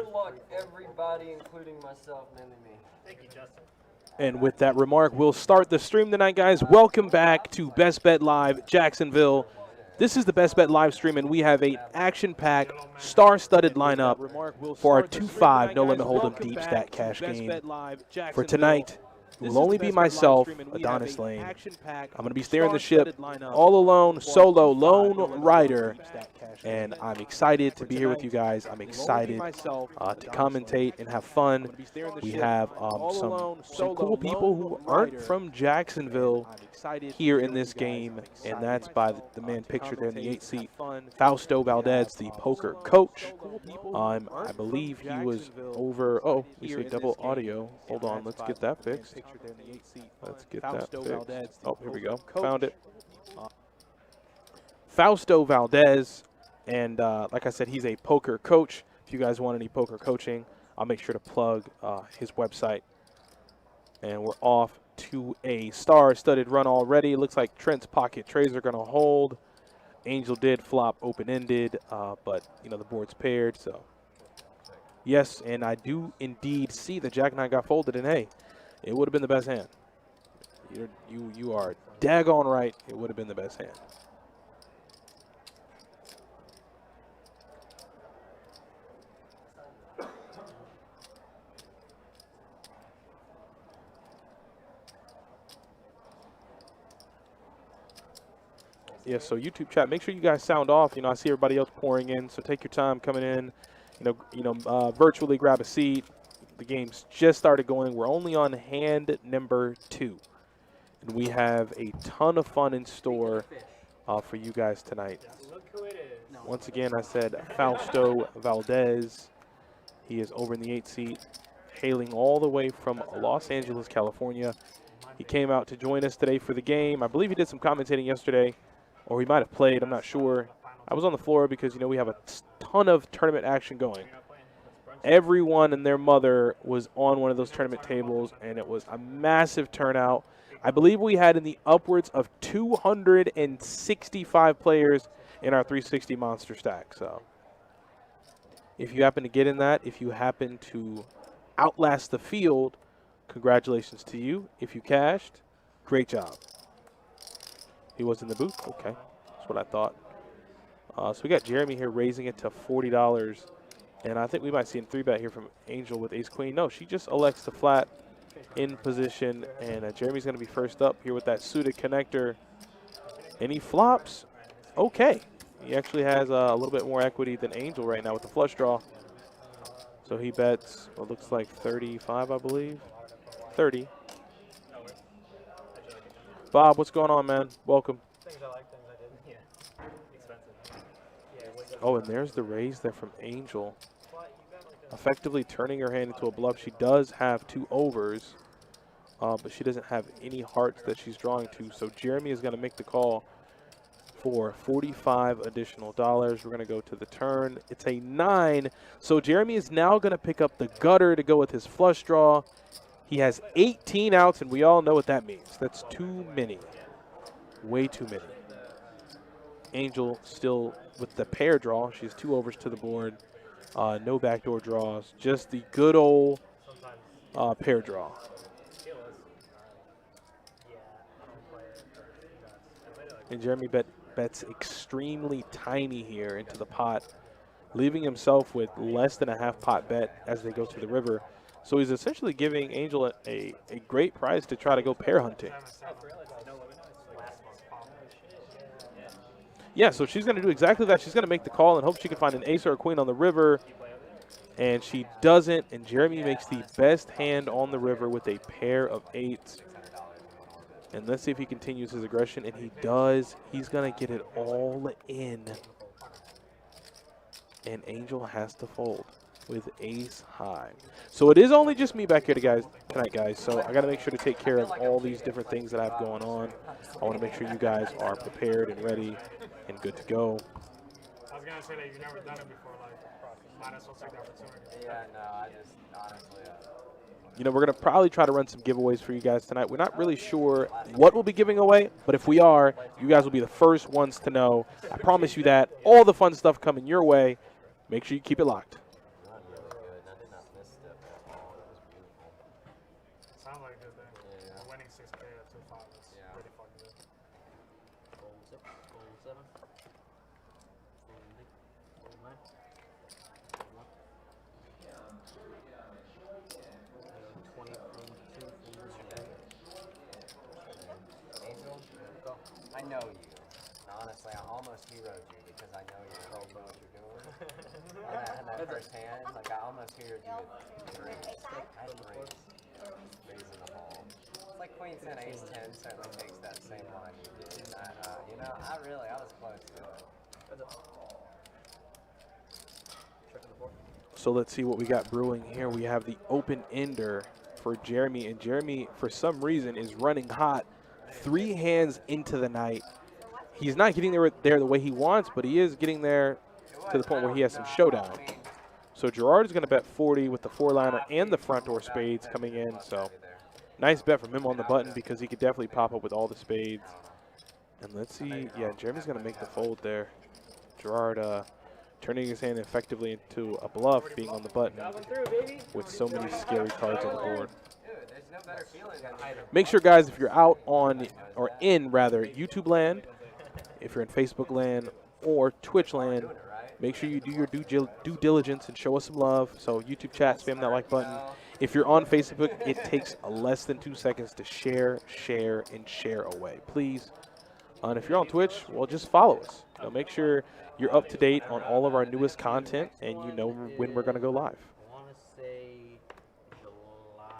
Good luck, everybody, including myself, mainly me. Thank you, Justin. And with that remark, we'll start the stream tonight, guys. Welcome back to Best Bet Live Jacksonville. This is the Best Bet live stream, and we have an action-packed, star-studded lineup for our 2-5 No Limit Hold'em Deep Stack Cash game. For tonight, it will only be myself, Adonis Lane. I'm going to be steering the ship all alone, solo, lone rider. And I'm excited to be here with you guys. I'm excited to commentate and have fun. We have some cool people who aren't from Jacksonville here in this game, and that's by the man pictured there in the 8th seat, Fausto Valdez, the poker coach. I believe he was over. Oh, we see double audio. Hold on, let's get that fixed. Let's get that fixed. Oh, here we go. Found it. Fausto Valdez. And like I said, he's a poker coach. If you guys want any poker coaching, I'll make sure to plug his website. And we're off to a star-studded run already. It looks like Trent's pocket trays are going to hold. Angel did flop open-ended, but, you know, the board's paired. So, yes, and I do indeed see the Jack-9 got folded. And, hey, it would have been the best hand. You are daggone right. It would have been the best hand. Yeah, so YouTube chat, make sure you guys sound off. You know, I see everybody else pouring in, so take your time coming in. Virtually grab a seat. The game's just started going. We're only on hand number 2, and we have a ton of fun in store for you guys tonight. Once again, I said Fausto Valdez. He is over in the 8th seat, hailing all the way from Los Angeles, California. He came out to join us today for the game. I believe he did some commentating yesterday. Or he might have played, I'm not sure. I was on the floor because, you know, we have a ton of tournament action going. Everyone and their mother was on one of those tournament tables, and it was a massive turnout. I believe we had in the upwards of 265 players in our 360 monster stack. So if you happen to get in that, if you happen to outlast the field, congratulations to you. If you cashed, great job. He was in the booth? Okay, that's what I thought. So we got Jeremy here raising it to $40. And I think we might see a 3-bet here from Angel with ace-queen. No, she just elects to flat in position. And Jeremy's going to be first up here with that suited connector. And he flops. Okay. He actually has a little bit more equity than Angel right now with the flush draw. So he bets what looks like 35, I believe. 30. Bob, what's going on, man? Welcome. Things I like, things I didn't. Yeah. Expensive. Oh, and there's the raise there from Angel. Effectively turning her hand into a bluff. She does have 2 overs, but she doesn't have any hearts that she's drawing to. So Jeremy is going to make the call for $45 additional. We're going to go to the turn. It's a 9. So Jeremy is now going to pick up the gutter to go with his flush draw. He has 18 outs, and we all know what that means. That's too many. Way too many. Angel still with the pair draw. She has 2 overs to the board. No backdoor draws. Just the good old pair draw. And Jeremy bets extremely tiny here into the pot, leaving himself with less than a half pot bet as they go to the river. So he's essentially giving Angel a great prize to try to go pair hunting. Yeah, so she's going to do exactly that. She's going to make the call and hope she can find an ace or a queen on the river. And she doesn't, and Jeremy makes the best hand on the river with a pair of 8s. And let's see if he continues his aggression, and he does. He's going to get it all in. And Angel has to fold with ace high. So it is only just me back here tonight, guys. So I got to make sure to take care of all these different things that I have going on. I want to make sure you guys are prepared and ready and good to go. I was going to say that you've never done it before, like, might as well take the opportunity. Yeah, no, I just honestly. You know, we're going to probably try to run some giveaways for you guys tonight. We're not really sure what we'll be giving away, but if we are, you guys will be the first ones to know. I promise you that. All the fun stuff coming your way. Make sure you keep it locked. I know you. And honestly, I almost heroed you because I know you know what you're doing. on that first hand, like I almost heroed you with threes. I had threes. Threes in the hole. It's like Queen 10, Ace 10 certainly takes that same line you did. You know, I was close to it. So let's see what we got brewing here. We have the open ender for Jeremy, and Jeremy, for some reason, is running hot 3 hands into the night. He's not getting there the way he wants, but he is getting there to the point where he has some showdown. So Gerard is going to bet 40 with the 4-liner and the front door spades coming in. So nice bet from him on the button because he could definitely pop up with all the spades. And let's see. Yeah, Jeremy's going to make the fold there. Gerard turning his hand effectively into a bluff, being on the button with so many scary cards on the board. Make sure, guys, if you're out on, or in rather, YouTube land, if you're in Facebook land or Twitch land, make sure you do your due diligence and show us some love. So YouTube chat, spam that like button. If you're on Facebook, it takes less than 2 seconds to share, and share away, please. And if you're on Twitch, well, just follow us. Make sure you're up to date on all of our newest content, and you know when we're going to go live. I want to say July.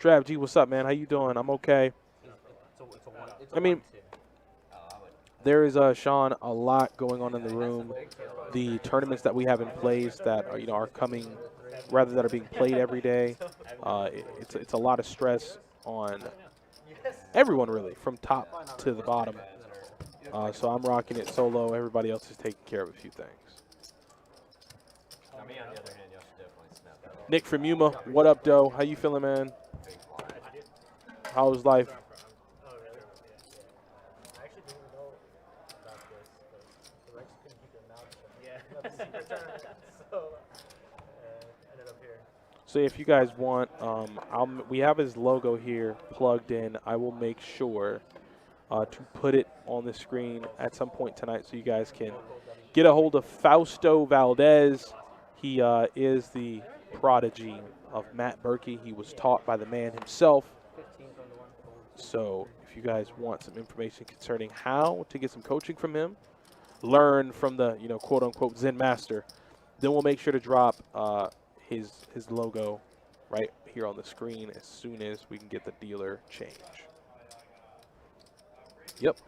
Trav G, what's up, man? How you doing? I'm okay. I mean, there is, Sean, a lot going on in the room. The tournaments that we have in place that are, are coming, rather that are being played every day. It's a lot of stress on everyone, really, from top to the bottom. So I'm rocking it solo. Everybody else is taking care of a few things. Me, on the other hand, y'all should definitely snap that up. Nick from Yuma, what up, Doe? How you feeling, man? How's life? So if you guys want, we have his logo here plugged in. I will make sure to put it on the screen at some point tonight so you guys can get a hold of Fausto Valdez. He is the prodigy of Matt Berkey. He was taught by the man himself. So if you guys want some information concerning how to get some coaching from him, learn from the, quote-unquote Zen master, then we'll make sure to drop his logo right here on the screen as soon as we can get the dealer change. Yep.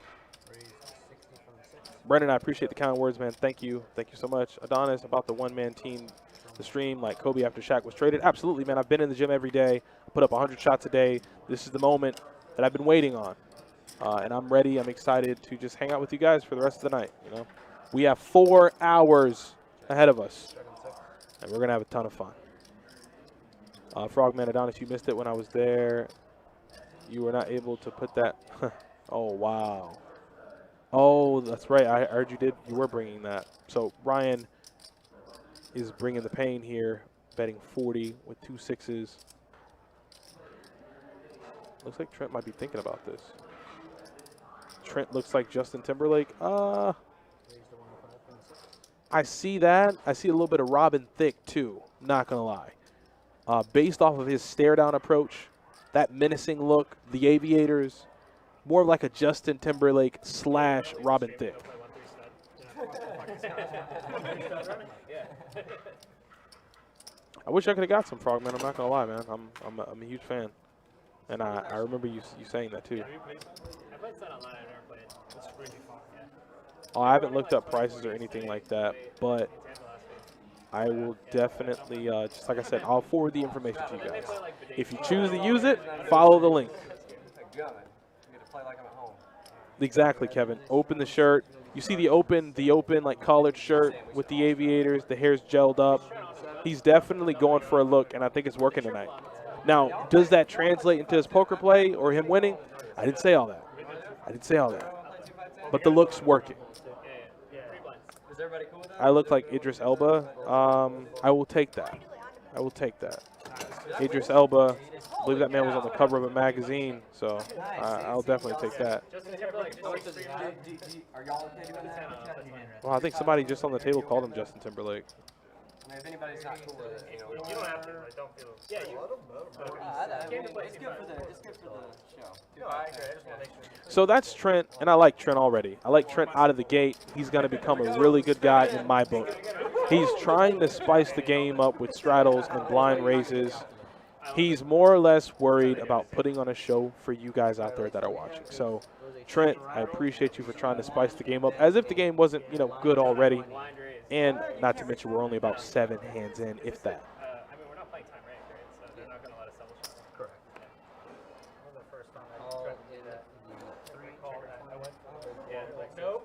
Brendan, I appreciate the kind words, man. Thank you. Thank you so much. Adonis, about the one-man team, the stream, like Kobe after Shaq was traded. Absolutely, man. I've been in the gym every day. Put up 100 shots a day. This is the moment that I've been waiting on. And I'm ready. I'm excited to just hang out with you guys for the rest of the night. We have 4 hours ahead of us, and we're going to have a ton of fun. Frogman Adonis, you missed it when I was there. You were not able to put that. Oh, wow. Oh, that's right. I heard you were bringing that. So Ryan is bringing the pain here, betting 40 with 2 6s. Looks like Trent might be thinking about this. Trent looks like Justin Timberlake. I see that. I see a little bit of Robin Thicke, too. Not going to lie. Based off of his stare-down approach, that menacing look, the aviators, more like a Justin Timberlake / Robin Thicke. I wish I could have got some Frogman. I'm not going to lie, man. I'm a huge fan. And I remember you saying that, too. Oh, I haven't looked up prices or anything like that, but I will definitely, just like I said, I'll forward the information to you guys. If you choose to use it, follow the link. Exactly, Kevin. Open the shirt. You see the open like collared shirt with the aviators. The hair's gelled up. He's definitely going for a look, and I think it's working tonight. Now, does that translate into his poker play or him winning? I didn't say all that. But the look's working. I look like Idris Elba. I will take that. Idris Elba. I believe that man was on the cover of a magazine, so I'll definitely take that. Well, I think somebody just on the table called him Justin Timberlake. I mean, if anybody's not cool with it, you know. You don't have to. Like, don't feel. Yeah, you. I mean, it's good for the show. No, I agree. I just want to make sure. So that's Trent, and I like Trent already. I like Trent out of the gate. He's going to become a really good guy in my book. He's trying to spice the game up with straddles and blind raises. He's more or less worried about putting on a show for you guys out there that are watching. So, Trent, I appreciate you for trying to spice the game up, as if the game wasn't, you know, good already. And not to mention, we're only about 7 hands in, if that. I mean, we're not playing time rank, right? So they're not going to let us double shot. Correct. What was the first time I All tried in that? the 3 call that I went. Yeah, like, nope.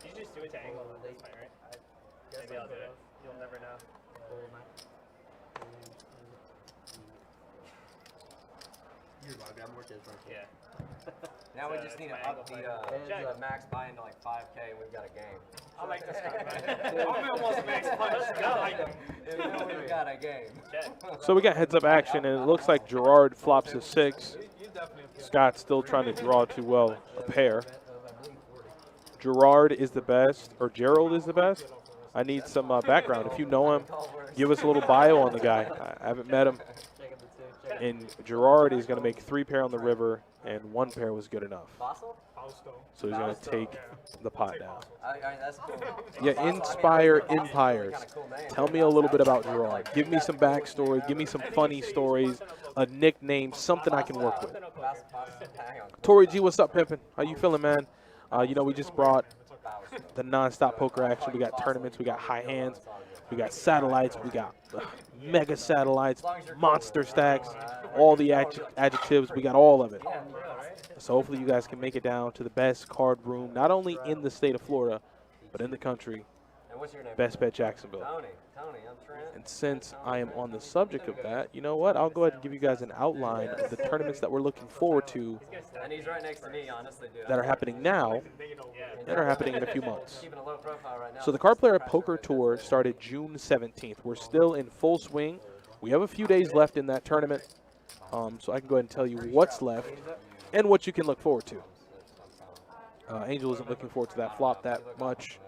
You just do it to angle at this point, right? Maybe I'll do it. You'll never know. Yeah. Now we just need to up the max buy-in to like 5K, and we've got a game. I like this guy, man. I'm almost max punch. We've got a game. So we got heads-up action, and it looks like Gerard flops a 6. Scott's still trying to draw too well a pair. Gerard is the best, or Gerald is the best. I need some background. If you know him, give us a little bio on the guy. I haven't met him. And Gerard is going to make 3 pair on the river, and 1 pair was good enough. So he's going to take the pot down. That's cool. Yeah, Inspire Empires. Tell me a little bit about Gerard. Give me some backstory. Give me some funny stories, a nickname, something I can work with. Tori G, what's up, pimpin'? How you feeling, man? You know, we just brought the non-stop poker action. We got tournaments. We got high hands. We got satellites. We got mega satellites, monster stacks, all the adjectives. We got all of it. So hopefully you guys can make it down to the best card room, not only in the state of Florida, but in the country. Best Bet Jacksonville. Tony, I'm Trent. And since I am on the subject of that, you know what? I'll go ahead and give you guys an outline of the tournaments that we're looking forward to And he's right next to me, honestly, dude. that are happening now and are happening in a few months. Keeping a low profile right now. So the Card Player Poker Tour started June 17th. We're still in full swing. We have a few days left in that tournament, so I can go ahead and tell you what's left and what you can look forward to. Angel isn't looking forward to that flop that much.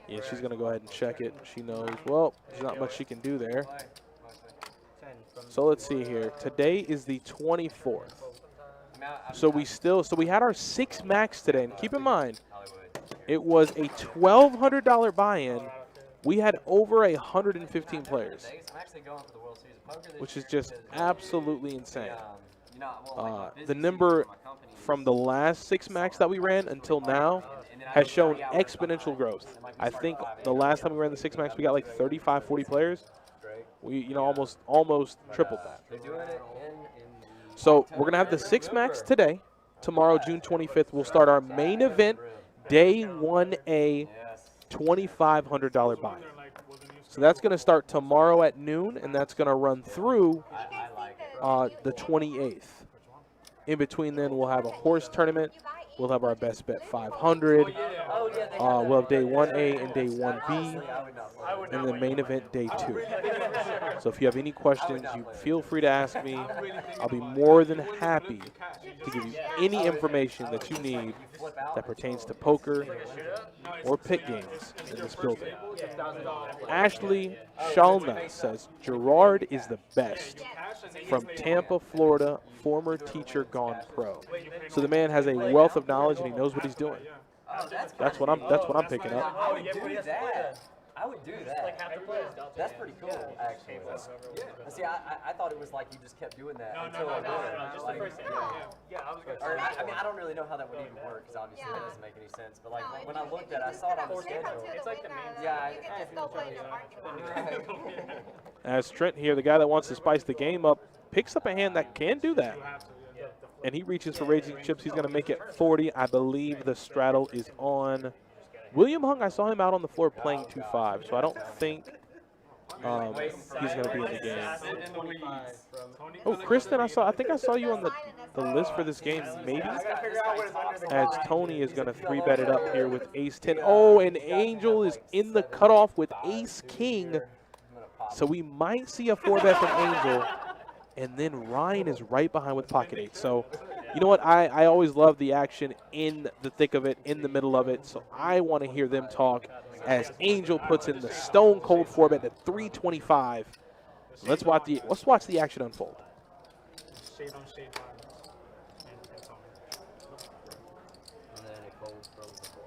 Yeah, she's going to go ahead and check it. She knows, well, there's not much she can do there. So let's see here. Today is the 24th. So we had our 6 max today. And keep in mind, it was a $1,200 buy-in. We had over 115 players, which is just absolutely insane. The number from the last 6 max that we ran until now has shown exponential growth. I think the last time we ran the 6 max, we got like 35, 40 players. We, you know, almost tripled that. So we're gonna have the 6 max today. Tomorrow, June 25th, we'll start our main event, day 1A, $2,500 buy. So that's gonna start tomorrow at noon, and that's gonna run through the 28th. In between then, we'll have a horse tournament. We'll have our Best Bet 500. We'll have day 1A and day 1B, and the main event day 2. So if you have any questions, you feel free to ask me. I'll be more than happy to give you any information that you need that pertains to poker or pit games in this building. Ashley Shalna says, Gerard is the best. From Tampa, Florida, former teacher gone pro. So the man has a wealth of knowledge and he knows what he's doing. That's what I'm picking up. I would do that. I would do that. That's pretty cool, actually. See, I thought it was like you just kept doing that until I did it. Just the first thing. Yeah, I was going to say. I mean, I don't really know how that would even work, because obviously that doesn't make any sense. But like when I looked at it, I saw it on the schedule. It's like the main. Yeah. You can just go play in the parking lot. As Trent here, the guy that wants to spice the game up, picks up a hand that can do that. And he reaches for raising chips. He's going to make it 40. I believe the straddle is on William Hung. I saw him out on the floor playing 2-5, so I don't think he's going to be in the game. Oh, Kristen, I think I saw you on the list for this game, maybe? As Tony is going to 3-bet it up here with ace-10. Oh, and Angel is in the cutoff with ace-king. So we might see a 4-bet from Angel. And then Ryan is right behind with pocket 8. So You know what? I always love the action in the thick of it, in the middle of it. So I want to hear them talk as Angel puts in the stone cold 4-bet at 325. So let's watch the action unfold. Shade on shade violence. And it's on. And then it folds from the 4.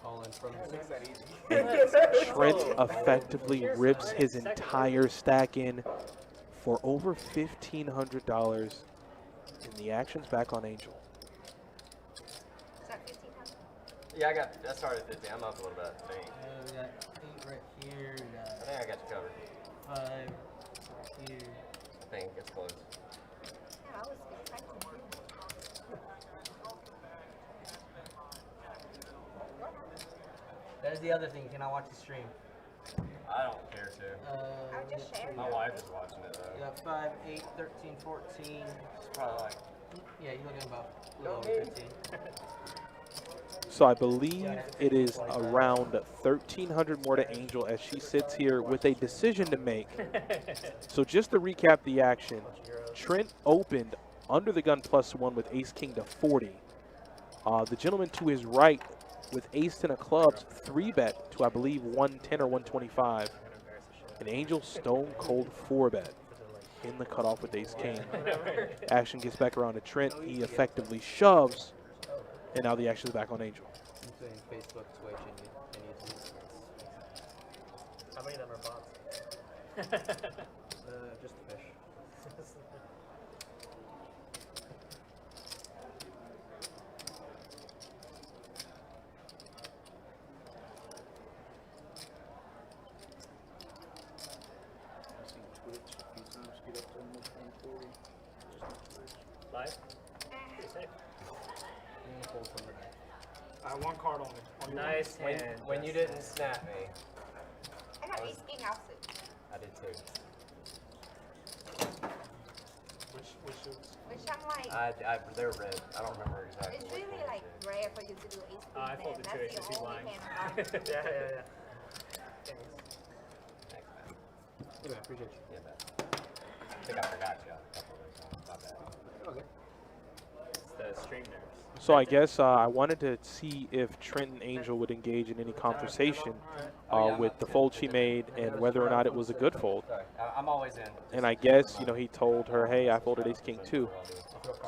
All in from the 6. Trent effectively rips his entire stack in for over $1,500. And the action's back on Angel. Is that 1,500? Yeah, I started at 50. I'm up a little bit, I think. We got 8 right here. We I got think I got you covered. 5 right here. I think it's close. Yeah, I was expecting you. That is the other thing. Can I watch the stream? I don't care to. I'm just sharing. My wife is watching it You though. got 5, 8, 13, 14. It's probably like, Yeah, you're looking about a little over 15. So I believe it is around 1,300 more to Angel as she sits here with a decision to make. So just to recap the action, Trent opened under the gun +1 with ace-king to 40. The gentleman to his right with ace-10 of clubs 3-bet to, I believe, 110 or 125. An Angel stone cold 4-bet in the cutoff with ace-king. Action gets back around to Trent. He effectively shoves, and now the action is back on Angel. Including Facebook, Twitch, and YouTube. How many of them are bots? Just the fish. Live? Pretty safe. And fold from the back. I have one card only. Nice hand. when you didn't snap me, I got ace king outfit. I did too. Which shoots? Which I'm like, They're red. I don't remember exactly. it's which really one like it rare for you to do ace king. I man. folded two That's aces, the he's only lying. hand I have. Yeah. Thanks. is. Thanks, man. Okay, I appreciate you. Yeah, bet. I think I forgot you. A couple of those. My bad. Okay. It's the stream nerves. So I guess I wanted to see if Trent and Angel would engage in any conversation with the fold she made and whether or not it was a good fold. Sorry, I'm always in. And I guess, you know, he told her, hey, I folded ace-king too.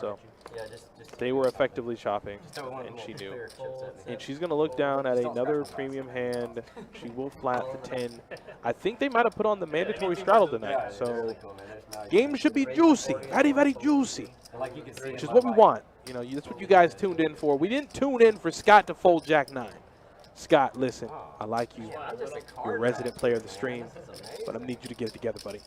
So Yeah, just they were effectively shopping, throw one and little she knew. clear chips at me. And she's going to look down at another premium hand. She will flat the 10. I think they might have put on the mandatory straddle tonight. So game should be juicy, very, very juicy, Like you can see which is what we want. You know, that's what you guys tuned in for. We didn't tune in for Scott to fold Jack 9. Scott, listen, I like you. You're a resident player of the stream, but I need you to get it together, buddy.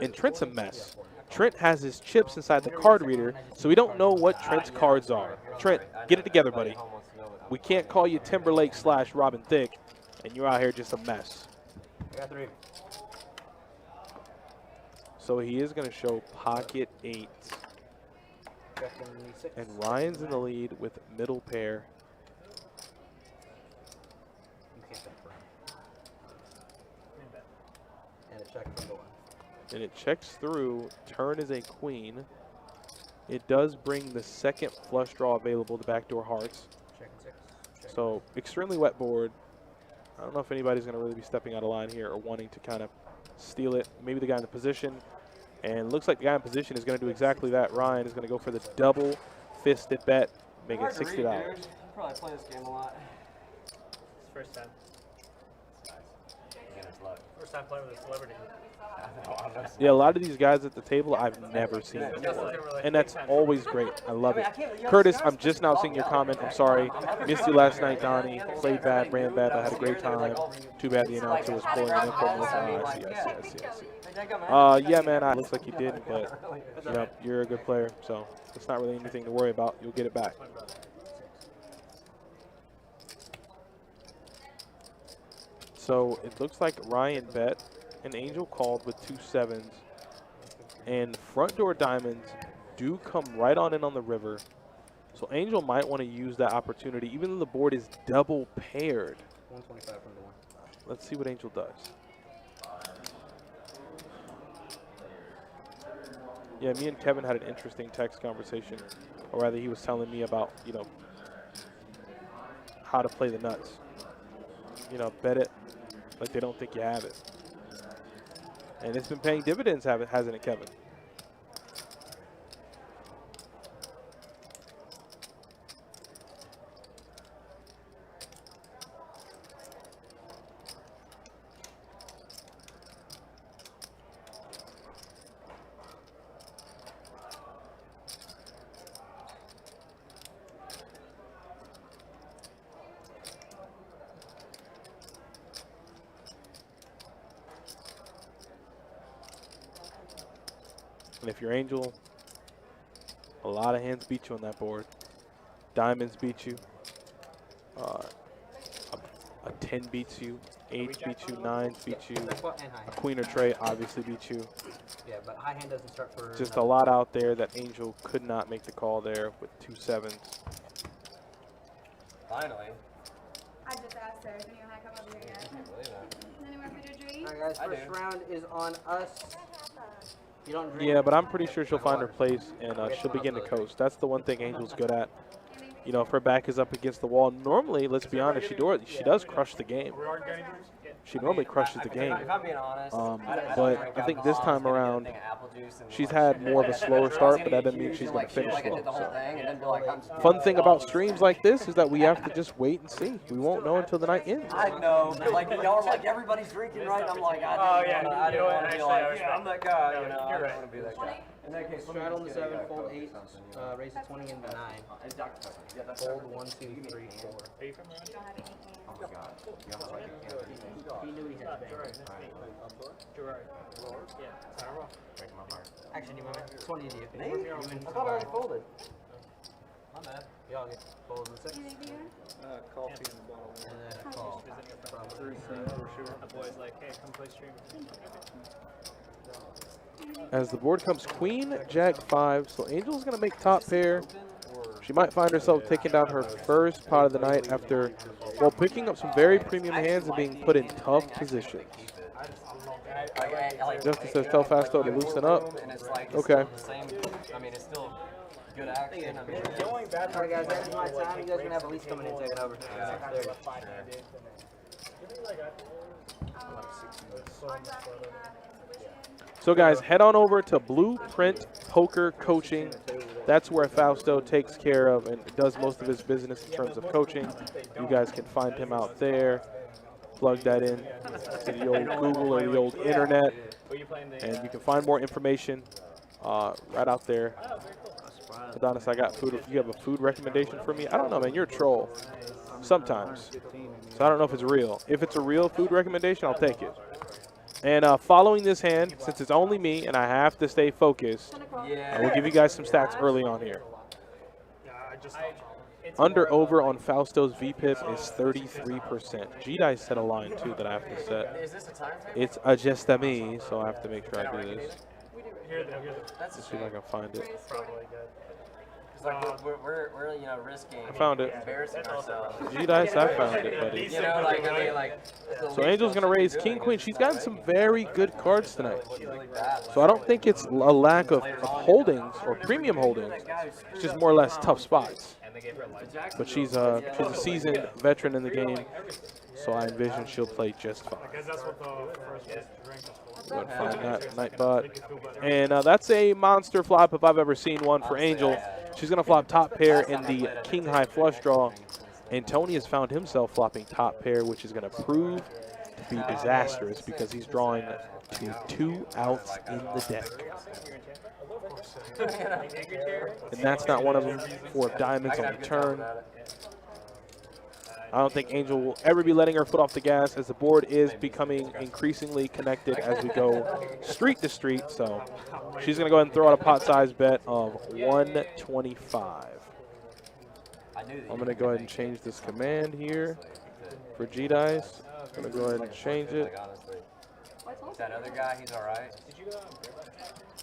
And Trent's a mess. Trent has his chips inside the card reader, so we don't know what Trent's cards are. Trent, get it together, buddy. We can't call you Timberlake / Robin Thicke, and you're out here just a mess. I got 3. So he is going to show pocket 8. Checking the 6. And Ryan's in the lead with middle pair. You can't confirm. And a check from the 1. And it checks through. Turn is a queen. It does bring the second flush draw available, the backdoor hearts. Checking 6. Check. So extremely wet board. I don't know if anybody's going to really be stepping out of line here or wanting to kind of steal it. Maybe the guy in the position. And looks like the guy in position is going to do exactly that. Ryan is going to go for the double fisted bet, make it $60. You probably play this game a lot. It's first time. Beginner's luck. First time playing with a celebrity. Yeah, a lot of these guys at the table I've never seen before. And that's always great. I love it. Curtis, I'm just now seeing your comment. I'm sorry. Missed you last night, Donnie. Played bad, ran bad. I had a great time. Too bad the announcer was pulling an info. I see. Yeah, man, it looks like you did, but you know, you're a good player, so it's not really anything to worry about. You'll get it back. So it looks like Ryan bet, and Angel called with 2 7s, and front door diamonds do come right on in on the river. So Angel might want to use that opportunity, even though the board is double paired. 125 from the one. Let's see what Angel does. Yeah, me and Kevin had an interesting text conversation, or rather he was telling me about, you know, how to play the nuts. You know, bet it like they don't think you have it. And it's been paying dividends, hasn't it, Kevin? And if you're Angel, a lot of hands beat you on that board. Diamonds beat you. A 10 beats you. 8 beats you. 9s beat you. And high hand. A queen or tray obviously beat you. Yeah, but high hand doesn't start for. Just a lot out there that Angel could not make the call there with 2 7s. Finally. I just asked her, is anyone come over here yet? Can't believe that. Is anyone for your drink? Alright, guys, I first do. round is on us. You don't drink. Yeah, but I'm pretty sure she'll find her place and she'll begin to coast. That's the one thing Angel's good at. You know, if her back is up against the wall, normally, let's be honest, she does crush the game. She normally crushes the game. If I'm being honest, But I think this time around, she's had more of a slower start, but that doesn't mean she's going to finish slow. So. Fun thing about streams like this is that we have to just wait and see. We won't know until the night ends. I know, but like y'all are like everybody's drinking, right? I'm like, I didn't want to be like, yeah, I'm that guy. You know, I don't want to be that guy. In that case, Straddle on the 7, fold 8, raise the 20 and the 9. Fold 1, 2, 3, 4. Are you from around? Don't have any hands. He knew he had bang. Gerard. Yeah. Sarah. Actually, you went 20 to you. I thought I already folded. My bad. Y'all get fold on the 6. Anything here? And then a call. The boy's like, hey, come play stream. As the board comes queen, jack 5, so Angel's going to make top pair. She might find herself taking down her first pot of the night after, well, picking up some very premium hands and being put in tough positions. Justice says, tell Fasto to loosen up. Okay. I mean, it's still good action. I mean, Alright, guys, that's my time. You guys are going to have Elise coming in taking over. So guys, head on over to Blueprint Poker Coaching. That's where Fausto takes care of and does most of his business in terms of coaching. You guys can find him out there. Plug that in to the old Google or the old internet. And you can find more information right out there. Adonis, I got food. You have a food recommendation for me? I don't know, man. You're a troll. Sometimes. So I don't know if it's real. If it's a real food recommendation, I'll take it. And following this hand, since it's only me and I have to stay focused, I will give you guys some stats early on here. Under over on Fausto's VPIP is 33%. G-Dice set a line too that I have to set. is this a time thing? It's just a me, so I have to make sure I do this. That's a Let's see if I can find it. It's like we're you know risking. I found it. Embarrassing ourselves. G-Dice, I found it, buddy. You know, like I mean, like. So Angel's going to raise King, Queen. She's gotten some very good cards tonight. Really bad. So I don't think it's a lack of holdings or premium holdings. It's just more or less tough spots. But she's a seasoned veteran in the game, so I envision she'll play just fine. Go ahead and find that Nightbot. And that's a monster flop if I've ever seen one for Angel. She's going to flop top pair in the king high flush draw. And Tony has found himself flopping top pair, which is going to prove to be disastrous because he's drawing to 2 outs in the deck. And that's not one of them. 4 diamonds on the turn. I don't think Angel will ever be letting her foot off the gas as the board is becoming increasingly connected as we go street to street. So she's going to go ahead and throw out a pot-sized bet of 125. I'm going to go ahead and change this command here for G-Dice. I'm going to go ahead and change it. that other guy, he's all right. Did you go on Bearbutt?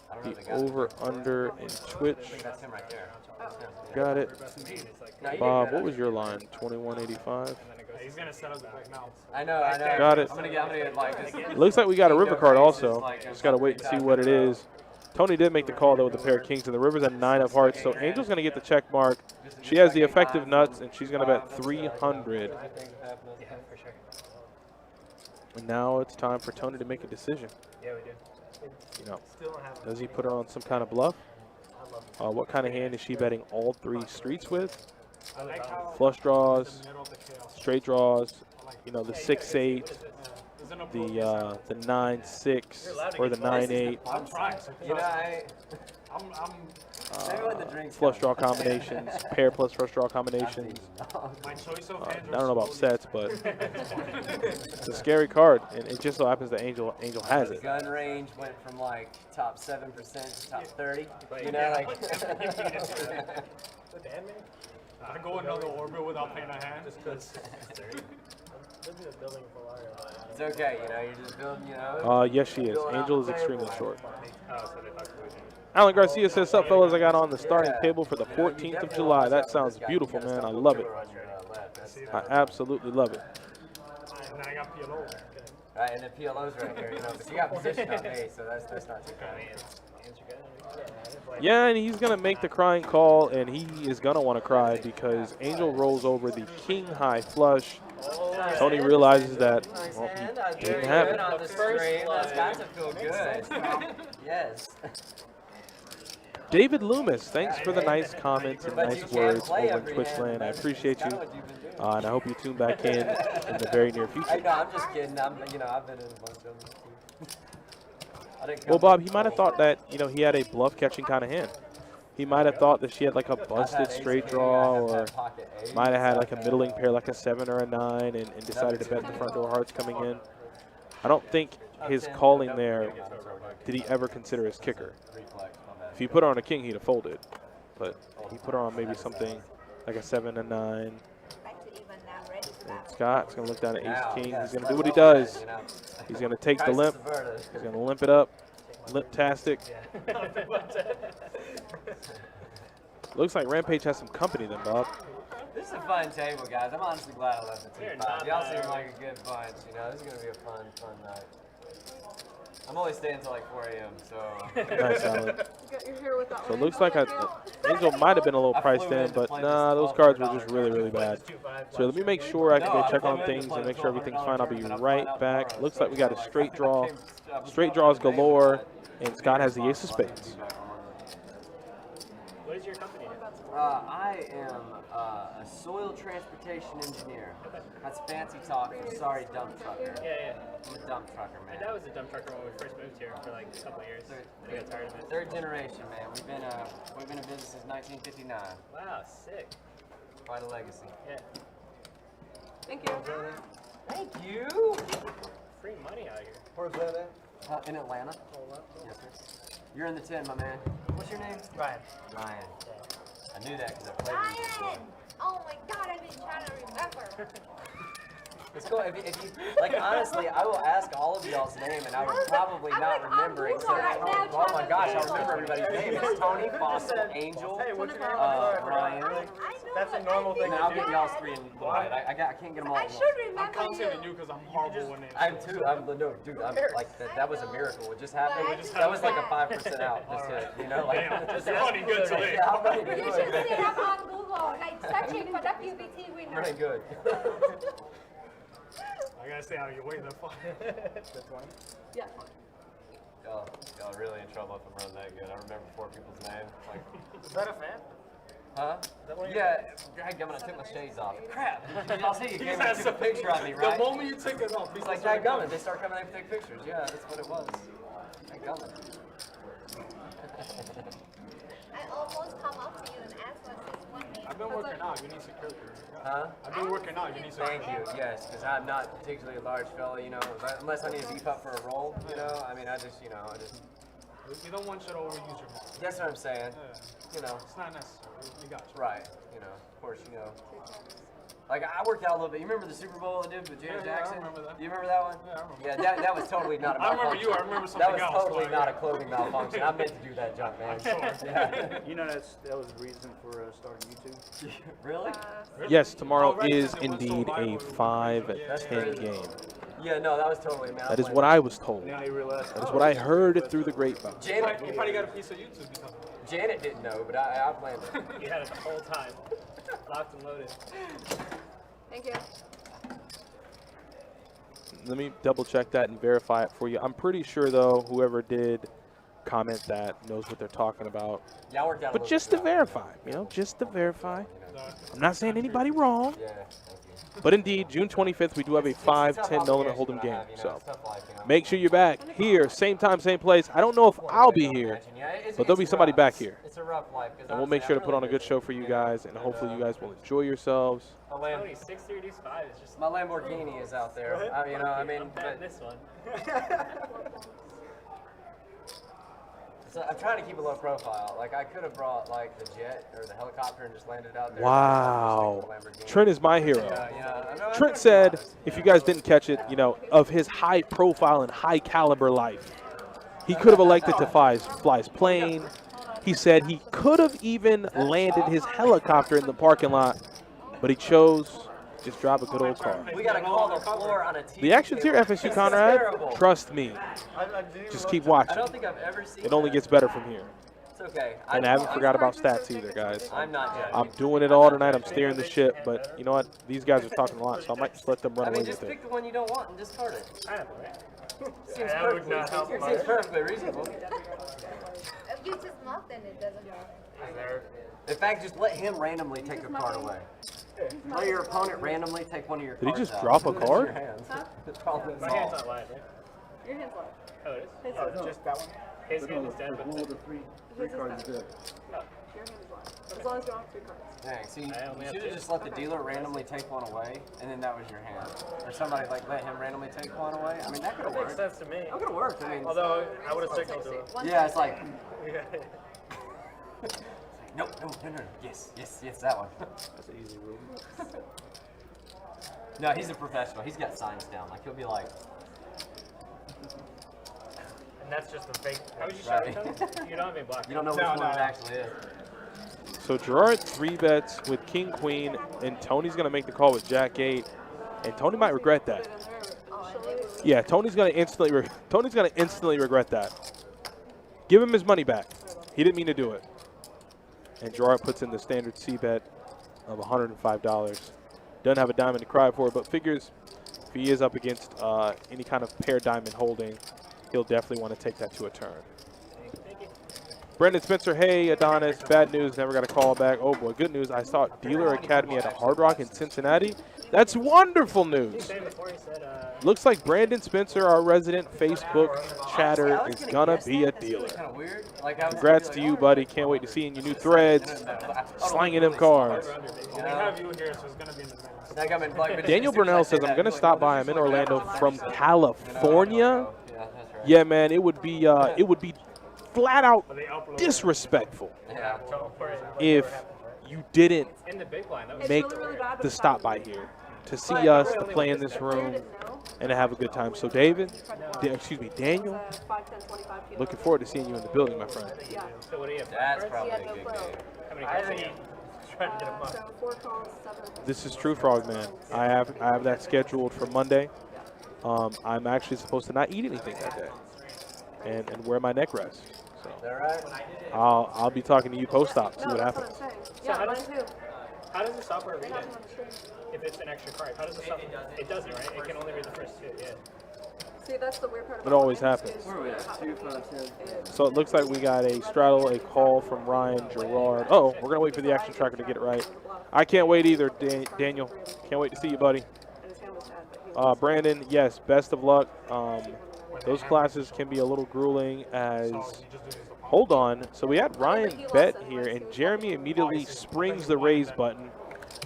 I don't know The the guy. over under in Twitch. I think that's him right there. That's him. Got it. Bearbutt to me, it's like, No, you did Bob, good. what was your line? 2185. and then it goes. He's gonna set up the big mouth. I know, I know. Got it. I'm gonna get like this. It looks like we got a river card also. Just got to wait and see what it is. Tony did make the call, though, with the pair of kings, and the river's at 9 of hearts. So Angel's going to get the check mark. She has the effective nuts, and she's going to bet 300. Yeah, for sure. And now it's time for Tony to make a decision. Yeah, we do. You know, Still don't have. does he put her on some kind of bluff? I love it. What kind of hand is she betting all 3 streets with? I like how Flush draws, middle of the chaos. straight draws, you know, the 6-8, There's an the 9-6, or the 9-8. I'm trying. You know, I'm maybe when the drinks Flush come. draw combinations, pair plus flush draw combinations. my choice of I hands. don't know about sets, but it's a scary card, and it just so happens that Angel has it. Gun range went from like top 7% to top 30. But You know, yeah, like. The damn man. I go another orbit without playing a hand. Just because. It's okay, you know, you're just building, you know. Yes, she is. Angel is extremely short. Oh, so they thought we were Alan Garcia says, "Sup, fellas? I got on the starting table for the 14th of July. That sounds beautiful, man. I love it. I absolutely love it." And then I got PLO. Right, and the PLO's right here, you know, but you got position on me, so that's not too bad. Yeah, and he's going to make the crying call, and he is going to want to cry because Angel rolls over the king high flush. Tony realizes that, well, he didn't have it. On the stream, that's got to feel good. Yes. David Loomis, thanks for the nice comments and nice words over in Twitchland. I appreciate you, and I hope you tune back in the very near I future. know, I'm just kidding. You know, I've been in a bunch of them too. I didn't Well, come Bob, with he might have all- thought that, you know, he had a bluff-catching kind of hand. He might have thought that she had like a I've had busted ace straight king, draw, I've or had pocket eights, might have had like a I've middling had, pair, like a 7 or a 9, and decided to bet the front door hearts coming in. I don't think his calling there, did he ever consider his kicker. reflex, my bad. If he put her on a king, he'd have folded. But he put her on maybe something like a 7 and 9. Back to even now, ready for And that. Scott's going to look down at Now, ace king. yes, He's going to that's do what he well done, does. you know. He's going to take the Crisis limp. averted. He's going to limp it up. Limp-tastic. Looks like Rampage has some company then, Bob. This is a fun table, guys. I'm honestly glad I left the We're 2-5. not Y'all bad. seem like a good bunch, you know. This is going to be a fun night. I'm only staying until like 4 a.m., so. Nice, Alan. You got your hair with that So it ring looks on like it a now? Angel might have been a little I priced flew in, in to but play nah, this those cards were just $12 really, really bad. So let me make sure I can go check on things and make sure everything's fine. I'll be right back. Looks like we got a straight draw. Straight draws galore, and Scott has the ace of spades. What is your company? I am a soil transportation engineer. That's fancy talk for sorry dump trucker. Yeah. I'm a dump trucker, My man. dad was a dump trucker when we first moved here for like a couple of years. I got tired of it. Third generation, man. We've been in business since 1959. Wow, sick. Quite a legacy. Yeah. Thank you. Thank you. Free money out here. Where's that at? In Atlanta. Yes, sir. You're in the 10, my man. What's your name? Ryan. Ryan. I knew that because I played with you before. Ryan! Oh my god, I've been trying to remember. It's cool. If you like, honestly, I will ask all of y'all's name, and I would probably I'm not like on remember Google except right Tony. now Oh my trying to gosh, I Google. remember everybody's name. It's Tony, Fossil, Angel, what's your name? Ryan. I know, That's a but normal I thing feel And I'll get y'all's bad. three in the light. I can't get them all I at once. should remember Constantly you. new because I'm horrible with names. I'm too. No, dude. I'm like that was a miracle. It just happened. But I just That was like a have 5% out. Just hit, you know, like. Damn, just running good today. Yeah, I'm ready to You do should it. sit up on Google, like searching for WBT winner. Really good. I gotta say how you weigh that far. That's one. Yeah. Y'all really in trouble if I'm running that good. I remember 4 people's names. Like, Is that a fan? huh? that one of Yeah, Dadgummit, I took my shades off. Crap! I'll see you came and took a picture of me, right? The moment you took it off, He's like, Dadgummit, they start coming in to take pictures. Yeah, that's what it was. Dadgummit. I almost come up to you and ask what's his one name. I've been working out. You need security. Huh? I've been working out. You need security. Thank you, yes, because I'm not particularly a large fella, you know, unless I need to beef up for a role, you know, I mean, I just, You don't want you to overuse your muscles. that's what I'm saying, Yeah. you know, It's not necessary. You got you. right, you know, of course, you know, Like, I worked out a little bit. You remember the Super Bowl I did with Janet Jackson? I remember that. You remember that one? Yeah, I remember. Yeah, that was totally not a I malfunction. remember you. I remember something That was else. totally like- not a clothing malfunction. I meant to do that jump, man. Yeah. You know that was the reason for starting YouTube? Really? Yes, tomorrow Oh, right, is because it went so indeed viral, a it was 5-10 crazy. game. Yeah, no, that was totally a malfunction. That is what I was told. Now you realize. That is what I heard through the grapevine. Janet, You probably got a piece of YouTube because of it. Janet didn't know, but I planned it. You had it the whole time. Locked and loaded. Thank you. Let me double check that and verify it for you. I'm pretty sure, though, whoever did comment that knows what they're talking about. Yeah, I worked out a But little just bit to throughout. verify, you know, just to verify. You know. I'm not saying anybody wrong, Yeah, thank you. but indeed, June 25th, we do have a It's a tough 5-10 Milliman obligation Hold'em I game. have, you know, So it's tough life, you know. make sure you're back here, same time, same place. I don't know if I'll be here, but there'll be somebody back here. It's a rough life. And we'll make sure to put on a good show for you guys, and hopefully you guys will enjoy yourselves. Tony, 6-3 deuce 5 is just. My Lamborghini is out there. You know, I mean, I'm betting but, this one. so I'm trying to keep a low profile. Like, I could have brought like the jet or the helicopter and just landed out there. Wow. But I'm just sticking with Lamborghini. Trent is my hero. Yeah, I know, I'm Trent trying to said, be honest. if you guys didn't catch it, you know, of his high profile and high caliber life, he could have elected to fly his plane. He said he could have even landed his helicopter in the parking lot, but he chose just drive a good old car. We gotta call the floor on a TV. The action's here, FSU This is Conrad. terrible. Trust me. Just keep watching. I don't think I've ever seen It only that. gets better from here. It's okay. And I haven't forgot about stats either, guys. I'm not judging. I'm doing it all tonight. I'm steering the ship, but you know what? These guys are talking a lot, so I might just let them run I away mean, just with pick it. the one you don't want and discard it. I don't know, right? Seems That would not help perfectly, much. seems perfectly reasonable. If you just not, then it doesn't matter. Is there? In fact, just let him randomly take a card away. Let your opponent randomly take one of your Did he cards just out. drop a Put it in card? your hands. The problem My hand's solved. not live, right? Your hand's live. Oh, it is? His Oh, is. just that one? His hand is dead, but. One of the three cards is dead. Your hand is live. As long as you don't have 3 cards. Dang, see, I you only have should two. have just let the dealer randomly take one away, and then that was your hand. Or somebody like let him randomly take one away. I mean, that could have Makes worked. sense to me. That could have worked. I mean, Although, I would have signaled to him. yeah, it's like, no, yes, that one. That's an easy rule. No, he's a professional. He's got signs down. Like, he'll be like, And that's just a fake. How would you show it, Tony? You don't have any block. you don't know which one it actually is. So Gerard 3-bets with King Queen, and Tony's gonna make the call with Jack 8, and Tony might regret that. Yeah, Tony's gonna instantly regret that. Give him his money back. He didn't mean to do it. And Gerard puts in the standard C bet of $105. Doesn't have a diamond to cry for, but figures if he is up against any kind of pair diamond holding, he'll definitely want to take that to a turn. Thank you. Brendan Spencer, hey Adonis, bad news, never got a call back. Oh boy, good news, I saw Dealer Academy at a Hard Rock in Cincinnati. That's wonderful news. Same before he said, Looks like Brandon Spencer, our resident Facebook chatter, is gonna be a dealer. Kind of weird. Like, I was Congrats gonna to be you, like, buddy. Can't wait to see you in your new threads, slanging them cards. We have you here, so it's gonna be in the middle. Like, I'm in, like, but Daniel as soon as I Burnell say says, that, I'm gonna like, stop by. I'm in Orlando from California. Yeah, that's right. Yeah, man, it would be flat out But they upload disrespectful Yeah. if you didn't in the big line, that was make the stop by here to see us, to play in this room, and to have a good time. So David, Daniel, 5, 10, 25 kilos. looking forward to seeing you in the building, my friend. Yeah. So what do you have? That's Cards? probably Yeah, a no good flow. game. How many cards do you trying to get him up? So 4 calls, 7. This is true, Frogman. I have that scheduled for Monday. I'm actually supposed to not eat anything that day, and wear my neck rest. So Is that right? I'll be talking to you post-op, see No, what that's happens. what I'm saying. So Yeah, how mine does- too. How does the software read I got it? them on the stream. If it's an extra card, how does the software? It doesn't, right? It can only read the first 2. Yeah. See, that's the weird part about It always mine, happens. is Where are we at? how 2, it 5, 10. So it looks like we got a straddle, a call from Ryan Gerard. Oh, we're gonna wait for the action tracker to get it right. I can't wait either, Daniel. Can't wait to see you, buddy. And his hand was sad, but he was Brandon, yes, best of luck. Those classes can be a little grueling as, hold on. So we had Ryan bet here, and Jeremy immediately springs the raise button.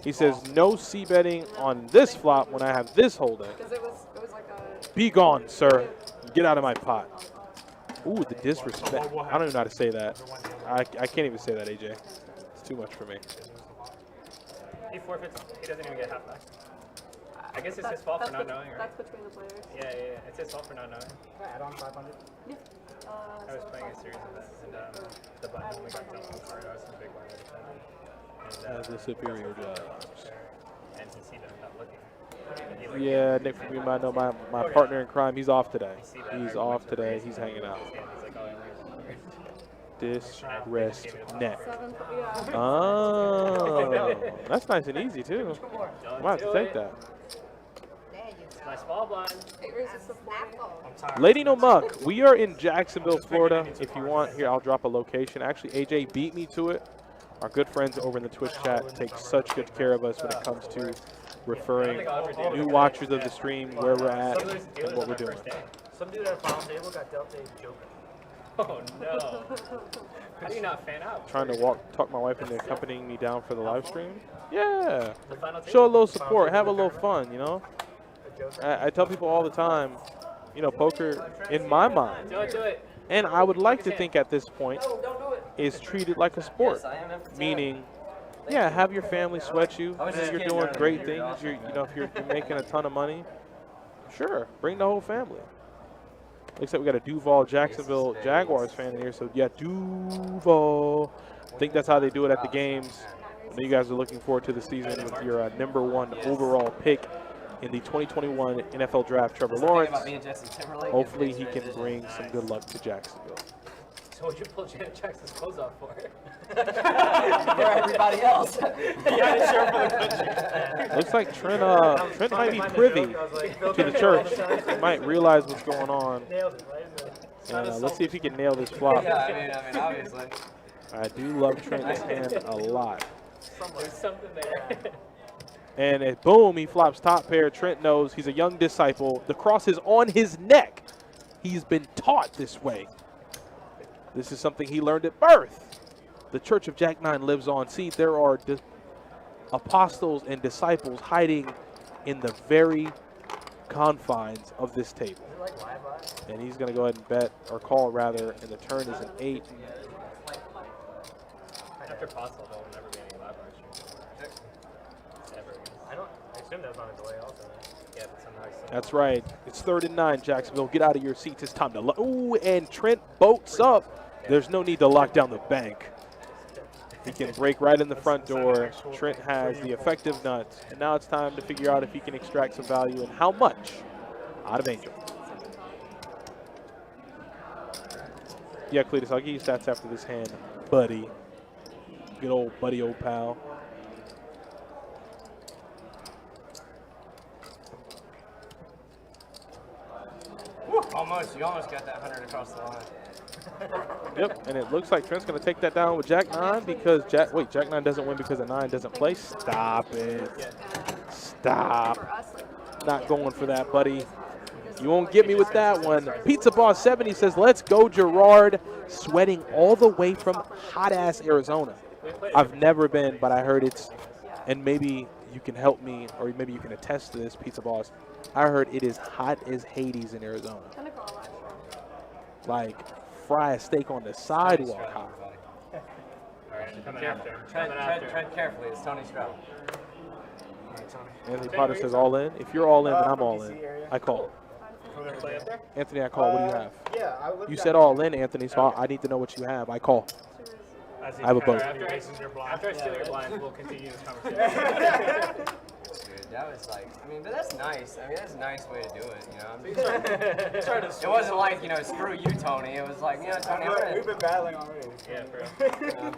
He says, no C betting on this flop when I have this holding. because it was like a. Be gone, sir. Get out of my pot. Ooh, the disrespect. I don't even know how to say that. I can't even say that, AJ. It's too much for me. He forfeits. He doesn't even get half back. I guess it's his fault for not knowing, right? That's between the players. Yeah. It's his fault for not knowing. Add on 500. Yeah. I was playing a series of that, and the button only got dealt on card. I was in a big one at the time. Has a superior judge. And since he ended up looking. Yeah, Nick, you might know my partner in crime. He's off today. He's off today. He's hanging out. Disrespect. 7, yeah. Oh, that's nice and easy too. I might have to take that. There you go. My small blind. 8 raises to 40. Apple. Lady No Muck, we are in Jacksonville, Florida. If you want, here, I'll drop a location. Actually, AJ beat me to it. Our good friends over in the Twitch chat take such good care of us when it comes to referring new watchers of the stream, where we're at, and what we're doing. Some dude at a final table got dealt a joker. Oh no. How do you not fan out? Trying to talk my wife into accompanying me down for the live stream. Yeah. The final table? Show a little support, have a little fun, you know? I tell people all the time, you know, poker, in my mind, Do it. and I would like to think at this point, is treated like a sport. Meaning, yeah, have your family sweat you. You're doing great things. You know, if you're making a ton of money, sure, bring the whole family. Looks like we got a Duval Jacksonville Jaguars fan in here. So yeah, Duval. I think that's how they do it at the games. I know you guys are looking forward to the season with your #1 overall pick in the 2021 NFL Draft, Trevor Lawrence. Hopefully he can bring some good luck to Jacksonville. So what'd you pull Janet Jackson's clothes off for? For everybody else. Yeah, sure for the country. Looks like Trent might be privy to the church. He might realize what's going on. And let's see if he can nail this flop. Yeah, I mean, obviously. I do love Trent's hand a lot. There's something there. And boom, he flops top pair. Trent knows he's a young disciple. The cross is on his neck. He's been taught this way. This is something he learned at birth. The Church of Jack 9 lives on. See, there are apostles and disciples hiding in the very confines of this table. And he's going to go ahead and bet, or call rather, and the turn is an 8. After possible, there will never be any live stream. Never. I assume that was on a delay also. Yeah, but somehow I still. That's right. It's 3rd and 9, Jacksonville. Get out of your seats. It's time to ooh, and Trent boats up. There's no need to lock down the bank. He can break right in the front door. Trent has the effective nuts. And now it's time to figure out if he can extract some value and how much out of Angel. Yeah, Cletus, I'll give you stats after this hand, buddy. Good old buddy, old pal. Almost. You almost got that 100 across the line. Yep, and it looks like Trent's going to take that down with Jack 9 because Jack 9 doesn't win because the 9 doesn't play. Stop it. Stop. Not going for that, buddy. You won't get me with that one. Pizza Boss 70 says, let's go, Gerard. Sweating all the way from hot-ass Arizona. I've never been, but I heard it's, and maybe you can help me, or maybe you can attest to this, Pizza Boss. I heard it is hot as Hades in Arizona. Like, fry a steak on the sidewalk hot. Alright, coming after him. Tread carefully. It's Tony Stroud. Anthony Potter says all in. If you're all in, then I'm all in. I call. Play up there? Anthony, I call. What do you have? Yeah, I would. You said all in, Anthony, so I need to know what you have. I call. I have a boat. After I steal your blinds, we'll continue this conversation. Dude, that was like, I mean, but that's nice. I mean, that's a nice way to do it, you know? It wasn't like, you know, screw you, Tony. It was like, you know, Tony, We've been battling already. Yeah, bro.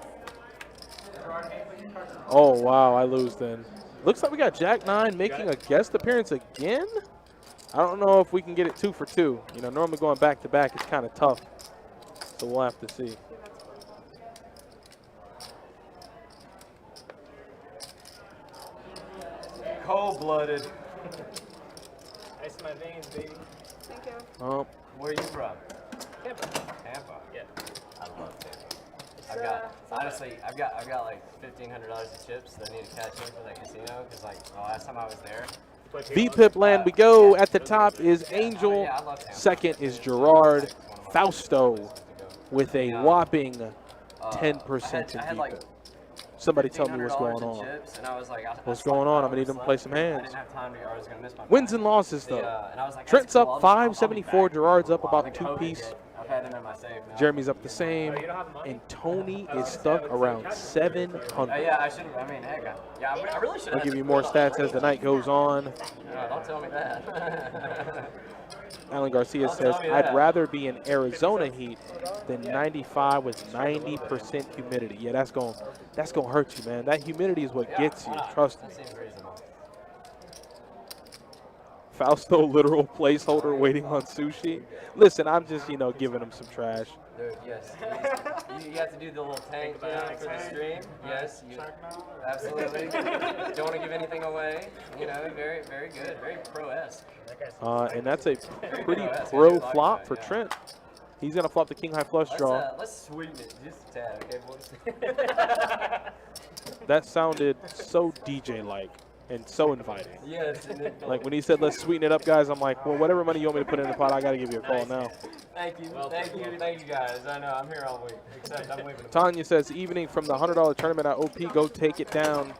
Oh, wow, I lose then. Looks like we got Jack 9 making a guest appearance again. I don't know if we can get it 2 for 2. You know, normally going back to back is kind of tough. So we'll have to see. cold-blooded. Ice in my veins, baby. Thank you. Oh, Where are you from? Tampa. Tampa. Yeah. I love Tampa. I've got like $1,500 of chips that I need to catch in for that casino because like the last time I was there. VPIP land we go. At the top is Angel. Second is Gerard. Fausto with a whopping 10% in VPIP. Somebody tell me what's going $1,500 in on. chips, and I was like, What's going on? I'm gonna need him to play some I hands. didn't have time to, or I was gonna miss my Wins flight. and losses, The, though. and I was like, Trent's that's cool, up I'll be 574. back Gerard's up for a while. about The COVID 2-piece. hit. I've had him in my safe now. Jeremy's up the same. Oh, you don't have the money? And Tony is stuck around 700. Yeah, I should. I mean, heck, I really should. I'll give you more stats as the night goes on. No, don't tell me that. Alan Garcia says, I'd rather be in Arizona heat than 95 with 90% humidity. Yeah, that's going to hurt you, man. That humidity is what gets you. Trust me. That seems reasonable. Fausto, literal placeholder waiting on sushi. Listen, I'm just, giving him some trash. Dude, yes. You have to do the little tank for the stream. Yes, you absolutely. Don't want to give anything away. Very, very good. Very pro-esque. And that's a pretty pro flop for Trent. He's going to flop the king high flush draw. Let's sweeten it just a tad, okay, boys? That sounded so DJ-like and so inviting. Yes. Like when he said, let's sweeten it up, guys, I'm like, well, whatever money you want me to put in the pot, I got to give you a call now. Thank you guys. I know, I'm here all week. Except I'm leaving. Tanya says, evening from the $100 tournament at OP, go take it down.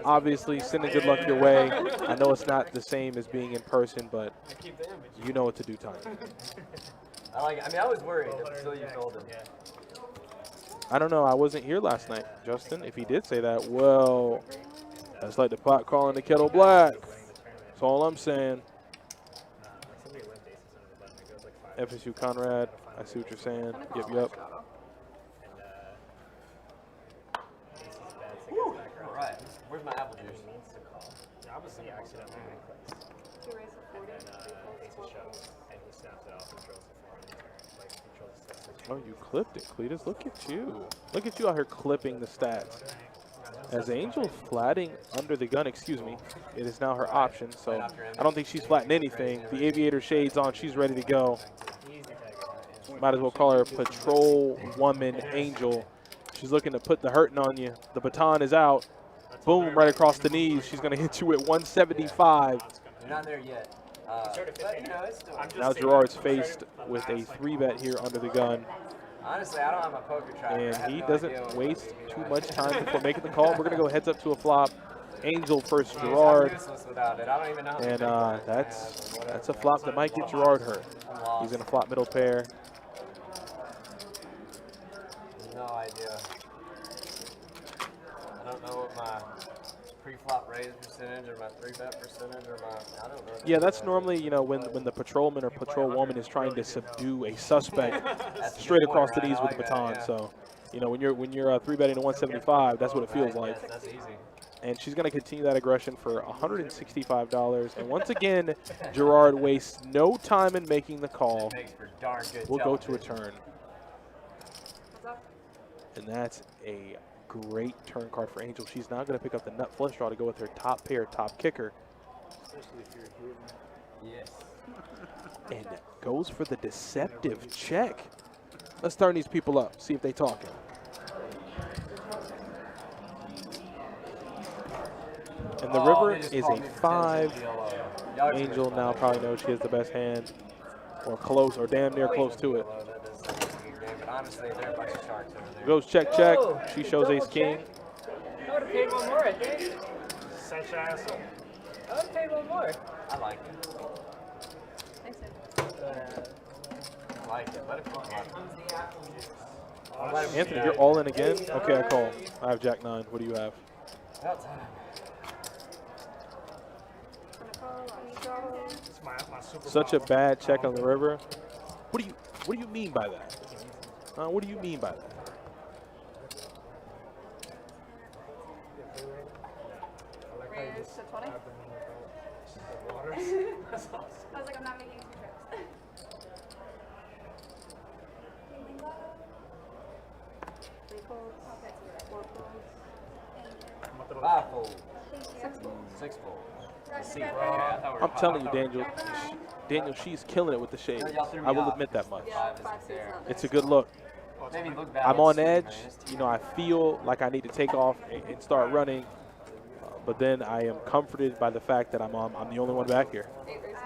Obviously, sending good luck your way. I know it's not the same as being in person, but you know what to do, Tanya. I like it. I mean, I was worried until you told him. I don't know. I wasn't here last night, Justin. If he did say that, well, that's like the pot calling the kettle black. That's all I'm saying. FSU Conrad, I see what you're saying. Yep. All right. Where's my apple juice? I was accidentally Two raise of 40. and he snaps it off and throws it for like he throws the stats. Oh, you clipped it, Cletus. Look at you. Look at you out here clipping the stats. As Angel flatting under the gun, excuse me, it is now her option, so I don't think she's flatting anything. The aviator shades on, she's ready to go. Might as well call her Patrol Woman Angel. She's looking to put the hurting on you. The baton is out. Boom, right across the knees. She's going to hit you at 175. You're not there yet. But, it's still. Now Gerard's faced with a 3-bet here under the gun. Honestly, I don't have my poker tracker. And he doesn't waste too much time before making the call. We're going to go heads up to a flop. Angel first Gerard. And that's a flop that might get Gerard hurt. He's going to flop middle pair. No idea. I don't know what my pre-flop raise percentage or my 3-bet percentage or my, I don't know. Yeah, that's normally, when the patrolman or patrolwoman is trying to subdue a suspect straight across the knees with a baton. So, when you're 3-betting to 175, that's what it feels like. That's easy. And she's going to continue that aggression for $165. And once again, Gerard wastes no time in making the call. We'll go to a turn. And that's a great turn card for Angel. She's now going to pick up the nut flush draw to go with her top pair, top kicker. Yes. And goes for the deceptive check. Let's turn these people up, see if they talking. And the river is a 5. Angel now probably knows she has the best hand, or close, or damn near close to it. Honestly, there are a bunch of sharks over there. Goes check, check. She shows ace king. I would have paid one more, I think. Such an asshole. I would have paid one more. I like it. Thanks, man. I like it. Let it come on. Anthony, you're all in again? Okay, I call. I have Jack 9. What do you have? About time. It's my super Such a bad check on the river. What do you mean by that? What do you mean by that? Raise to 20. I was like, I'm not making two trips. Three folds. 4 folds. 5-fold. 6 fold. 6-fold. I'm telling you, Daniel, she's killing it with the shades. I will admit that much. Yeah, 5 6 out. It's a good look. Maybe look back I'm and on see, edge. man. I feel like I need to take off and start running. But then I am comforted by the fact that I'm the only one back here. 8 raises to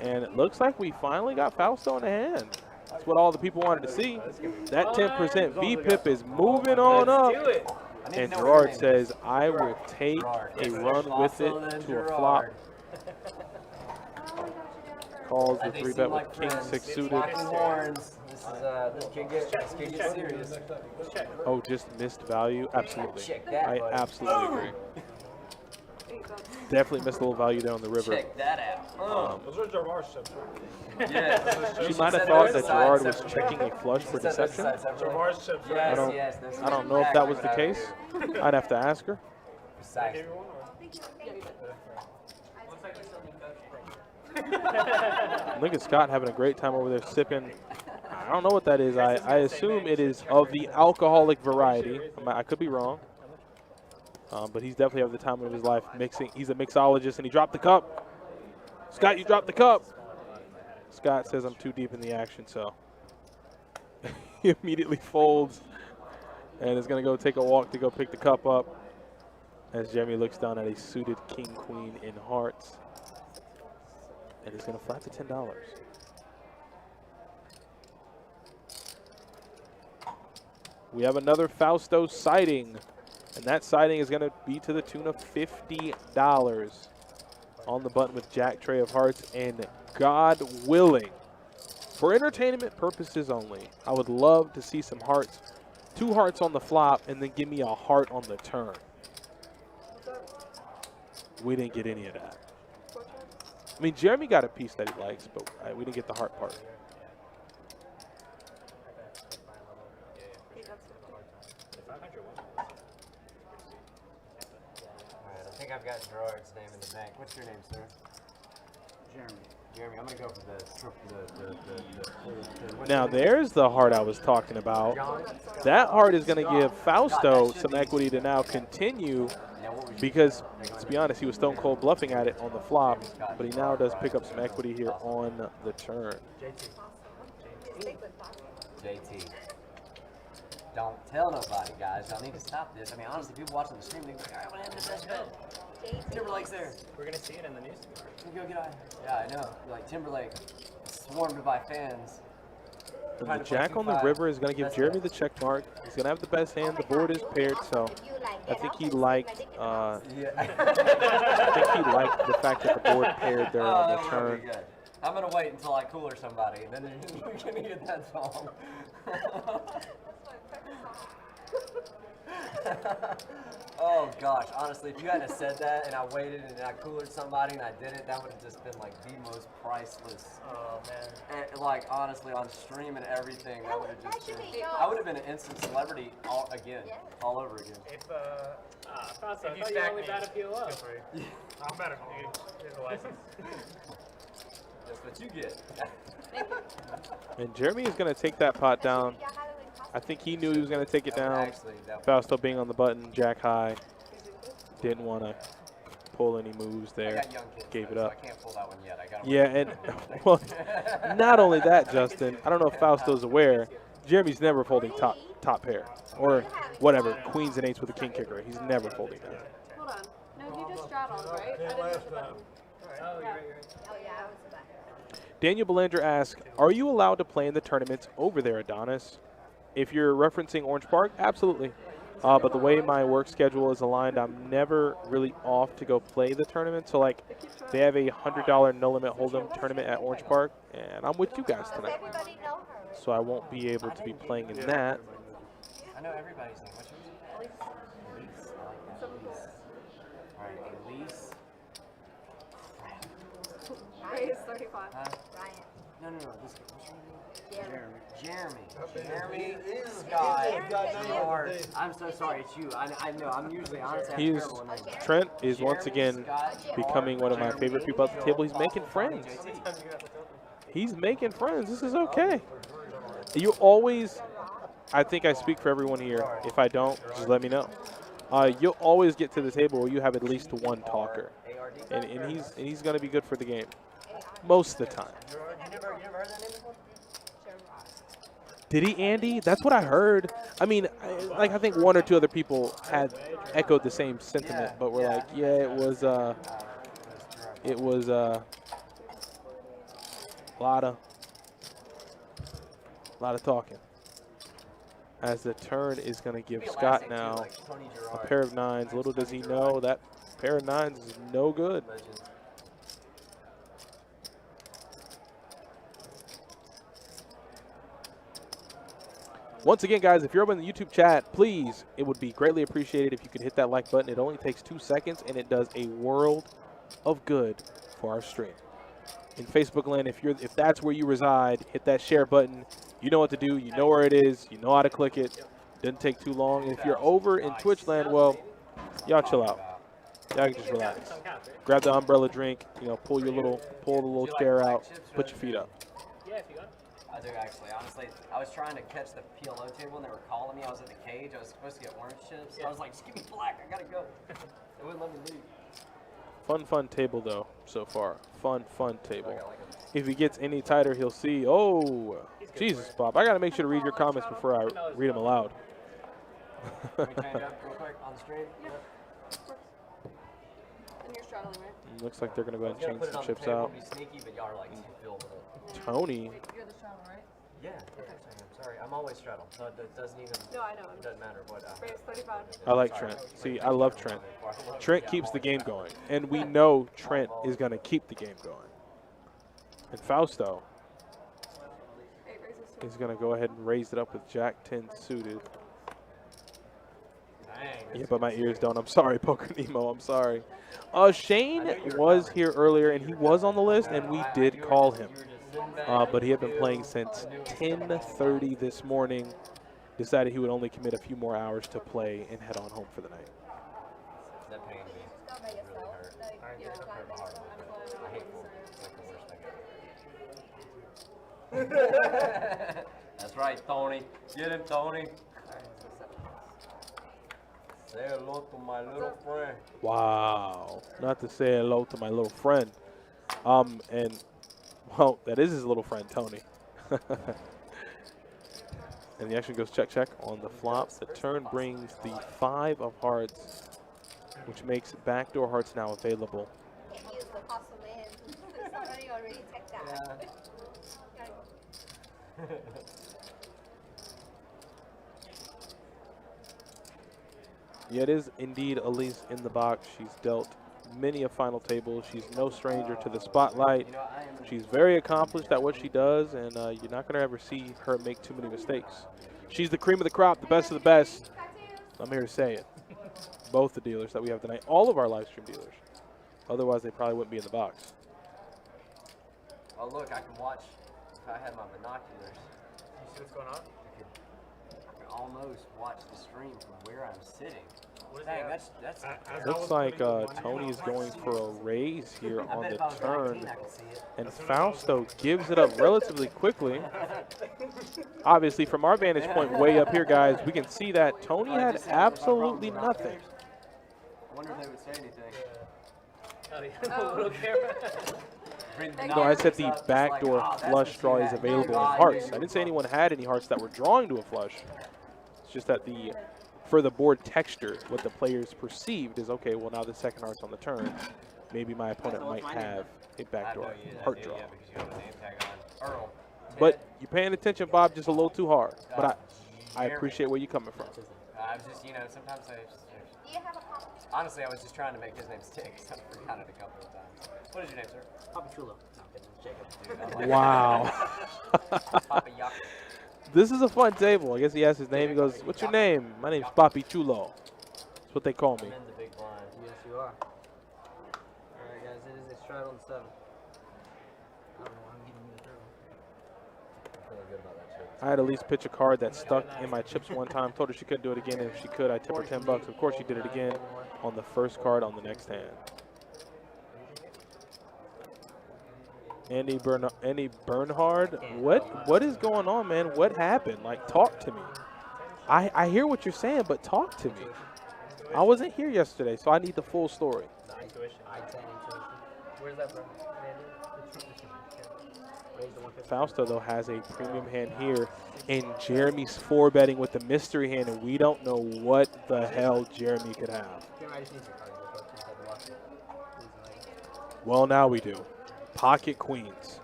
80. And it looks like we finally got Fausto in the hand. That's what all the people wanted to see. That 10% VPIP is moving on up. Do it. need to And know what Gerard your name says, is. I will take Gerard. a It's run with it Fossil and to a flop. Gerard. Calls the They 3 seem bet like with king friends. 6 suited. Flocking horns. This kid gets serious. Oh, just missed value? Absolutely. Check that, I buddy. absolutely agree. 8 bucks. Definitely missed a little value there on the river. Check that out. Those are Jamar's chips, right? Yeah. She might have thought that Gerard was checking a flush for deception. Jamar's chips, right? Yes, don't- yes. That's I don't know if that was the exactly case. what I would do. I'd have to ask her. Precisely. Look at Scott having a great time over there sipping. I don't know what that is. I assume it is of the alcoholic variety. I could be wrong. But he's definitely having the time of his life mixing. He's a mixologist, and he dropped the cup. Scott, you dropped the cup. Scott says I'm too deep in the action, so he immediately folds and is going to go take a walk to go pick the cup up as Jeremy looks down at a suited king-queen in hearts. And is going to flat to $10. We have another Fausto sighting, and that sighting is going to be to the tune of $50 on the button with Jack Tray of Hearts. And God willing, for entertainment purposes only, I would love to see some hearts, 2 hearts on the flop, and then give me a heart on the turn. We didn't get any of that. I mean, Jeremy got a piece that he likes, but we didn't get the heart part. Alright, I think I've got Gerard's name in the bank. What's your name, sir? Jeremy. Jeremy, I'm gonna go for the Now, there's the heart I was talking about. That heart is going to give Fausto some equity to now continue because, to be honest, he was stone cold bluffing at it on the flop, but he now does pick up some equity here on the turn. JT. Don't tell nobody, guys. Y'all need to stop this. I mean, honestly, people watching the stream, they go, I'm gonna have the best bet. Timberlake's there. We're gonna see it in the news tomorrow. Go get on. Yeah, I know. Like Timberlake, swarmed by fans. And the jack on the river is going to give Jeremy the check mark. He's going to have the best hand. The board is paired, so I think he liked. I think he liked the fact that the board paired there on the turn. Good. I'm gonna wait until I cooler somebody, and then you can hear that song. Oh gosh, honestly, if you hadn't said that and I waited and I coolered somebody and I did it, that would have just been like the most priceless. Oh man. And, like honestly, on stream and everything, that would have just been. I would have been an instant celebrity all over again. If Fausto, If you I thought you stack only me, bat a PLO. feel free. I'm better. Here's the license. That's what you get. And Jeremy is going to take that pot down. I think he knew he was going to take it down. Actually, that Fausto being on the button, jack high. Didn't want to pull any moves I there. got young kids, Gave it though, up. So I can't pull that one yet. I got Yeah, and well, not only that, Justin. I don't know if Fausto's aware. Jeremy's never folding top pair or whatever, queens and eights with a king kicker. He's never folding that. Hold on. No, you just straddled, right? I Yeah, didn't last push the button. time. Oh, you're Yeah. right, you're right. Oh yeah, I was about. Daniel Belanger asks, are you allowed to play in the tournaments over there, Adonis? If you're referencing Orange Park, absolutely. But the way my work schedule is aligned, I'm never really off to go play the tournament. So, like, they have a $100 no limit hold'em tournament at Orange Park, and I'm with you guys Does tonight. everybody know her? So I won't be able to be playing in that. I know everybody's name. What's yours? Elise. I like that. Elise. Alright, Elise. Raise 35. Huh? Ryan. No. This, what's your name? Jeremy. Jeremy. Scott. George. I'm so sorry. It's you. I know. I'm usually honestly. I'm He's terrible with names. Trent is once Jeremy, again Scott, becoming one of my favorite people at the table. He's making friends. He's making friends. This is okay. You always, I think I speak for everyone here. If I don't, just let me know. You'll always get to the table where you have at least one talker, and he's going to be good for the game most of the time. You never heard that name before? Did he, Andy? That's what I heard. I mean, I think one or two other people had echoed the same sentiment, but were like, yeah, it was a lot of talking. as the turn is going to give Be a Scott classic, too, now like Tony a Gerard. pair of nines. Little does he know that pair of nines is no good. Legend. Once again, guys, if you're up in the YouTube chat, please, it would be greatly appreciated if you could hit that like button. It only takes 2 seconds, and it does a world of good for our stream. In Facebook land, if that's where you reside, hit that share button. You know what to do. You know where it is. You know how to click it. Doesn't take too long. And if you're over in Twitch land, well, y'all chill out. Y'all can just relax. Grab the umbrella drink. You know, pull the little chair out. Put your feet up. Yeah, if you got it. I do actually. Honestly, I was trying to catch the PLO table and they were calling me. I was at the cage. I was supposed to get orange chips. I was like, just give me black. I gotta go. They wouldn't let me leave. Fun table, though, so far. Fun table. If he gets any tighter, he'll see. Oh, Jesus, Bob. I got to make sure to read your comments before I read them aloud. Can we change up real quick on the stream? And you're straddling, right? Looks like they're going to go ahead and Put change it on some the chips table, out. be sneaky, but y'all are like too filled with it. Tony. You're the straddle, right? Yeah, I'm sorry. I'm always straddle, so it doesn't even. No, I know. It doesn't matter what. Raise 35. I like Trent. See, I love Trent. Trent keeps the game going. And we know Trent is going to keep the game going. And Fausto 8 raises. is going to go ahead and raise it up with Jack 10 suited. Yeah, but my ears don't. I'm sorry, Poker Nemo. I'm sorry. Shane was here earlier, and he was on the list, and we did call him. But he had been playing since 10:30 this morning. Decided he would only commit a few more hours to play and head on home for the night. That pained me. It really hurt. Yeah. It hurt my heart a little bit. I hate poker. It's like the worst thing ever. That's right, Tony. Get him, Tony. Say hello to my little friend. Wow. Not to say hello to my little friend. And, well, that is his little friend, Tony. And the action goes check on the flop. The turn brings the 5 of hearts, which makes backdoor hearts now available. Can't use the fossil man. Somebody already checked that. Yeah, it is indeed Elise in the box. She's dealt many a final table. She's no stranger to the spotlight. She's very accomplished at what she does, and you're not going to ever see her make too many mistakes. She's the cream of the crop, the best of the best. I'm here to say it. Both the dealers that we have tonight, all of our live stream dealers. Otherwise, they probably wouldn't be in the box. Oh, look, I can watch. If I had my binoculars, You see what's going on? I can almost watch the stream from where I'm sitting. What is Dang, that? that's. Looks like Tony is going for a raise here I on bet the if I was turn. 19, I could see it. And Fausto gives it up relatively quickly. Obviously, from our vantage point way up here, guys, we can see that Tony had absolutely nothing. I wonder if they would say anything. Oh, yeah. Little camera. No, I said the backdoor flush draw is available in hearts. I didn't say anyone had any hearts that were drawing to a flush. It's just that for the board texture, what the players perceived is, okay, well, now the second heart's on the turn. Maybe my opponent might have a backdoor heart draw. But you're paying attention, Bob, just a little too hard. But I appreciate where you're coming from. I was just, sometimes I just, Do you have a copy? honestly, I was just trying to make his name stick, so I forgot it a couple of times. What is your name, sir? Papa Chulo. No, I'm kidding. It's Jacob. Dude, I like Wow. Papa Yuck. This is a fun table. I guess he asked his name. He goes, what's your name? My name's Papi Chulo. That's what they call me. I'm in the big blind. Yes, you are. Alright, guys, it is a straddle on 7. I don't know why I'm giving you the third one. I'm feeling good about that chip. I had at least pitch a card that stuck in my chips one time. Told her she couldn't do it again. If she could, I'd tip her $10. Of course, she did it again on the first card on the next hand. Andy Bernhard, what is going on, man? What happened? Like, talk to me. I hear what you're saying, but talk to me. I wasn't here yesterday, so I need the full story. Intuition. I-10 intuition. Where's that from? Raise the 150. Fausto, though, has a premium hand here, and Jeremy's 4-betting with the mystery hand, and we don't know what the hell Jeremy could have. I just need your cards real quick. Just have to watch it. Please and ladies. Well, now we do. Pocket Queens.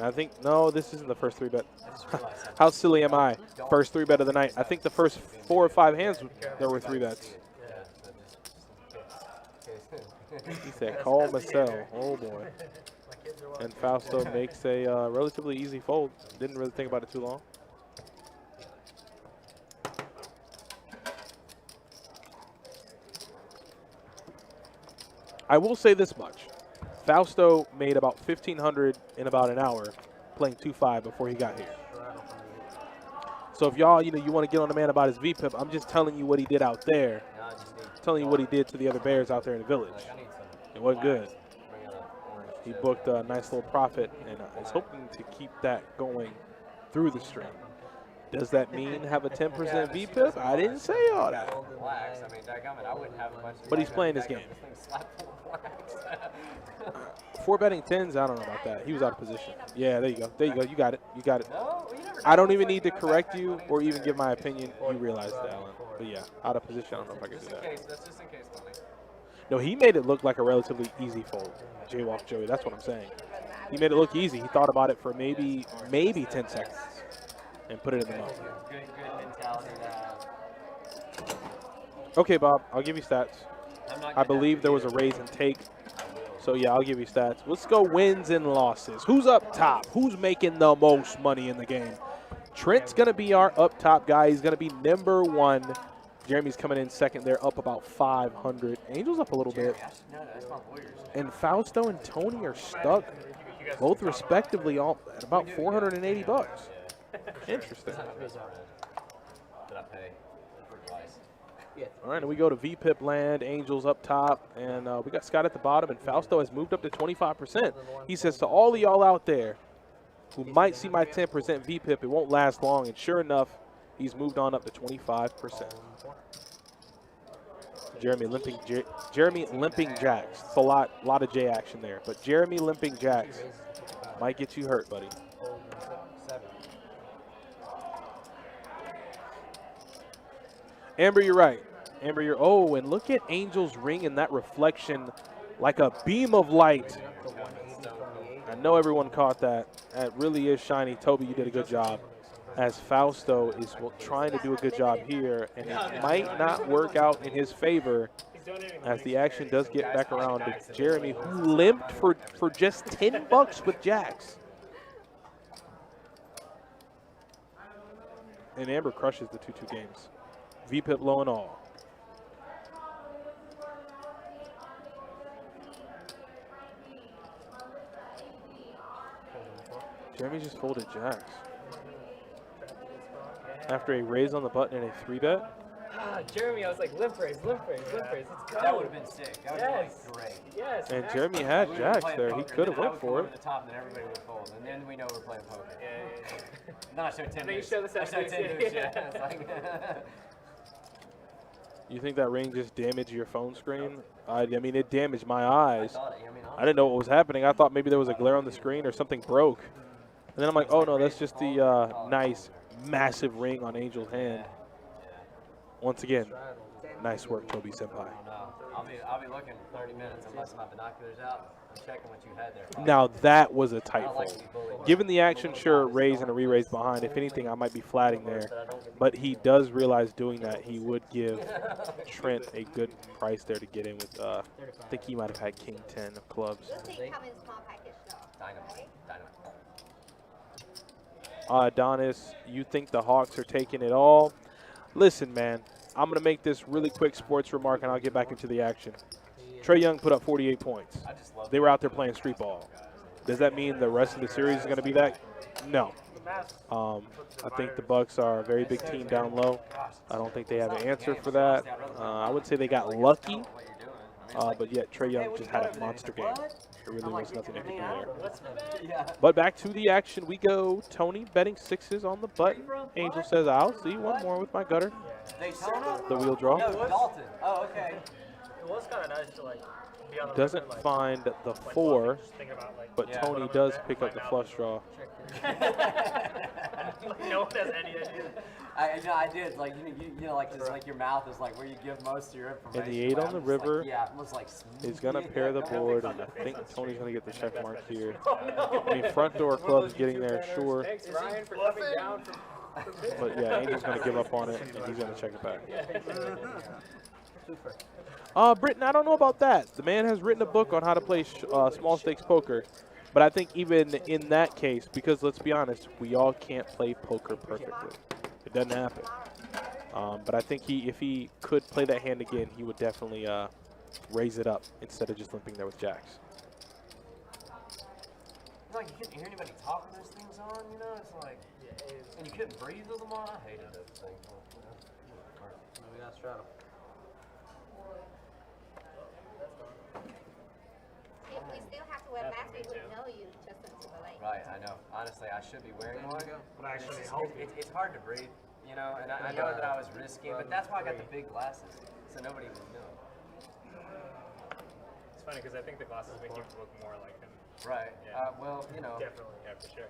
I think, no, this isn't the first 3-bet. I just realized that. How silly am I? First 3-bet of the night. I think the first 4 or 5 hands, there were 3-bets. Yeah, so just He said, call Marcel. Oh, boy. And Fausto makes a relatively easy fold. Didn't really think about it too long. I will say this much. Fausto made about $1,500 in about an hour playing 2-5 before he got here. So if y'all, you want to get on the man about his VPIP, I'm just telling you what he did out there. now I just need Telling you what he did to the other bears out there in the village. like I need some. It wasn't good. Bring out an orange He chip. booked a nice little profit and is hoping to keep that going through the stream. Does that mean have a 10% VPIP? I didn't say all that. Wax. I mean, dadgummit, I wouldn't have much. But he's playing his game. This thing's slapped full of wax. 4 betting 10s, I don't know about that. He was out of position. Yeah, there you go. There you go. You got it. You got it. No, you never I don't know. even need to correct you or even give my opinion. You realize that, Alan. But yeah, out of position, I don't know if I can do Just in that. case. That's just in case, Tony. No, he made it look like a relatively easy fold. Jaywalk Joey, that's what I'm saying. He made it look easy. He thought about it for maybe 10 seconds and put it in the mouth. Good mentality to have. Okay, Bob, I'll give you stats. I'm not I gonna believe have there to was a either. raise and take. So yeah, I'll give you stats. Let's go wins and losses. Who's up top? Who's making the most money in the game? Trent's going to be our up top guy. He's going to be number 1. Jeremy's coming in second. They're up about 500. Angel's up a little bit. Jeremy, I should know that. That's my Warriors. And Fausto and Tony are stuck, both respectively, all at about $480. Interesting. Did I pay for advice? All right, and we go to VPIP land. Angels up top, and we got Scott at the bottom, and Fausto has moved up to 25%. He says to all of y'all out there who might see my 10% VPIP, it won't last long, and sure enough, he's moved on up to 25%. Jeremy limping jacks. It's a lot of J action there, but Jeremy limping jacks might get you hurt, buddy. Amber, you're right. Amber, you're. Oh, and look at Angel's ring in that reflection, like a beam of light. I know everyone caught that. That really is shiny. Toby, you did a good job. As Fausto is trying to do a good job here, and it might not work out in his favor, as the action does get back around to Jeremy, who limped for just $10 with jacks. And Amber crushes the 2-2 games. VPIP low and all. Jeremy just folded jacks. After a raise on the button and a 3-bet. Jeremy, I was like, limp raise, limp raise, limp raise. Let's go. That would have been sick. That would have been Yes. like great. Yes. And man. Jeremy had We were jacks playing there. He poker, could have then I went would for come it. over the top, and then everybody would fold, and then we know we're playing poker. Yeah. Not show 10 then you moves. show the I seven show 10 moves, moves, yeah. yeah. It's like You think that ring just damaged your phone screen? I mean, it damaged my I eyes. thought, I mean, I didn't know what was happening. I thought maybe there was a glare on the screen or something broke. And then I'm like, oh no, that's just the nice, massive ring on Angel's hand. Once again, nice work, Toby Senpai. I don't know. I'll be looking 30 minutes. I'm busting my binoculars out. I'm checking what you had there. Now that was a I tight don't like to fold. be bullied. Given the action, sure, raise and a re-raise behind. If anything, I might be flatting there. But he does realize doing that he would give Trent a good price there to get in with, I think he might have had King 10 of clubs. Those things come in small package though. Dynamite. Dynamite. Adonis, you think the Hawks are taking it all? Listen, man, I'm going to make this really quick sports remark, and I'll get back into the action. Trae Young put up 48 points. I just love They were out there playing street ball. Does that mean the rest of the series is going to be that? No. I think the Bucks are a very big team down low. I don't think they have an answer for that. I would say they got lucky, what you're doing. I mean, but yet Trae Young just had a monster game. There really was nothing they could do there. yeah. But back to the action we go. Tony betting 6s on the button. Angel says, I'll see one more with my gutter. Daytona? The wheel draw. No, Dalton. Oh, okay. It was kind of nice to like be on the doesn't river, like, find the like, bluffing, 4, just thinking about, like, but Yeah. put Tony 'em in does there. pick My up the mouth flush is- draw. No one has any idea. I did like you know like just like your mouth is like where you give most of your information. And the 8 away. on I'm the just like, river yeah, it was like He's going to pair the yeah, board, and I think Tony's going to get the check mark here. I mean, front door club's getting there, sure. Thanks, Ryan, for coming down from But yeah, Angel's going to give up on it, and he's going to check it back. Super. Britton, I don't know about that. The man has written a book on how to play small stakes poker. But I think even in that case, because let's be honest, we all can't play poker perfectly. It doesn't happen. But I think if he could play that hand again, he would definitely raise it up instead of just limping there with jacks. Like you couldn't hear anybody talk when those things on, you know? It's like, and you couldn't breathe with them on. I hated those things. We got straddle. If we still have to wear masks, we wouldn't know you just until the late. Right, I know. Honestly, I should be wearing one. But actually It's, help you. it's hard to breathe, you know, and I know that I was risky, but that's why I got the big glasses, so nobody would know. It's funny because I think the glasses make you look more like him. Right. Yeah. Well, you know, Definitely, yeah, for sure.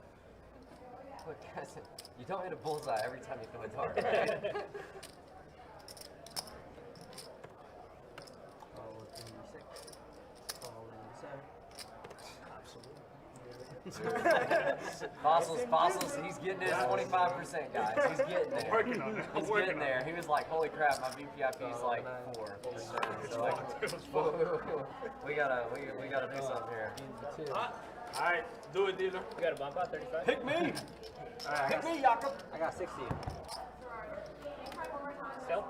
look, guys, you don't hit a bullseye every time you throw a dart, right? Call in the 6. Call in the 7. Fossils, he's getting his 25%, guys. He's getting there. Working on it. He's Working getting on there. it. He was like, holy crap, my VPIP is like 4. So like, we gotta do something here. Alright, do it, dealer. You got a bump out 35? Pick me! Pick me, Jakob! I got 60. Still?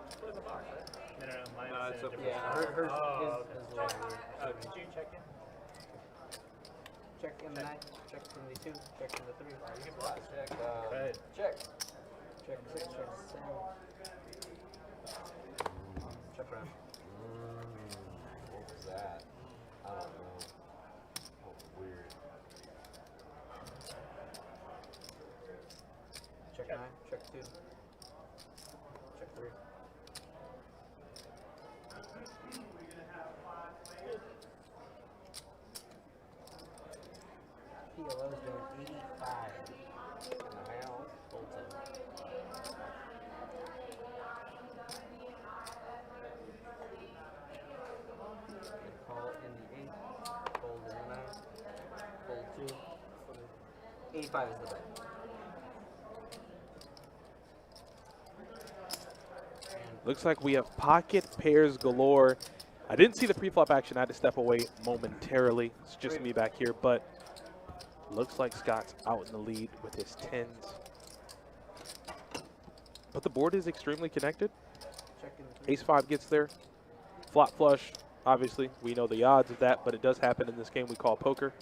Split the box, right? No, mine is it's in a up different Yeah, spot. hers Oh, is okay. a little weird. Oh, did you check in? Check in the 9, check in the 2, check in the 3. You can block. Check, Go ahead. check. Check 6, check 7. Check round. What was that? I don't know. Oh, weird. Check 9, check 2. Check 3. PLO is doing 85. In the house. Full 10. Call in the 8, fold in the 9, fold 2. 85 is the bet. Looks like we have pocket pairs galore. I didn't see the pre-flop action. I had to step away momentarily. It's just me back here, but looks like Scott's out in the lead with his 10s. But the board is extremely connected. Check in the 3. Ace-5 gets there. Flop flush, obviously. We know the odds of that, but it does happen in this game we call poker.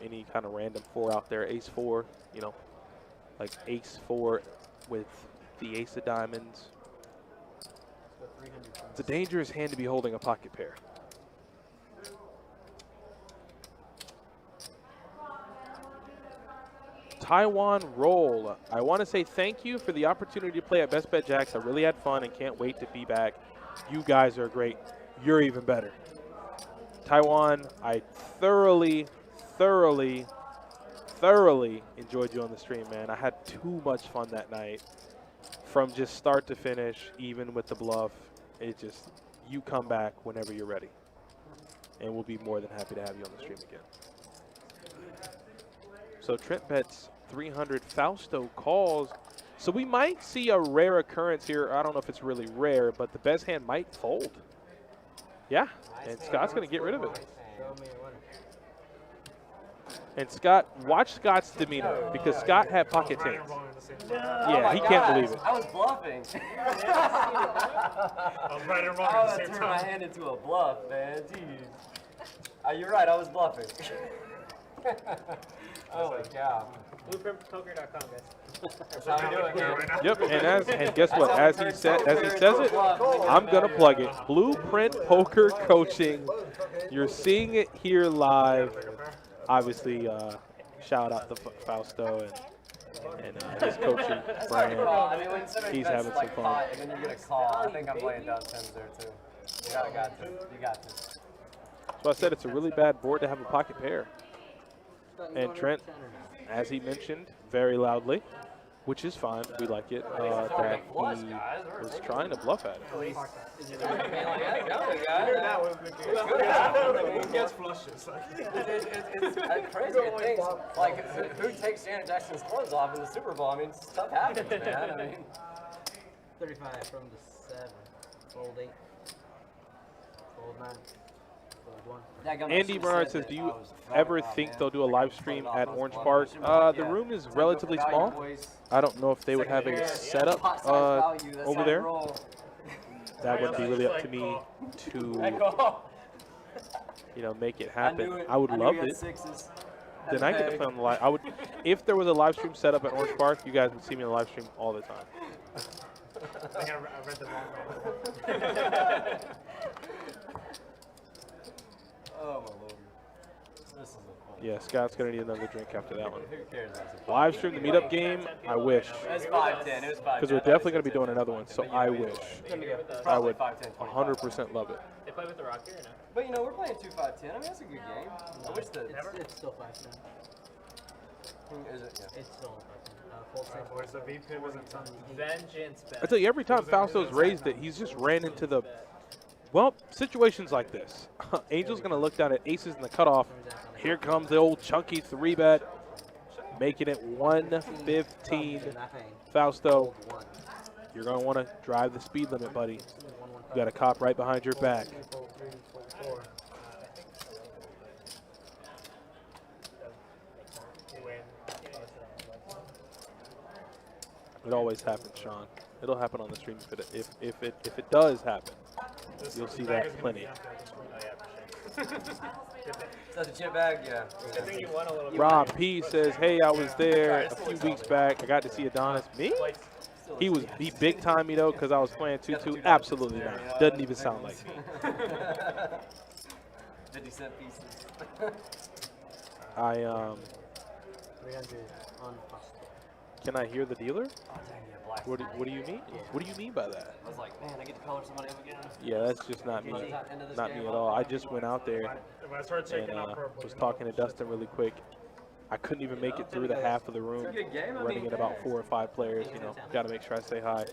Any kind of random 4 out there. Ace-4, you know, like Ace-4 with the ace of diamonds. It's a dangerous hand to be holding a pocket pair. Taiwan Roll. I want to say thank you for the opportunity to play at Best Bet Jacks. I really had fun and can't wait to be back. You guys are great. You're even better. Taiwan, I thoroughly enjoyed you on the stream, man. I had too much fun that night. From just start to finish, even with the bluff, it just, you come back whenever you're ready. And we'll be more than happy to have you on the stream again. So Trent bets 300, Fausto calls. So we might see a rare occurrence here. I don't know if it's really rare, but the best hand might fold. Yeah, and Scott's going to get rid of it. Show me a winner. And Scott, watch Scott's demeanor, because Scott had pocket Right tens. and wrong at the same time. Yeah, he can't believe it. I was bluffing. I was right and wrong I at was the same turning my time. hand into a bluff, man. Jeez. You're right, I was bluffing. Holy cow. BlueprintPoker.com, guys. That's how we do it, man. Yep, and guess what? As he says it, I'm gonna plug it. Blueprint Poker Coaching. You're seeing it here live. Obviously, shout out to Fausto and his coaching brand. I mean, when somebody He's bets having like some fun. pot and then you get a call, I think I'm laying down tens there too. Yeah, I got this. You got this. So I said it's a really bad board to have a pocket pair. And Trent, as he mentioned very loudly, which is fine, we like it, that he was trying to bluff at it. I mean, like, let's go, That was the Who gets flushes? It's crazy to think, like, who takes Janet Jackson's clothes off in the Super Bowl? I mean, stuff happens, man. I mean, 35 from the 7. Fold 8. Fold 9. Fold 1. Andy Bernard says, do you ever think they'll do a live stream at Orange Park? The room is relatively small. I don't know if they would have a setup over there. That would be really up to me to, you know, make it happen. I would love it. Then I get to play on the live. I would, if there was a live stream set up at Orange Park, you guys would see me on the live stream all the time. I think I read the wrong one. Oh, my Lord. This is a fun. Yeah, Scott's going to need another drink after that one. Who cares? Live stream the meetup game? I wish. It's 5-10. It was 5-10. Because we're definitely going to be doing another one, so I wish. I would 5-10. 100% love it. They play with the Rocky or no? But, you know, we're playing 2-5-10. I mean, that's a good game. I wish the... It's still 5 10. Is it? Yeah. It's still 5 10. Fold 6. Boys, the VP wasn't something. Vengeance bet. I tell you, every time Fausto's raised it, he's just ran into the, well, situations like this. Angel's going to look down at aces in the cutoff. Here comes the old chunky 3-bet, making it 115. Fausto, you're going to want to drive the speed limit, buddy. You got a cop right behind your back. Fold 3. Fold 4. It always happens, Sean. It'll happen on the stream if it does happen. You'll see that plenty. Is that the chip bag? Yeah. I think you won a little bit. Rob P says, hey, I was there a few weeks back. I got to see Adonis. Me? He big time me though because I was playing 2-2. Absolutely not. Doesn't even sound like me. 50-cent pieces. I 300 on possible. Can I hear the dealer? Oh, dang, yeah, black. What do you mean? What do you mean by that? I was like, man, I get to color somebody up again. Yeah, that's just not me. Not me at all. I just went out there When I started and checking out purple, was talking to Dustin really quick. I couldn't even make it through the half of the room, running at about 4 or 5 players. You know, got to make sure I say hi.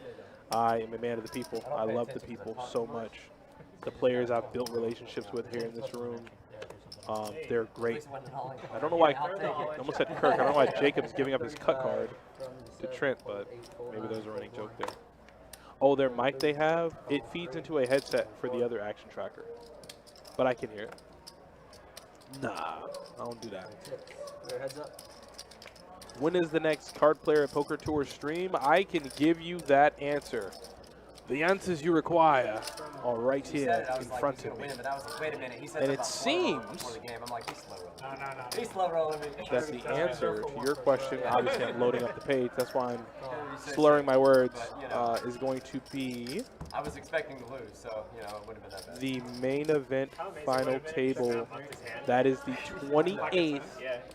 I am a man of the people. I love the people so much. The players I've built relationships with here in this room, they're great. I don't know why, I almost said Kirk. I don't know why Jacob's giving up his cut card to Trent, but maybe there's a running joke there. Oh, their mic they have, it feeds into a headset for the other action tracker. But I can hear it. Nah, I don't do that. Heads up. When is the next Card Player Poker Tour stream? I can give you that answer. The answers you require are right here in front of me. But I was like, wait a minute. He said And it about slow rolling seems before the game. I'm like, he's slow rolling. No. He's slow rolling me. That's the answer to your question. Obviously, I'm loading up the page. That's why I'm slurring my words. Is going to be I was expecting to lose, so, you know, it wouldn't have been that bad. the main event final table. That is the 28th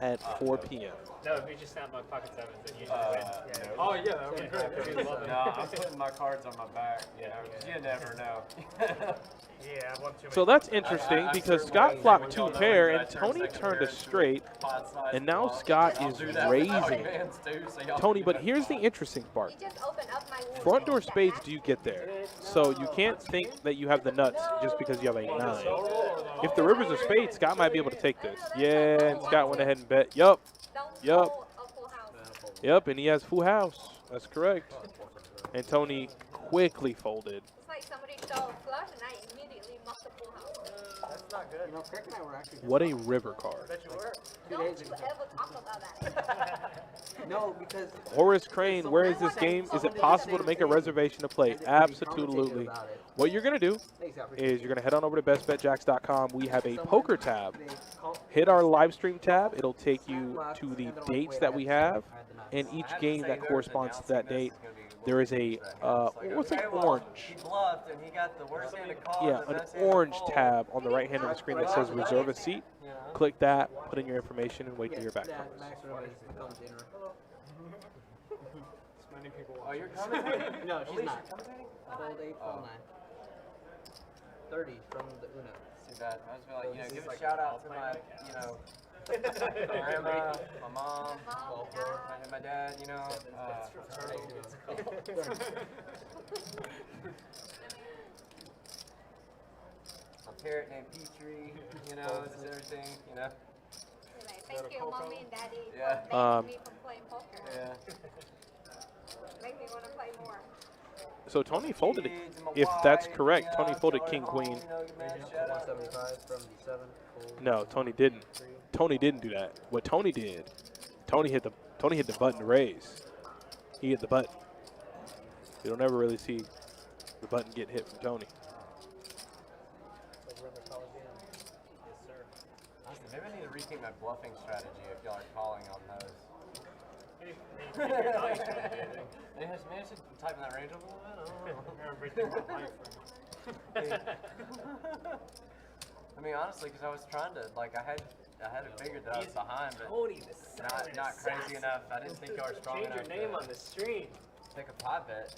at 4 p.m. No, if you just snap my pocket sevens, then you just win. Oh, yeah, that would be great. No, I'm putting my cards on my back, you know, 'cause you never know. Yeah, I won too So that's interesting because Scott flopped 2 pair and Tony turned a straight, and now Scott is raising. Tony, but here's the interesting part. You just opened up my wound. Front door spades do you get there? So you can't think that you have the nuts just because you have a 9. If the rivers are spades, Scott might be able to take this. Yeah, and Scott went ahead and bet. Yup. Yup. A full house. Yep, and he has full house. That's correct. And Tony quickly folded. It's like somebody stole a flush and I immediately mucked the full house. That's not good. You know, Kirk and I were actually. What a river card. Bet you were. Don't you ever talk about that. No, because. Horace Crane, where is this game? Is it possible to make a reservation to play? Absolutely. What you're going to do is you're going to head on over to bestbetjacks.com. We have a poker tab. Hit our live stream tab. It'll take you to the dates that we have, and each game that corresponds to that date. There is a, what's an orange? He bluffed and he got the worst hand of cards. Yeah, an orange tab on the right hand of the screen that says reserve a seat. Click that, put in your information, and wait to hear back from us. Oh, you're commentating? No, she's Alicia, not. you're commentating? Fold 8, fold 9. 30 from the Uno. Too bad. I was like, This give is a like shout out all to playing my, Outcasts. grandma, my mom, Mom, my dad, a parrot named Petrie, just everything, like, thank you, mommy and daddy, Yeah. for banning me from playing poker. Yeah. Make me want to play more. So Tony folded it. Kids and my If that's wife, correct, Tony I'll folded go king, home, queen. give man a shout out. 175 from the 7. Fold. No, Tony didn't. 3. Tony didn't do that. What Tony did, Tony hit the button to raise. He hit the button. You don't ever really see the button get hit from Tony. Like we're in the college game. Yes, sir. Honestly, maybe I need to rethink my bluffing strategy if y'all are calling on those. Maybe you're not trying to do anything. Maybe I should tighten that range up a little bit. I don't know. Everything about life. I mean, honestly, because I was trying to, I had it figured that I was behind, but Tony, the not crazy enough. I didn't think y'all were strong Change enough your name to on the stream. take a pot bet.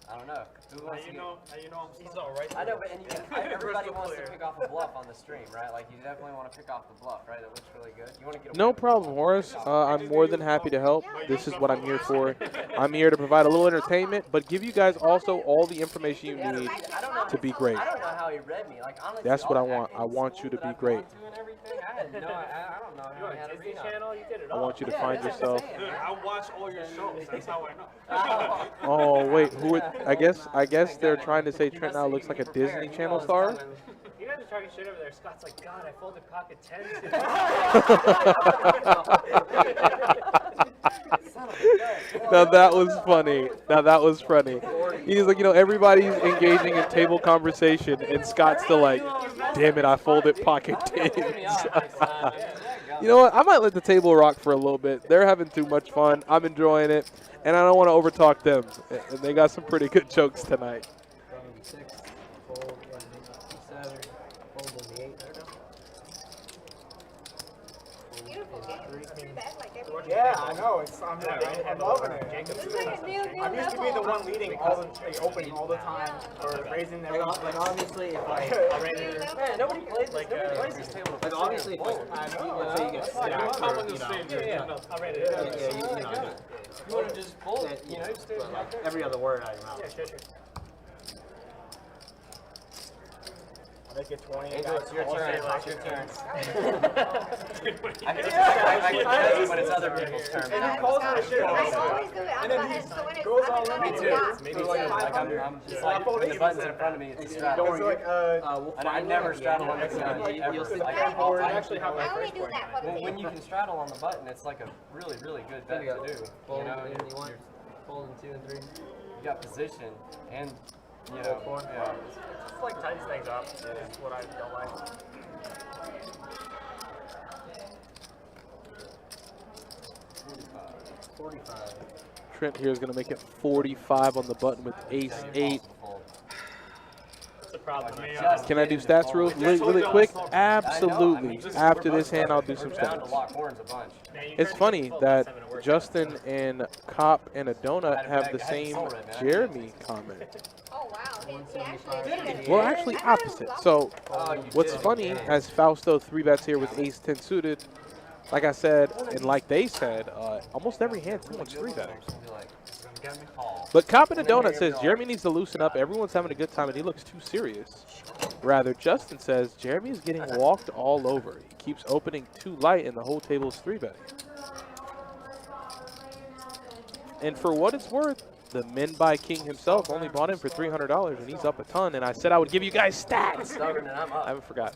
I don't know. Who Now wants you to know I'm He's all right. I know, but everybody Crystal wants to clear. pick off a bluff on the stream, right? Like, you definitely want to pick off the bluff, right? That looks really good. You want to get away No with the problem, bluff. Horace. I'm more than happy to help. This is what I'm here for. I'm here to provide a little entertainment, but give you guys also all the information you need I don't know. to be great. I don't know how he read me. Like, honestly, That's what all I the want. I acting want school you to that be I've great. gone to and everything, I had no, I don't know You how on he had to Disney read on. Channel? You did it I all. want you to Yeah, find that's what I'm yourself. saying, Dude, man. I watch all your shows. That's how I know. Oh wait, who? I guess they're trying to say Trent now looks like a Disney Channel star. You guys are talking shit over there. Scott's like, God, I folded pocket 10. Now that was funny. He's like, everybody's engaging in table conversation, and Scott's still like, damn it, I folded pocket tens. You know what? I might let the table rock for a little bit. They're having too much fun. I'm enjoying it, and I don't want to overtalk them. And they got some pretty good jokes tonight. From the 6. Fold in the 7. Fold in the 8. Beautiful game. It's too bad, like every Yeah, I know. I'm loving it. It's like a new I used to be the level. one leading all the opening all the time or raising every. Like obviously, if I Man, nobody plays this. Nobody plays this table. like obviously, if let's say you get stacked or I'll rate it. You want to just fold it, yeah, just stay but, right like, there. every other word out of your mouth. Yeah, sure. Make it 20. Angel, it's your turn. It's your turn. I I can tell you when it's other people's turn. And he calls it a shit. I always do it. And then I'm he so when it's goes all I'm in. gonna Me too. stop. Me For too. like Like, 500. I'm just Yeah. like, when the button's in front of me, it's straddle. It's like And I never straddle on the gun, ever. You'll see Like, I I actually have my I only first do point. that for the when you game. can straddle on the button, it's like a really, really good bet There you to go. do. Fold You know, in the 1. you're, Fold in 2 and 3. you got position and, yeah. Just like tightens things up. That's what I don't like. 45. Trent here is going to make it 45 on the button with ace 8. What's the problem? Can I do stats really quick? Absolutely. After this hand, I'll do some We're bound to stats. lock horns a bunch. Man, you It's tried to funny fold last that time and it worked. Justin and Cop and a Donut have the same Jeremy comment. Oh wow, he actually did it. Well, actually opposite. So Oh, you what's did. funny, as Fausto 3-bets here with ace 10 suited, like I said, and like they said, almost every hand someone's 3-betting. But Cop and a Donut says Jeremy needs to loosen up. Everyone's having a good time, and he looks too serious. Rather, Justin says Jeremy is getting walked all over. He keeps opening too light, and the whole table is 3-betting. And for what it's worth, the Min by King himself only bought in for $300, and he's up a ton. And I said I would give you guys stats. Stubborn and I'm up. I haven't forgot.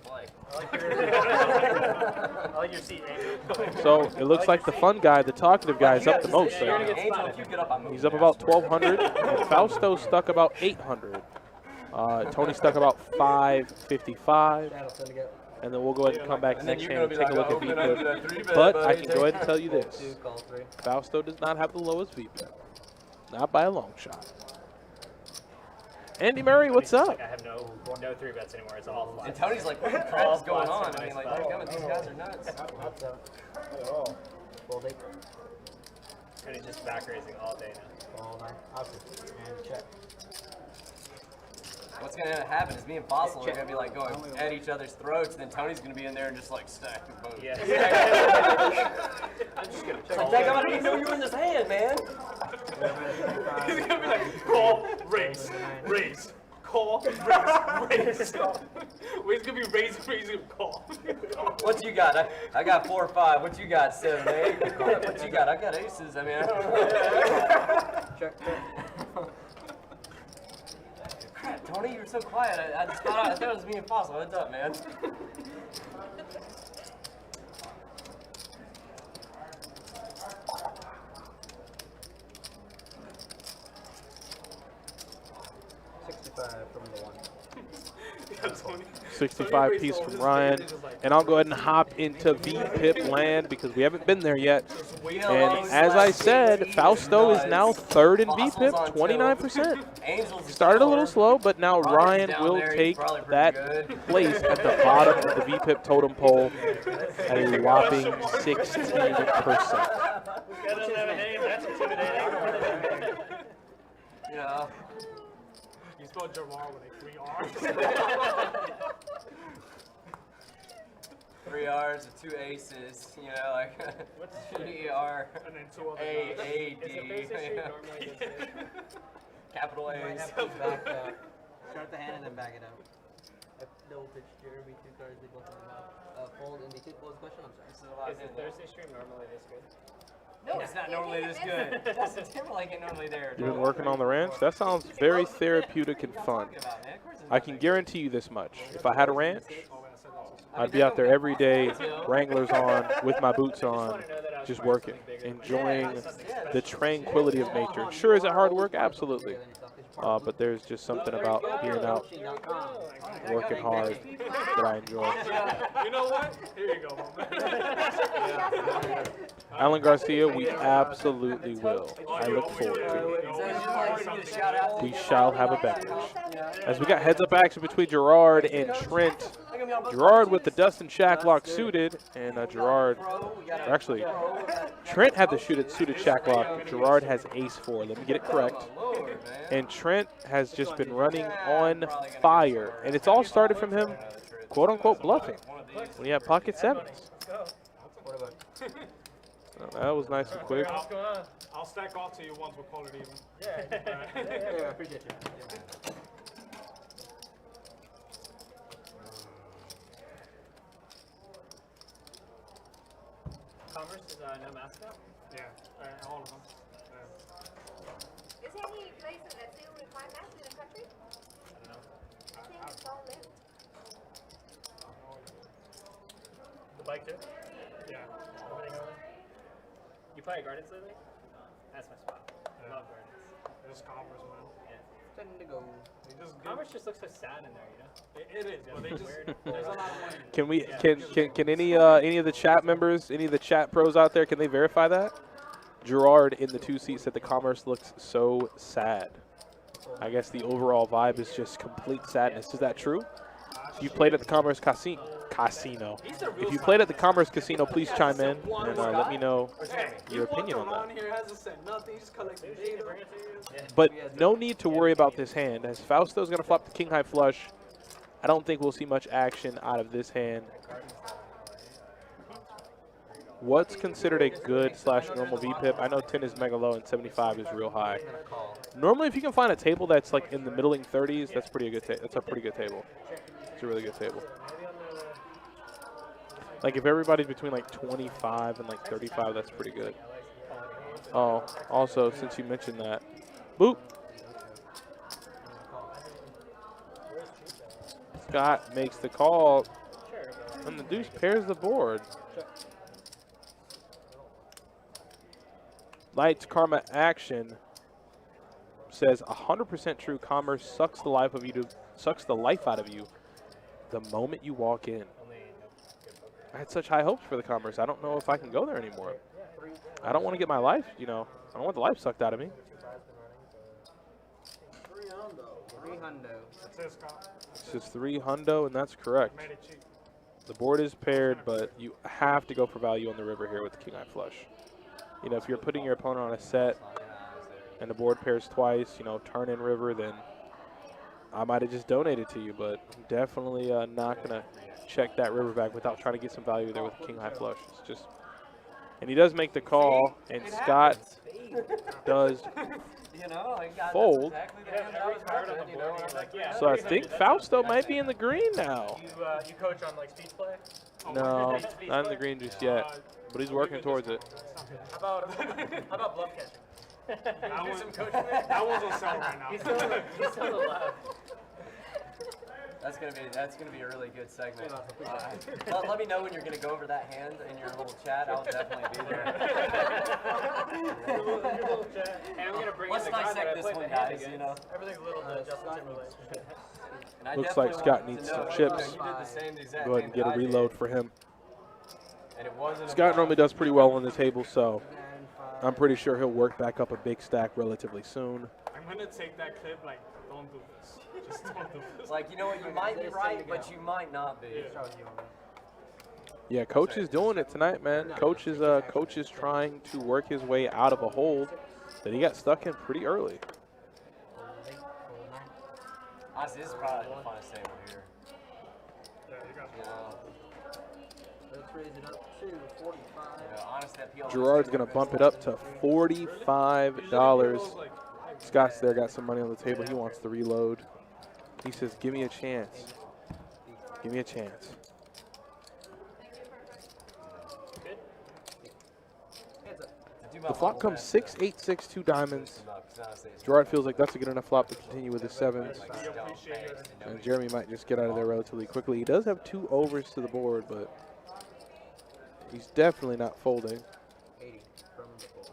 I like your seat, Angel. So it looks like the fun guy, the talkative guy, is up the most You're right gonna now. get spotted. If you get up, I move. He's up about 1,200, and Fausto stuck about 800. Tony stuck about 555, That'll send it. and then we'll go ahead and come back And then next you're hand gonna and be take a like, look at "Oh, open up VPIP. that 3-bet, But I buddy, can go ahead and tell you 2, this: call 3. Fausto does not have the lowest VPIP, not by a long shot. Andy Murray, what's Like, up? I have no 3-bets anymore. It's all And flats. Tony's like, what the crap is going on? I mean, like, look at these guys are nuts. Not 7. Not at all. Fold 8. And he's just back raising all day now. Fold 9. Opposite. And check. what's gonna happen is me and Fossil are gonna be like going at each other's throats, and then Tony's gonna be in there and just like stack them both. Yeah. I'm just gonna It's like, Jack, I didn't know you were in this hand, man. He's gonna be like, call, raise, raise, call, raise, raise. He's gonna be raising, call. What you got? I got 4 or 5. What you got? 7, 8. What you got? I got aces. I mean, I don't know. Check. Crap, Tony, you were so quiet. I just thought I thought it was me and Fossil. What's up, man? From the 1. 65 piece from Ryan. And I'll go ahead and hop into VPIP land because we haven't been there yet. And as I said, Fausto is now 3rd in VPIP, 29%. Started a little slow, but now Ryan will take that place at the bottom of the VPIP totem pole at a whopping 16%. That's intimidating. Yeah. You spelled Jamar with 3 R's. 3 R's with 2 aces. You know, like G-R. And then 2 other A-A-D. Capital Might A's. have to back up. Start the hand and then back it up. I double pitch Jeremy 2 cards, they both on the mouth. Fold and DT. What was the question? I'm sorry. Is the Thursday stream normally this good? No, it's not normally this good. Justin Timberlake ain't normally there. You've been working on the ranch? That sounds very therapeutic and fun. I can guarantee you this much. If I had a ranch, I'd be out there every day, Wranglers on, with my boots on, just working, enjoying the tranquility of nature. Sure, is it hard work? Absolutely. But there's just something about being out, working hard that I enjoy. You know what? Here you go, Alan Garcia, we absolutely will. I look forward to it. We shall have a beverage. As we got heads-up action between Gerard and Trent. Gerard with the Dustin Shacklock suited, and actually, Trent had the suited Shacklock. Gerard has ace-4. Let me get it correct. And Trent has just been running on fire, and it's all started from him, quote-unquote, bluffing when he had pocket 7s. That was nice and quick. I'll stack all to you once we'll call it even. Yeah, I appreciate you. Commerce is no mascot? Yeah, all of them. Is there any places that still require masks in the country? I don't know. I think it's all lit. The bike too? Yeah. You play Gardens lately? That's my spot. I love Gardens. Just Commerce, man. Yeah. Time to go. Commerce just looks so sad in there, you know? It is, but they just weird. There's a lot of money. Can we? Can any of the chat members, any of the chat pros out there, can they verify that? Gerard in the 2 seat said the Commerce looks so sad. I guess the overall vibe is just complete sadness. Is that true? If you played at the Commerce Casino. If you played at the Commerce Casino, please chime in and let me know your opinion on that. But no need to worry about this hand, as Fausto's going to flop the king high flush. I don't think we'll see much action out of this hand. What's considered a good / normal VPIP? I know 10 is mega low and 75 is real high. Normally, if you can find a table that's like in the middling 30s, that's pretty good. That's a pretty good table. It's a really good table. Like if everybody's between like 25 and like 35, that's pretty good. Oh, also since you mentioned that, boop. Scott makes the call, and the deuce pairs the board. Lights Karma Action says 100% true. Commerce sucks the life out of you the moment you walk in. I had such high hopes for the Commerce. I don't know if I can go there anymore. I don't want to get my life, I don't want the life sucked out of me. 3 hundo. This is 3 hundo, and that's correct. The board is paired, but you have to go for value on the river here with the king high flush. If you're putting your opponent on a set and the board pairs twice, turn in river, then I might have just donated to you, but I'm definitely not going to check that river back without trying to get some value there with the king high flush. It's just, and he does make the call, and Scott does You know, like, God, fold. That's exactly the hand I was hoping, you know. And I'm like, yeah. So I think Fausto might be in the green now. You coach on like speech play? No, not in the green just yet, but he's working towards it. How about bluff catching? That one's on sale right now. He's still alive. That's gonna be a really good segment. Let me know when you're gonna go over that hand in your little chat. I'll definitely be there. And I'm gonna bring Let's in the guy that I dissect this played one, the hand guys. against. You know. Everything's a little Justin Timberlake. And I Looks like definitely Scott want needs to some know, chips. You did the same exact Go ahead thing and get that a I did, reload for him. And it wasn't a Scott bluff. normally does pretty well on the table, so And I'm pretty sure he'll work back up a big stack relatively soon. I'm gonna take that clip like, don't do this. Just don't do this. Like, you know what? You might be right, but you might not be. Yeah, Coach is doing it tonight, man. Coach is trying to work his way out of a hold that he got stuck in pretty early. Honestly, this is probably the funnest table here. Yeah, you got You know, let's raise it up to 45. you know, honestly, that PLS Gerard's table gonna goes bump it like up to $45. Scott's there, got some money on the table. He wants to reload. He says, "Give me a chance. Give me a chance." The flop comes 6-8, 6-2 diamonds. Gerard feels like that's a good enough flop to continue with his sevens. And Jeremy might just get out of there relatively quickly. He does have 2 overs to the board, but he's definitely not folding. 80 from the fold.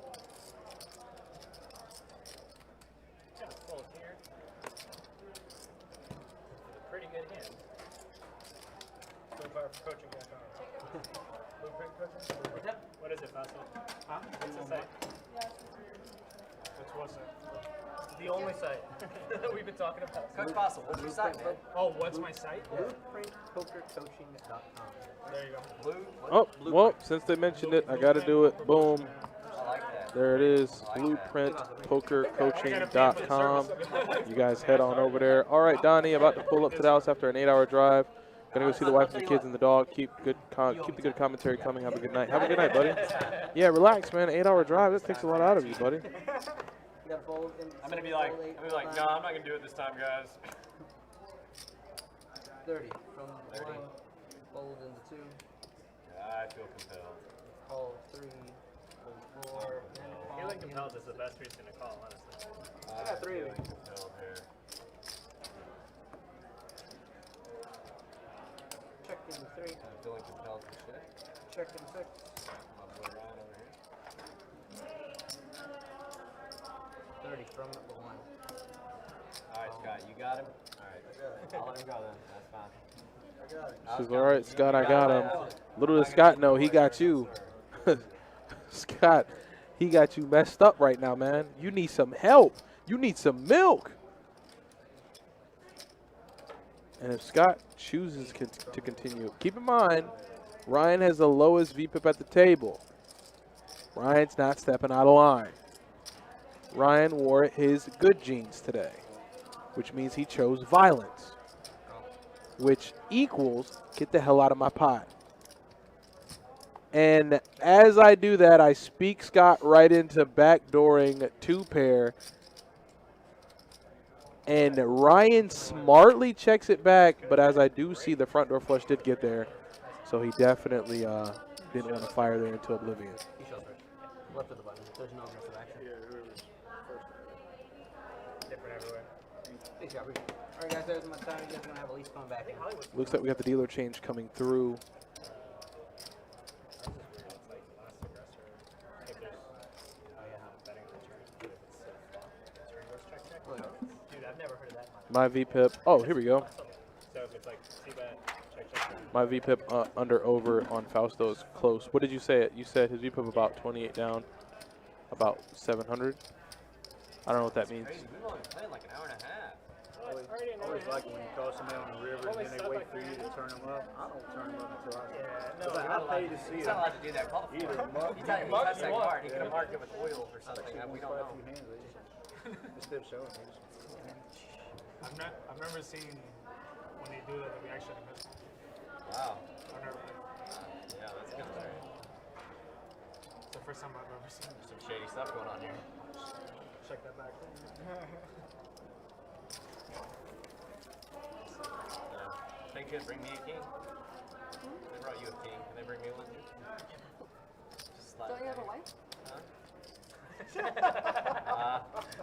Pretty good hand. So far for coaching.com. Blueprint coaching? What is it, Fausto? Huh? What's the site? What's it? The only site that we've been talking about. Coach Fossil, what's your site, man? Oh, what's my site? BlueprintPokerCoaching.com. There you go. Blue? Oh, well, since they mentioned it, I got to do it. Boom. I like that. There it is. BlueprintPokerCoaching.com. You guys head on over there. All right, Donnie, about to pull up to the house after an 8-hour drive. Gonna go see the wife and the kids and the dog. Keep the good commentary coming. Have a good night. Have a good night, buddy. Yeah, relax, man. 8-hour drive. That takes a lot out of you, buddy. You gotta fold in. I'm gonna be like, no, I'm not gonna do it this time, guys. 30 from 1. Fold into 2. I feel compelled. Call 3. Fold 4. Feeling compelled is the best reason to call, honestly. I got 3 of them. Compelled here. Check in 3. I'm feeling compelled for shit. Check in 6. My boy Ryan over here. 30 from the 1. Alright, Scott, you got him? Alright. I'll let him go then. That's fine. Says, all right, Scott, I got him. Little does Scott know he got you. Scott, he got you messed up right now, man. You need some help. You need some milk. And if Scott chooses to continue, keep in mind, Ryan has the lowest VPIP at the table. Ryan's not stepping out of line. Ryan wore his good jeans today, which means he chose violence, which equals get the hell out of my pot. And as I do that, I speak Scott right into backdooring 2-pair. And Ryan smartly checks it back, but as I do see, the front door flush did get there. So he definitely didn't want to fire there into oblivion. He shows right. Left of the button. There's no aggressive action. Different everywhere. Thanks, Robert. Alright, guys, there's my time. You guys are going to have at least fun back in. Looks like we got the dealer change coming through. Dude, I've never heard of that much. My VPIP. Oh, here we go. So if it's like, see that, check. My VPIP under over on Fausto is close. What did you say? You said his VPIP about 28 down, about 700. I don't know what that means. Crazy. We've only played like an hour and a half. Always like when you call somebody on the river and then they wait for you to turn them up. I don't turn them up until I No, I pay to see He's it. not allowed to do that. Call the Either floor. mug, He touched that card. He could have marked it with oil or something. We don't know. Instead of showing me. I've never seen when they do that the reaction of it. Wow. I've never. Yeah, that's good. It's the first time I've ever seen it. Some shady stuff going on here. Check that back. They could bring me a king. They brought you a king. Can they bring me one? Just slap Don't you have a me. wife?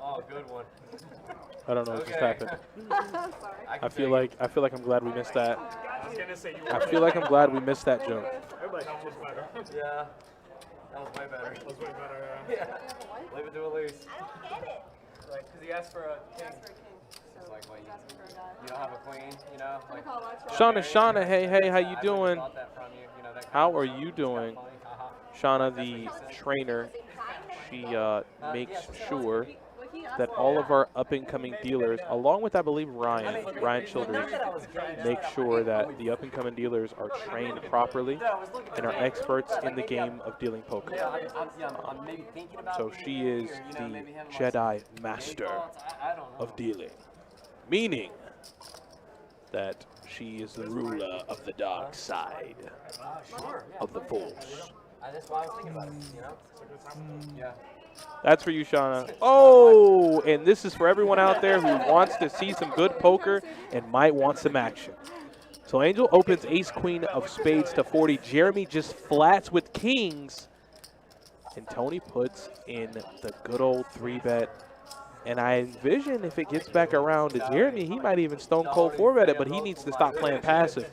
Oh, good one. I don't know what just Okay. happened. Sorry. can I feel take like I'm glad we missed that. I was gonna say you I feel like I'm glad we missed that joke. Everybody that was better. it. Yeah. That was way better. That was way better. Yeah. You have a wife? Leave it to Elise. I don't get it. Like, because he asked for a He king. asked for a king. So like, what, he's asking for a guy. You don't have a queen, you know? I'm Like, gonna call Alexa. Shauna, hey, how you I would've doing? thought that from you, you know, that kind How of are stuff. you It's kinda doing? funny. Haha. Shauna, the trainer, she makes sure Well, he asked that for all a of guy. our up-and-coming dealers, along with, I believe, Ryan Childers, Not that I was gay, make sure that the up-and-coming dealers are trained properly Yeah, I was looking and are at experts in the game of dealing poker. Yeah, I'm maybe thinking about So being she gay is or, you know, the maybe having, like, Jedi some master gay thoughts. I don't know. of dealing, meaning that she is the ruler of the dark side Sure, yeah. of the Force. That's why I was thinking about it, you know? Yeah. That's for you, Shauna. Oh, and this is for everyone out there who wants to see some good poker and might want some action. So Angel opens ace-queen of spades to 40. Jeremy just flats with kings. And Tony puts in the good old 3-bet. And I envision if it gets back around to Jeremy, he might even stone cold 4-bet it, but he needs to stop playing passive.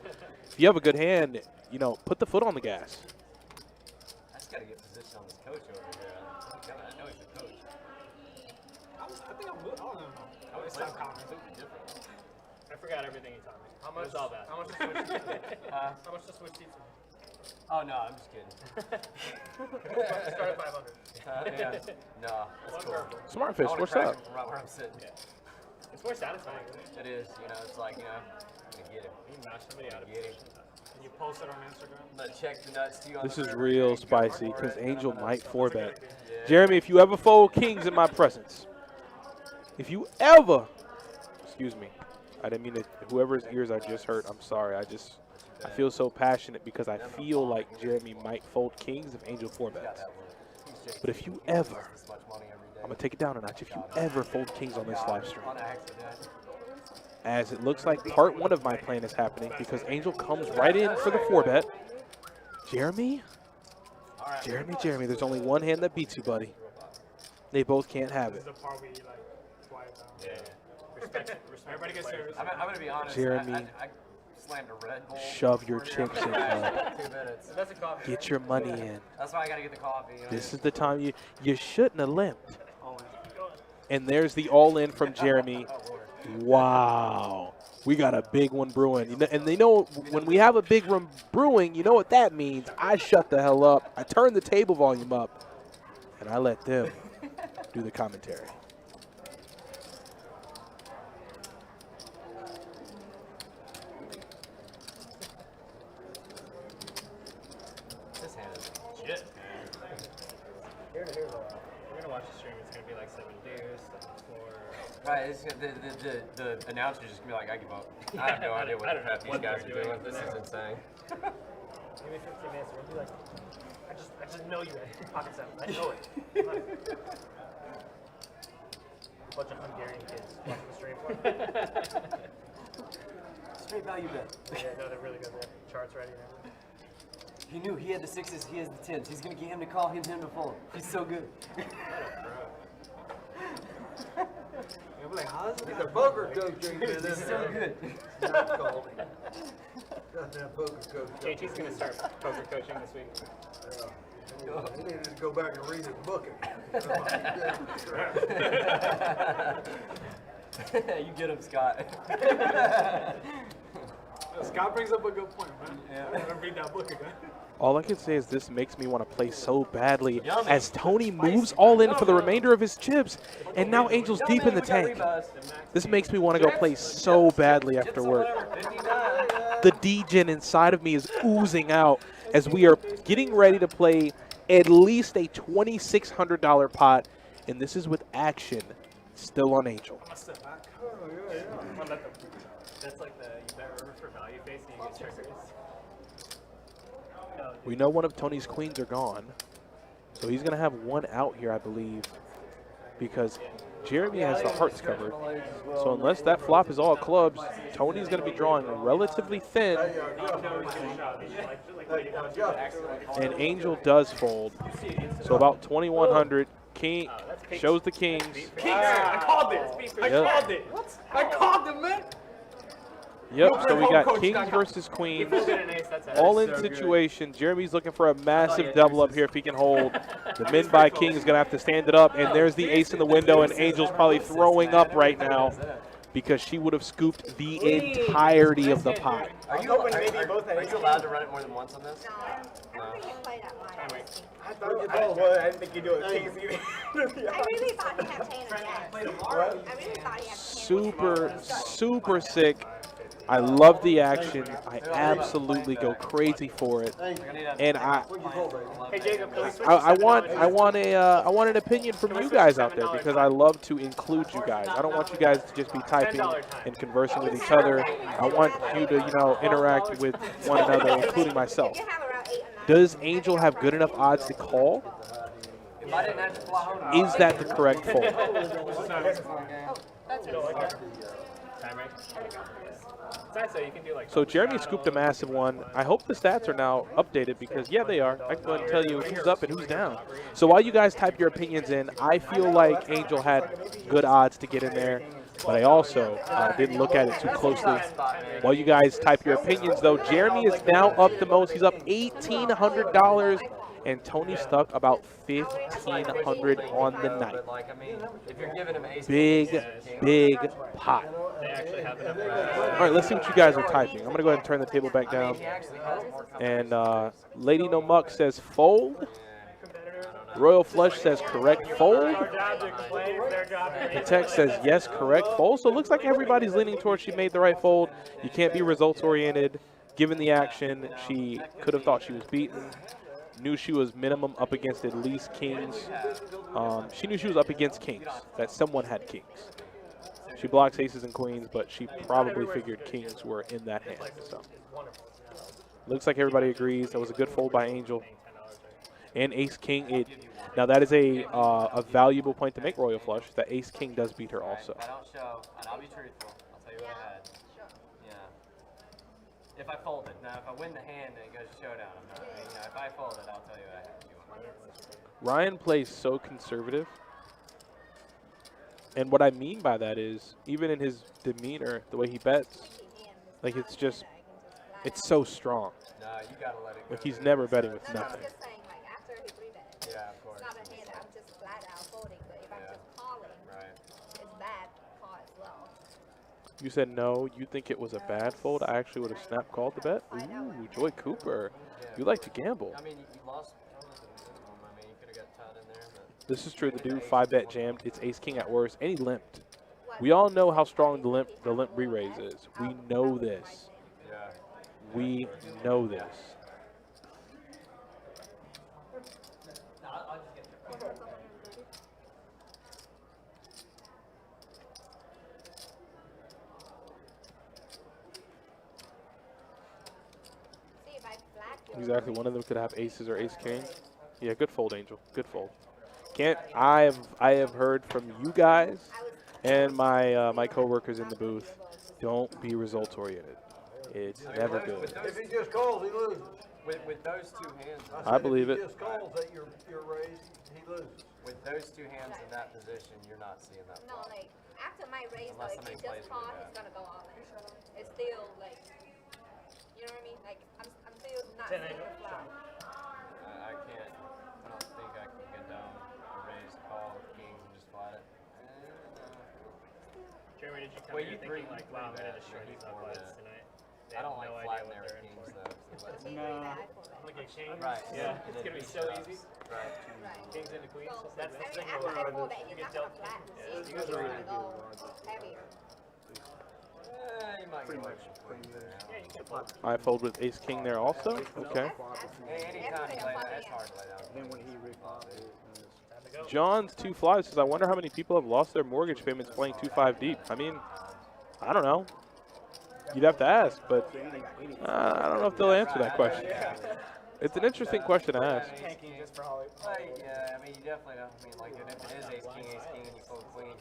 If you have a good hand, you know, put the foot on the gas. I just got to get position on this coach over here. I know he's a coach. I think I'm good. I don't know. I would It's play not common. something different. I forgot everything he taught me. How It much? was all that. How much to switch teeth? How much to switch teeth? Oh, no, I'm just kidding. Start at 500. Yeah. No, that's cool. I Smartfish, wanna what's crack up? him from right where I'm sitting. It's more satisfying. It is, you know, it's like, you know, I'm gonna get him. You knock somebody out of Get him. it. And you post it on Instagram. I'm gonna check the nuts to you on This the is river, real go spicy for because it, and Angel I'm gonna- might 4-bet. Yeah. Jeremy, if you ever fold kings in my presence, if you ever, excuse me, I didn't mean to, whoever's ears I just heard, I'm sorry. I feel so passionate because I feel like Jeremy might fold kings if Angel 4-bets. But if you ever, This much money every day. I'm going to take it down a notch, if you ever fold kings on this live stream, On accident. as it looks like part 1 of my plan is happening because Angel comes right in for the 4-bet. Jeremy, there's only one hand that beats you, buddy. They both can't have This it. is the part where you like quiet down. Yeah. Respect. Everybody gets serious. I'm gonna be honest. Jeremy, I slammed a Red Bull. shove your chips in, bud. 2 minutes. That's a coffee. Get your money in. That's why I gotta get the coffee. You know? This is the time you shouldn't have limped. And there's the all-in from Jeremy. Wow. We got a big one brewing. You know, and they know when we have a big one brewing, you know what that means. I shut the hell up. I turn the table volume up, and I let them do the commentary. This hand is legit. We're gonna watch the stream. It's gonna be like 7 dudes, 4. Right, it's, the announcer's just gonna be like, I give up. I have no idea what the crap these guys are doing. This is insane. Give me 15 minutes. We'll be like, I just know you at pocket seven. I know it. Bunch of Hungarian kids watching the stream. Straight value bet. Yeah, no, they're really good. They have charts ready now. He knew he had the 6s, he has the 10s. He's gonna get him to call him to fold. He's so good. You're like, how's it? The poker coach ain't been in He's so there. good. Not called him. Goddamn poker coach. JT's gonna start poker coaching this week. He needed to go back and read his book. You get him, Scott. Scott brings up a good point, man. Yeah. I'm gonna read that book again. All I can say is this makes me want to play so badly as Tony moves all in for the remainder of his chips. And now Angel's deep in the tank. This makes me want to go play so badly after work. The degen inside of me is oozing out as we are getting ready to play at least a $2,600 pot. And this is with action Still on Angel. That's like the you bet river for value face and you get triggers. No, We know one of Tony's queens are gone. So he's going to have one out here, I believe, because Jeremy has the hearts covered. So unless that flop is all clubs, Tony's going to be drawing relatively thin. And Angel does fold. So about 2,100. King shows the kings. I called it. I called it. What? I called it, man. Yep, so we got kings versus queens. All in situation. Jeremy's looking for a massive double up here if he can hold. The min by king is going to have to stand it up. And there's the ace in the window. And Angel's probably throwing up right now because she would have scooped the entirety of the pot. Are you allowed to run it more than once on this? No, I don't think you played that much. I didn't think you do it. Kings either. I really thought he had 10 and 10. I really thought he had 10. Super sick. I love the action. I absolutely go crazy for it. And I want an opinion from you guys out there because I love to include you guys. I don't want you guys to just be typing and conversing with each other. I want you to, interact with one another, including myself. Does Angel have good enough odds to call? Is that the correct fold? So Jeremy scooped a massive one. I hope the stats are now updated because, yeah, they are. I can go ahead and tell you who's up and who's down. So while you guys type your opinions in, I feel like Angel had good odds to get in there, but I also didn't look at it too closely. While you guys type your opinions, though, Jeremy is now up the most. He's up $1,800. And Tony stuck about $1,500 on the night. Big pot. All right, let's see what you guys are typing. I'm going to go ahead and turn the table back down. And Lady No Muck says fold. Royal Flush says correct fold. The text says yes, correct fold. So it looks like everybody's leaning towards she made the right fold. You can't be results oriented. Given the action, she could have thought she was beaten. Knew she was minimum up against at least kings. She knew she was up against kings, that someone had kings. She blocks aces and queens, but she probably figured kings were in that hand. So looks like everybody agrees. That was a good fold by Angel. And ace-king, now that is a valuable point to make, Royal Flush. That ace-king does beat her also. I don't show, and I'll be truthful. I'll tell you what I had. Yeah. If I fold it. Now, if I win the hand and it goes to showdown, I'm not. If I fold it, I'll tell you what I have to do. Ryan plays so conservative. And what I mean by that is, even in his demeanor, the way he bets, like it's so strong. No, you gotta let it go. Like he's never betting with nothing. I'm just saying, like, after he three-bet, Yeah, of course. it's not a hand that I'm just flat out folding, but if I'm just calling, it's bad call as well. You said no, you think it was a bad fold? I actually would have snap called the bet. Ooh, Joy Cooper. You like to gamble. I mean, you lost. I mean, you could have got tied in there, but. This is true. The dude 5-bet jammed. It's ace-king at worst, and he limped. We all know how strong the limp re-raise is. We know this. Yeah. We know this. Exactly. One of them could have aces or ace-king. Yeah, good fold, Angel. Good fold. I have heard from you guys and my my coworkers in the booth. Don't be results oriented. It's never good. If he just calls, he loses. With those two hands. I believe it. If he just calls at your raise, he loses. With those two hands in that position, you're not seeing that. No, flop. like after my raise, though, Unless if he somebody just plays call, really he's gonna go all in. It's still like, you know what I mean? Like I'm still not seeing the flop. I can't. I don't think I can get down a raise, call kings, and just flat it. Jeremy, did you come Well, here you thinking three like, wow, I'm gonna bet, destroy these four uplights bet. tonight? I don't like no flat idea there what they're in kings for. though. No. Like a king? Right. Yeah, it's gonna be so easy. Right. Kings into queens. So, That's the I mean, thing. after I fold that, You he's get not dealt. gonna flatten. Yeah, He's you guys just are gonna go heavier. You might get away from queens there. Yeah, you can flop. I fold with ace-king there also. Okay. Hey, anytime you lay down, it's hard to lay down. Then when he reflops it, Time to go. John's 2 says, I wonder how many people have lost their mortgage payments playing 2-5 deep. I mean, I don't know. You'd have to ask, but I don't know if they'll answer that question. It's an interesting question to ask. Tanking just for Holly. Yeah, I mean, you definitely don't. I mean, like, if it is ace king, and you fold queens,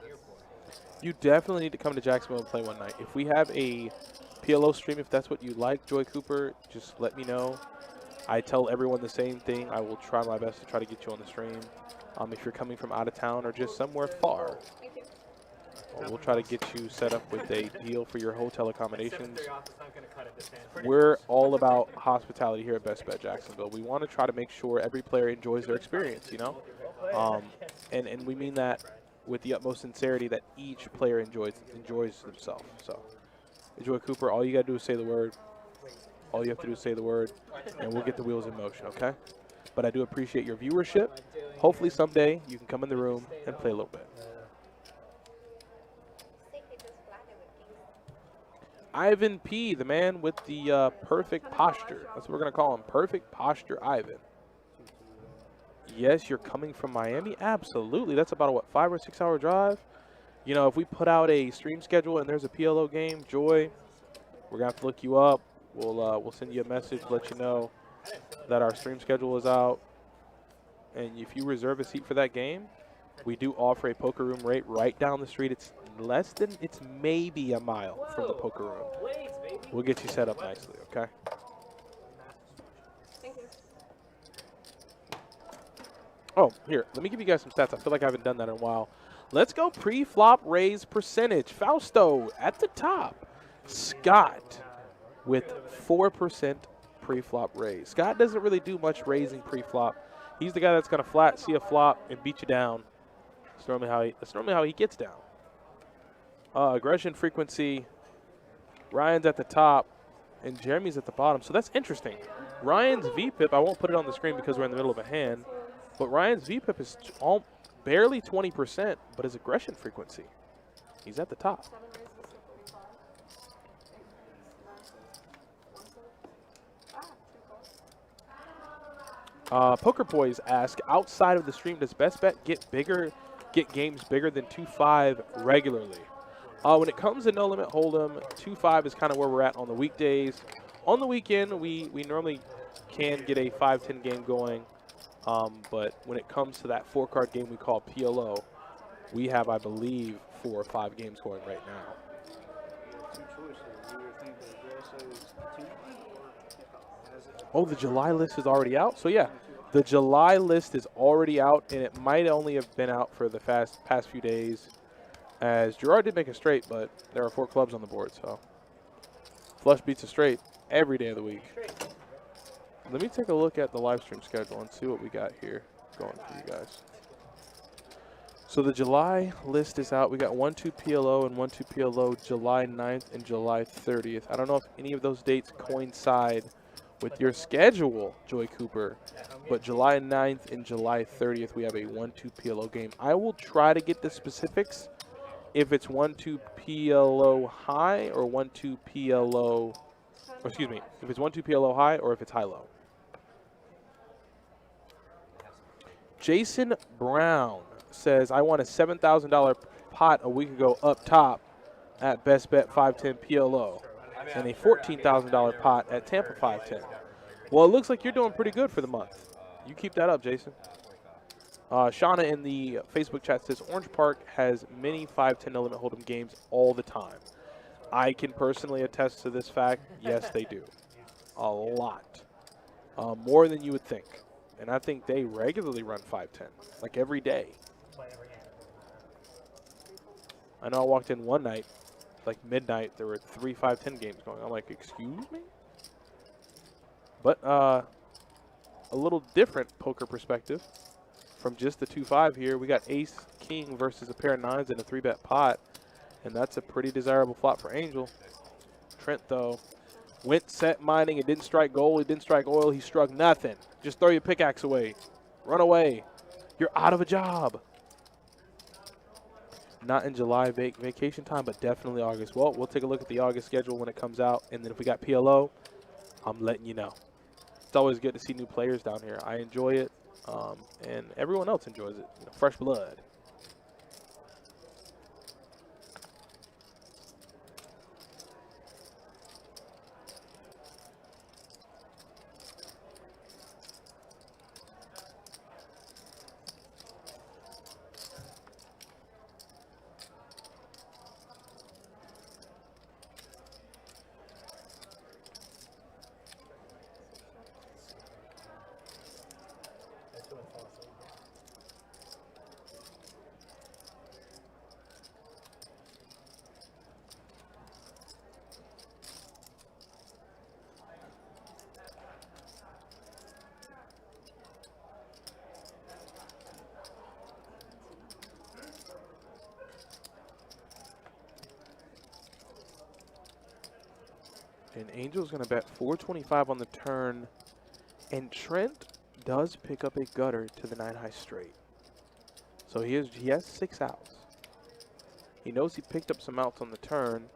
You definitely need to come to Jacksonville and play one night. If we have a PLO stream, if that's what you like, Joy Cooper, just let me know. I tell everyone the same thing. I will try my best to try to get you on the stream. If you're coming from out of town or just somewhere far, we'll try to get you set up with a deal for your hotel accommodations. We're all about hospitality here at Best Bet Jacksonville. We want to try to make sure every player enjoys their experience, you know? And we mean that with the utmost sincerity, that each player enjoys themselves. So, Joy Cooper, all you got to do is say the word. All you have to do is say the word, and we'll get the wheels in motion, okay? But I do appreciate your viewership. Hopefully someday you can come in the room and play a little bit. Ivan P., the man with the perfect posture. That's what we're going to call him, perfect posture Ivan. Yes, you're coming from Miami? Absolutely. That's about a, what, 5 or 6 hour drive? You know, if we put out a stream schedule and there's a PLO game, Joy, we're going to have to look you up. We'll send you a message, let you know that our stream schedule is out. And if you reserve a seat for that game, we do offer a poker room rate right down the street. It's maybe a mile from the poker room. We'll get you set up nicely, okay? Thank you. Oh, here, let me give you guys some stats. I feel like I haven't done that in a while. Let's go pre-flop raise percentage. Fausto at the top. Scott with 4% pre-flop raise. Scott doesn't really do much raising pre-flop. He's the guy that's going to flat, see a flop, and beat you down. That's normally how he gets down. Aggression frequency, Ryan's at the top, and Jeremy's at the bottom. So that's interesting. Ryan's VPIP, I won't put it on the screen because we're in the middle of a hand, but Ryan's VPIP is barely 20%, but his aggression frequency, he's at the top. Poker Boys ask, outside of the stream, does Best Bet get games bigger than 2-5 regularly? When it comes to No Limit Hold'em, 2-5 is kind of where we're at on the weekdays. On the weekend, we normally can get a 5-10 game going, but when it comes to that 4-card game we call PLO, we have, I believe, 4 or 5 games going right now. Oh, the July list is already out? So, yeah, the July list is already out, and it might only have been out for the past few days, as Gerard did make a straight, but there are 4 clubs on the board, so flush beats a straight every day of the week. Let me take a look at the live stream schedule and see what we got here going for you guys. So the July list is out. We got 1-2 PLO and 1-2 PLO July 9th and July 30th. I don't know if any of those dates coincide with your schedule, Joy Cooper, but July 9th and July 30th, we have a 1-2 PLO game. I will try to get the specifics if it's 1-2 PLO high or 1-2 PLO, or excuse me, if it's 1-2 PLO high or if it's high-low. Jason Brown says, I won a $7,000 pot a week ago up top at Best Bet 510 PLO. And a $14,000 pot at Tampa 510. Well, it looks like you're doing pretty good for the month. You keep that up, Jason. Shauna in the Facebook chat says, Orange Park has many 510 No Limit Hold'em games all the time. I can personally attest to this fact. Yes, they do. A lot. More than you would think. And I think they regularly run 510, like every day. I know I walked in one night, like midnight, there were 3 5-10 games going. I'm like, excuse me? But a little different poker perspective from just the 2-5 here. We got ace king versus a pair of 9s in a 3-bet pot, and that's a pretty desirable flop for Angel. Trent, though, went set mining. It didn't strike gold. It didn't strike oil. He struck nothing. Just throw your pickaxe away. Run away. You're out of a job. Not in July vacation time, but definitely August. Well, we'll take a look at the August schedule when it comes out, and then if we got PLO, I'm letting you know. It's always good to see new players down here. I enjoy it. and everyone else enjoys it. You know, fresh blood. And Angel's going to bet 425 on the turn. And Trent does pick up a gutter to the 9 high straight. So he has 6 outs. He knows he picked up some outs on the turn,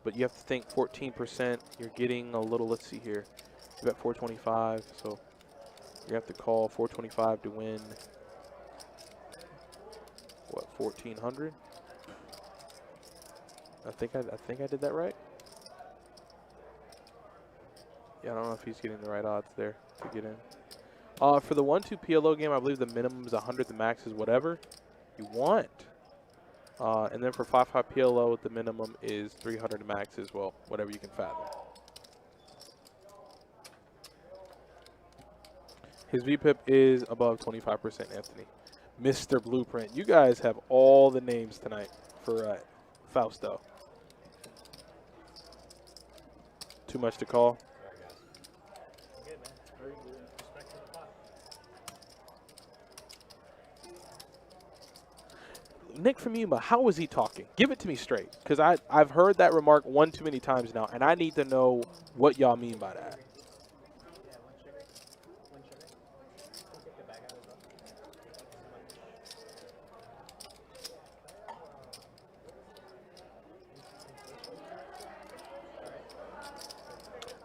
but you have to think 14%. You're getting a little, let's see here. You bet 425, so you have to call 425 to win, what, 1,400? I think I did that right. Yeah, I don't know if he's getting the right odds there to get in. For the 1-2 PLO game, I believe the minimum is 100, the max is whatever you want. And then for 5-5 PLO, the minimum is 300, the max is, well, whatever you can fathom. His VPIP is above 25%, Anthony. Mr. Blueprint. You guys have all the names tonight for Fausto. Too much to call. Nick Famima, how was he talking? Give it to me straight, because I've heard that remark one too many times now, and I need to know what y'all mean by that.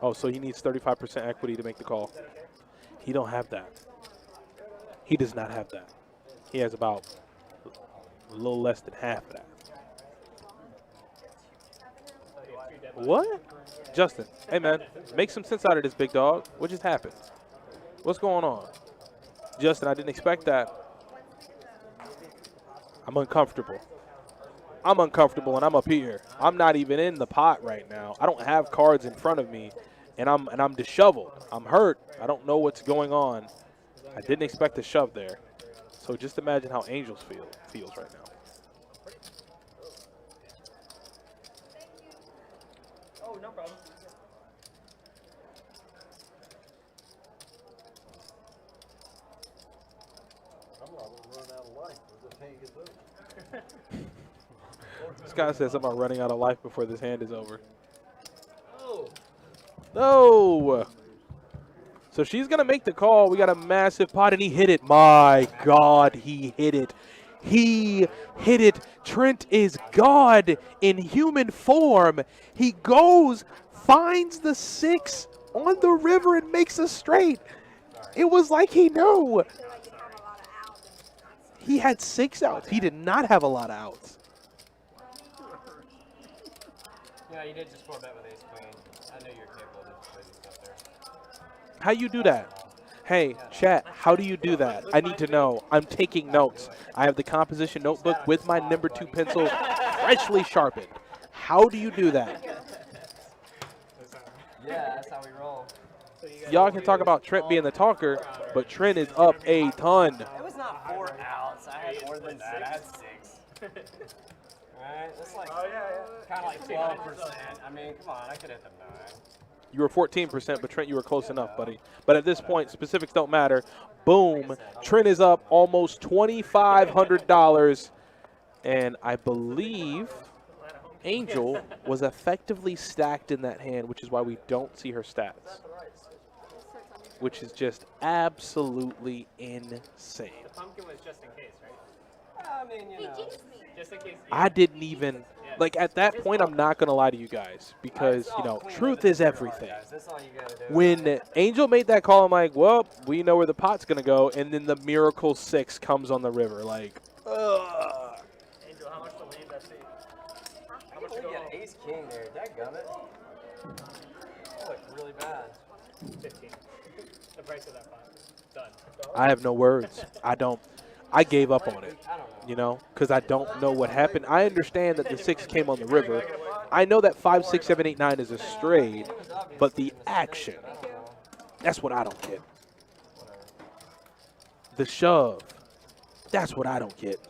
Oh, so he needs 35% equity to make the call. He don't have that. He does not have that. He has about a little less than half of that. What? Justin, hey man, make some sense out of this, big dog. What just happened? What's going on? Justin, I didn't expect that. I'm uncomfortable. I'm uncomfortable and I'm up here. I'm not even in the pot right now. I don't have cards in front of me and I'm disheveled. I'm hurt. I don't know what's going on. I didn't expect a shove there. So just imagine how Angels feels right now. Oh, no problem. I'm not gonna run out of life if this hand gets over. This guy says something about running out of life before this hand is over. Oh. No! So she's going to make the call. We got a massive pot, and he hit it. My God, he hit it. He hit it. Trent is God in human form. He goes, finds the 6 on the river, and makes a straight. It was like he knew. He had 6 outs. He did not have a lot of outs. Yeah, you did just 4-bet with ace queen. I knew you were capable of this crazy stuff there. How you do that? Hey, chat, how do you do that? I need to know. I'm taking notes. I have the composition notebook with my number 2 pencil freshly sharpened. How do you do that? Yeah, that's how we roll. Y'all can talk about Trent being the talker, but Trent is up a ton. It was not 4 outs. I had more than that. I had 6. Right? That's like kind of like 12%. I mean, come on. I could hit the 9. You were 14%, but Trent, you were close enough, buddy. But at this point, specifics don't matter. Boom. Trent is up almost $2,500. And I believe Angel was effectively stacked in that hand, which is why we don't see her stats. Which is just absolutely insane. The pumpkin was just in case, right? I mean, you know. Just in case. I didn't even. Yeah. Like, at that point, I'm not going to lie to you guys because, you know, truth is everything. That's all you gotta do. When Angel made that call, I'm like, well, we know where the pot's going to go. And then the Miracle 6 comes on the river. Like, ugh. Angel, how much to leave that seat? I can't believe you had ace king there. Dadgummit. That looked really bad. 15. The price of that pot. Done. I have no words. I gave up on it, I don't know. you know, because I don't know what happened. I understand that the 6 came on the river. I know that 5, 6, 7, 8, 9 is a straight, but the action, that's what I don't get. The shove, that's what I don't get.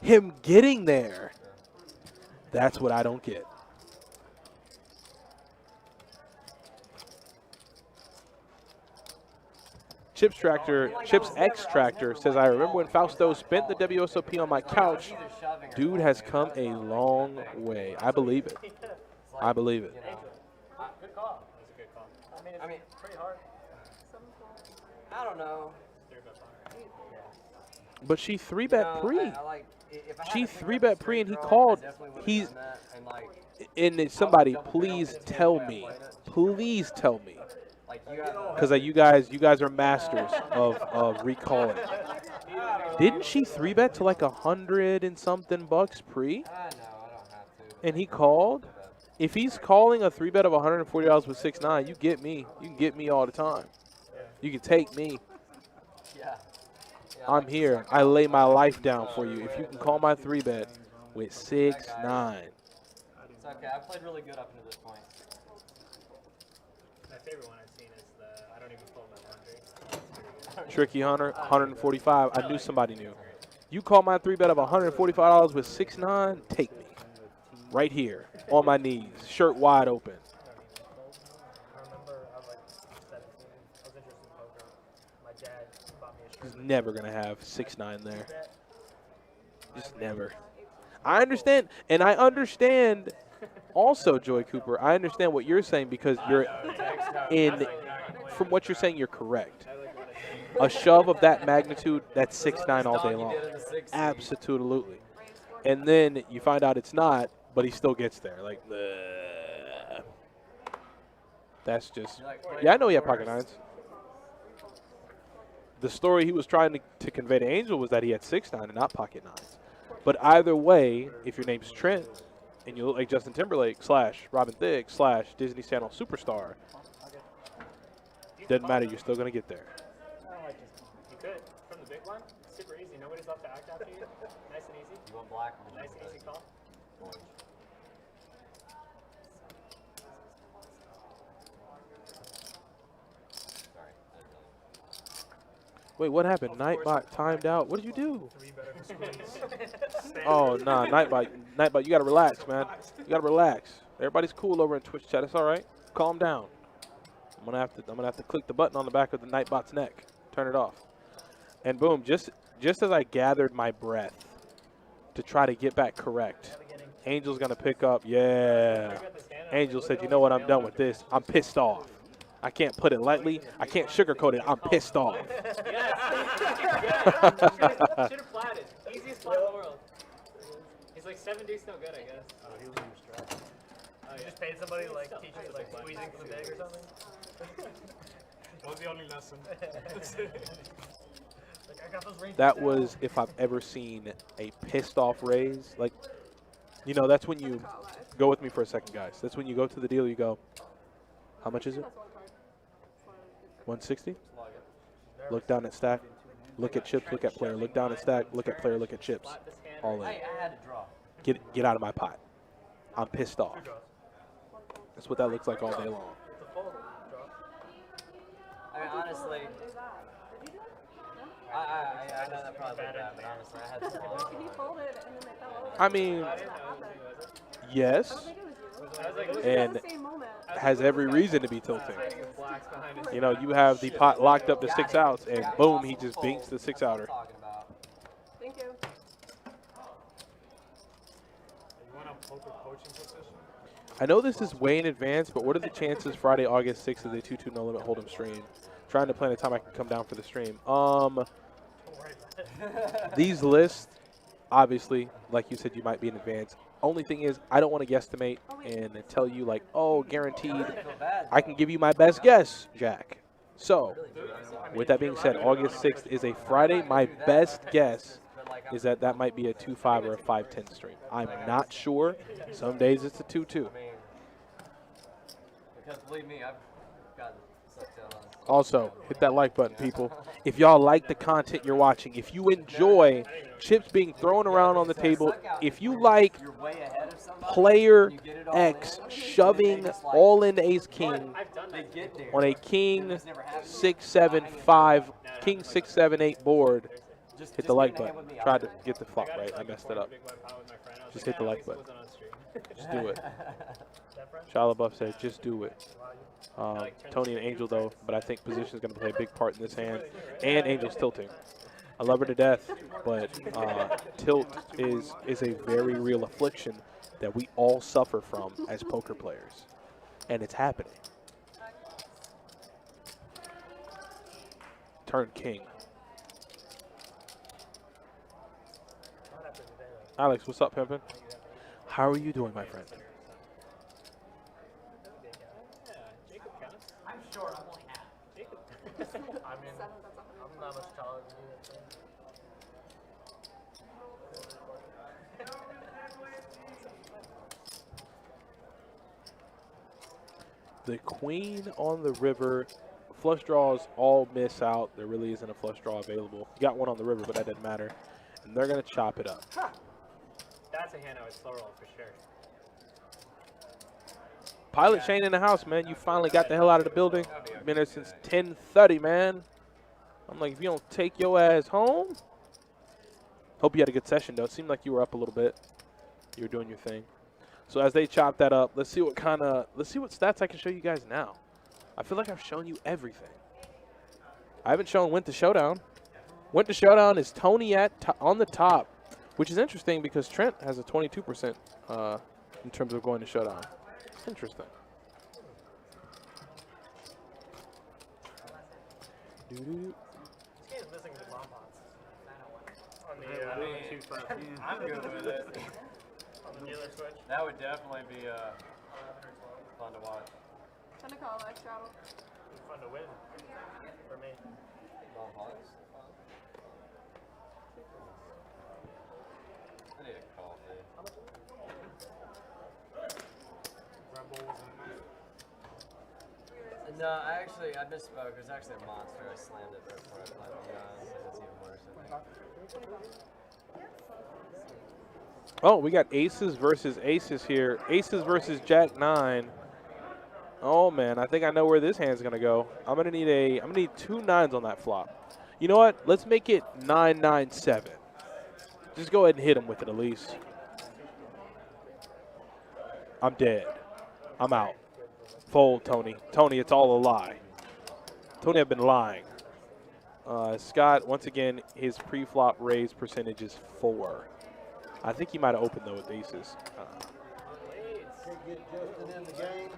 Him getting there, that's what I don't get. Chips X Tractor says, I remember when Fausto spent the WSOP on my couch. Dude has come a long way. I believe it. I believe it. Good call. That's a good call. I mean, it's pretty hard. I don't know. But she 3-bet pre. I like, if I had She to pick up 3-bet the pre, and he straight draw, called. I definitely would've He's done that, and, like, and it's somebody. Please tell me. Please tell me. like you got Because you guys are masters of recalling. Didn't she 3-bet to like 100 and something bucks pre? I know, I don't have to. And he called? If he's calling a 3-bet of $140 with 6-9, you get me. You can get me all the time. You can take me. Yeah. I'm here. I lay my life down for you. If you can call my 3-bet with 6-9. It's okay. I played really good up until this point. My favorite one I've seen is the I don't even pull my laundry. Tricky Hunter, 145. I knew somebody knew. You call my 3-bet of $145 with 6-9, take me. Right here, on my knees, shirt wide open. I remember I was like 17. I was interested in poker. My dad bought me a shirt. He's never going to have 6-9 there. Just never. I understand, and I understand also, Joy Cooper, I understand what you're saying because you're from what you're saying, you're correct. A shove of that magnitude, that's 6-9 all day long. Absolutely. And then you find out it's not, but he still gets there. Like, bleh. That's just, yeah, I know he had pocket nines. The story he was trying to convey to Angel was that he had 6-9 and not pocket nines. But either way, if your name's Trent and you look like Justin Timberlake / Robin Thicke / Disney Channel superstar, doesn't matter. You're still going to get there. You could. From the big one, super easy. Nobody's left to act after you. Nice and easy. You want black or Nice and easy call. orange? Sorry, I didn't really. Wait, what happened? Nightbot timed out. What did you do? Oh, nah, Nightbot, you got to relax, man. You got to relax. Everybody's cool over in Twitch chat. It's all right. Calm down. I'm gonna have to click the button on the back of the Nightbot's neck. Turn it off. And boom, just as I gathered my breath to try to get back correct, Angel's gonna pick up. Yeah. Angel said, "You know what? I'm done with this. I'm pissed off. I can't put it lightly. I can't sugarcoat it. I'm pissed off." Should have platted. Easiest plat in the world. He's like 7 D's no good, I guess. You just paid somebody to like teach you like squeezing from the bag or something? That was the only lesson. Like, I got those ranges That down. was if I've ever seen a pissed off raise. Like, you know, that's when you go with me for a second, guys. That's when you go to the deal. You go, how much is it? 160. Look down at stack. Look at chips. Look at player. Look down at stack. Look at player. Look at chips. All in. Hey, I had to draw. Get out of my pot. I'm pissed off. That's what that looks like all day long. I mean, honestly, I know that probably looked bad, but honestly, I had some long He folded and then it fell over. I mean, yes, I don't think it was you. like, It was and the same moment. has every reason to be tilting. You know, you have the pot locked up to 6 outs, and boom, he just binks the 6 outer. talking about. Thank you. You want a poker coaching position? I know this is way in advance, but what are the chances Friday, August 6th of the 2-2 no limit hold'em stream? Trying to plan a time I can come down for the stream. These lists, obviously, like you said, you might be in advance. Only thing is, I don't want to guesstimate and tell you like, oh, guaranteed, I feel bad. I can give you my best guess, Jack. So, with that being said, August 6th is a Friday. My best guess is that that might be a 2-5 or a 5-10 stream. I'm not sure. Some days it's a 2-2. I mean, because believe me, I've gotten sucked down on. Also, hit that like button, people. If y'all like the content you're watching, if you enjoy chips being thrown around on the table, if you like You're way ahead of somebody. player You get it all X in, shoving and they just, like, all into ace king They get there. on a and king this never happens. 6, 7, 5, king 6, 7, 8 board, Just hit the like get in the button. hand with me, Tried I'll to do get the flop right. I messed it up. Just hit the like button. Just do it. Shia LaBeouf said, just do it. Tony and Angel, though, but I think position is going to play a big part in this hand. And Angel's tilting. I love her to death, but tilt is a very real affliction that we all suffer from as poker players. And it's happening. Turn king. Alex, what's up, pimpin'? How are you doing, my friend? I'm short. I'm only half. I mean, I'm not much taller than you. The queen on the river. Flush draws all miss out. There really isn't a flush draw available. You got one on the river, but that doesn't matter. And they're going to chop it up. That's a hand I would slow roll for sure. Pilot Shane in the house, man. You finally got the hell out of the building. Been there since 10:30, man. I'm like, if you don't take your ass home. Hope you had a good session, though. It seemed like you were up a little bit. You were doing your thing. So as they chop that up, let's see what stats I can show you guys now. I feel like I've shown you everything. I haven't shown Went to Showdown. Went to Showdown is Tony on the top, which is interesting because Trent has a 22% in terms of going to Showdown. Interesting. This game is missing the bomb pots. On the, I'm good with it. on the dealer switch. That would definitely be fun to watch. Gonna call X travel. Fun to win. For me. Long hogs. I need a coffee. No, I misspoke. It was actually a monster. I slammed it right before I played the guns, and it's even worse, I think. Oh, we got aces versus aces here. Aces versus Jack 9. Oh man, I think I know where this hand's gonna go. I'm gonna need 2 9s on that flop. You know what? Let's make it 9-9-7. Just go ahead and hit him with it at least. I'm dead. I'm out. Fold, Tony. Tony, it's all a lie. Tony, I've been lying. Scott, once again, his pre-flop raise percentage is 4. I think he might have opened though with aces. Can't get Justin in the game.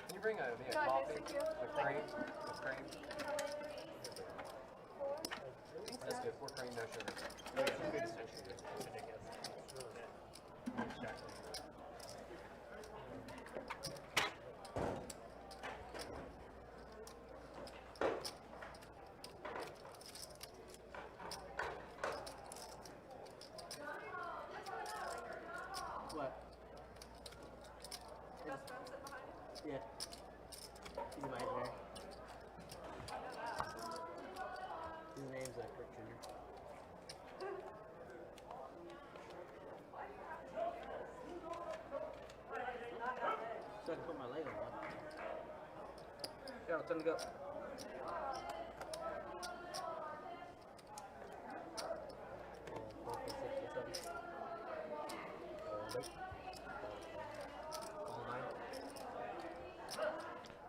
Can you bring me a coffee with cream? With cream? That's good. 4 cream, no sugar. What? Yeah. He's imaginary. His name's Kurt Jr. So I can put my leg on one. Yeah, time to go.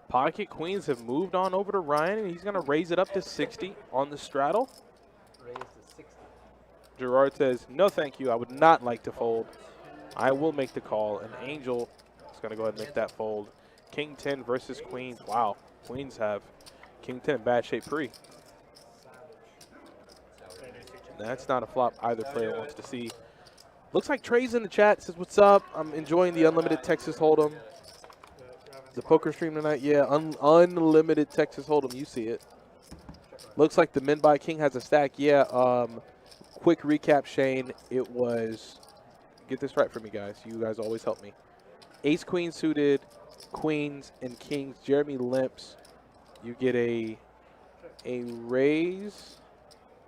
Pocket queens have moved on over to Ryan, and he's going to raise it up to 60 on the straddle. Raise to 60. Gerard says, no thank you, I would not like to fold. I will make the call, and Angel is going to go ahead and make that fold. King 10 versus Queens. Wow, Queens have King 10 in bad shape pre. That's not a flop either player wants to see. Looks like Trey's in the chat, says, what's up? I'm enjoying the unlimited Texas Hold'em. The poker stream tonight, yeah, unlimited Texas Hold'em, you see it. Looks like the Min by King has a stack, yeah. Quick recap, Shane, it was, get this right for me, guys. You guys always help me. Ace, Queen suited, Queens, and Kings. Jeremy limps. You get a raise,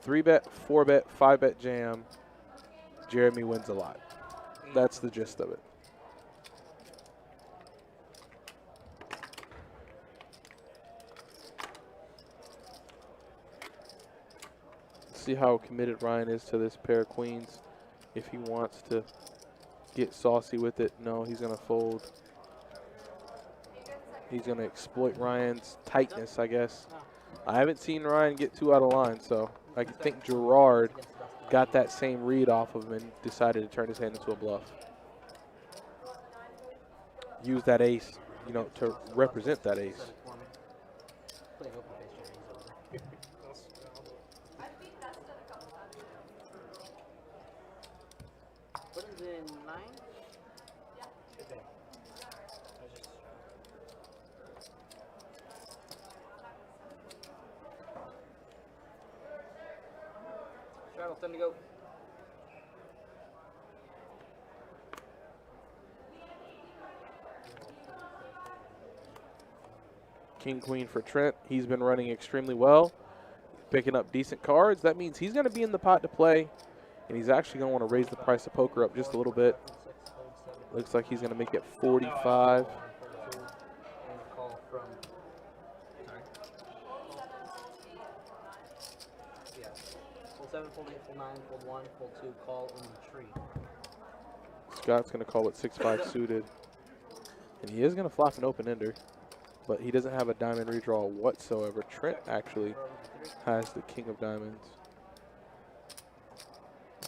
3-bet, 4-bet, 5-bet jam. Jeremy wins a lot. That's the gist of it. See how committed Ryan is to this pair of queens. If he wants to get saucy with it, no, he's going to fold. He's going to exploit Ryan's tightness, I guess. I haven't seen Ryan get too out of line, so I think Gerard got that same read off of him and decided to turn his hand into a bluff. Use that ace, you know, to represent that ace. What is it, 9? Straddle, time to go. King, Queen for Trent. He's been running extremely well, picking up decent cards. That means he's going to be in the pot to play, and he's actually going to want to raise the price of poker up just a little bit. Looks like he's going to make it 45. Call from. Yeah. Fold 7, fold 8, fold 9, fold 1, fold 2, call in the tree. Scott's going to call it 6-5 suited, and he is going to flop an open ender, but he doesn't have a diamond redraw whatsoever. Trent actually has the king of diamonds.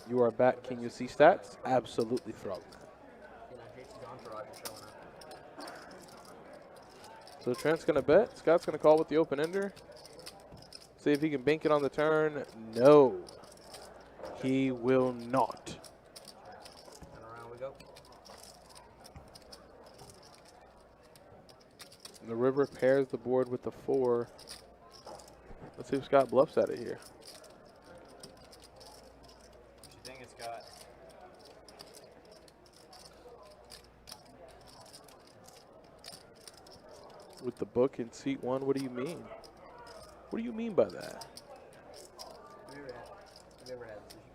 You are back. Can you see stats? Absolutely, Throg. So Trent's going to bet. Scott's going to call with the open ender. See if he can bank it on the turn. No, he will not. And around we go. The river pairs the board with the 4. Let's see if Scott bluffs at it here. What you think it's got? With the book in seat 1, what do you mean? What do you mean by that? Have you ever had sushi?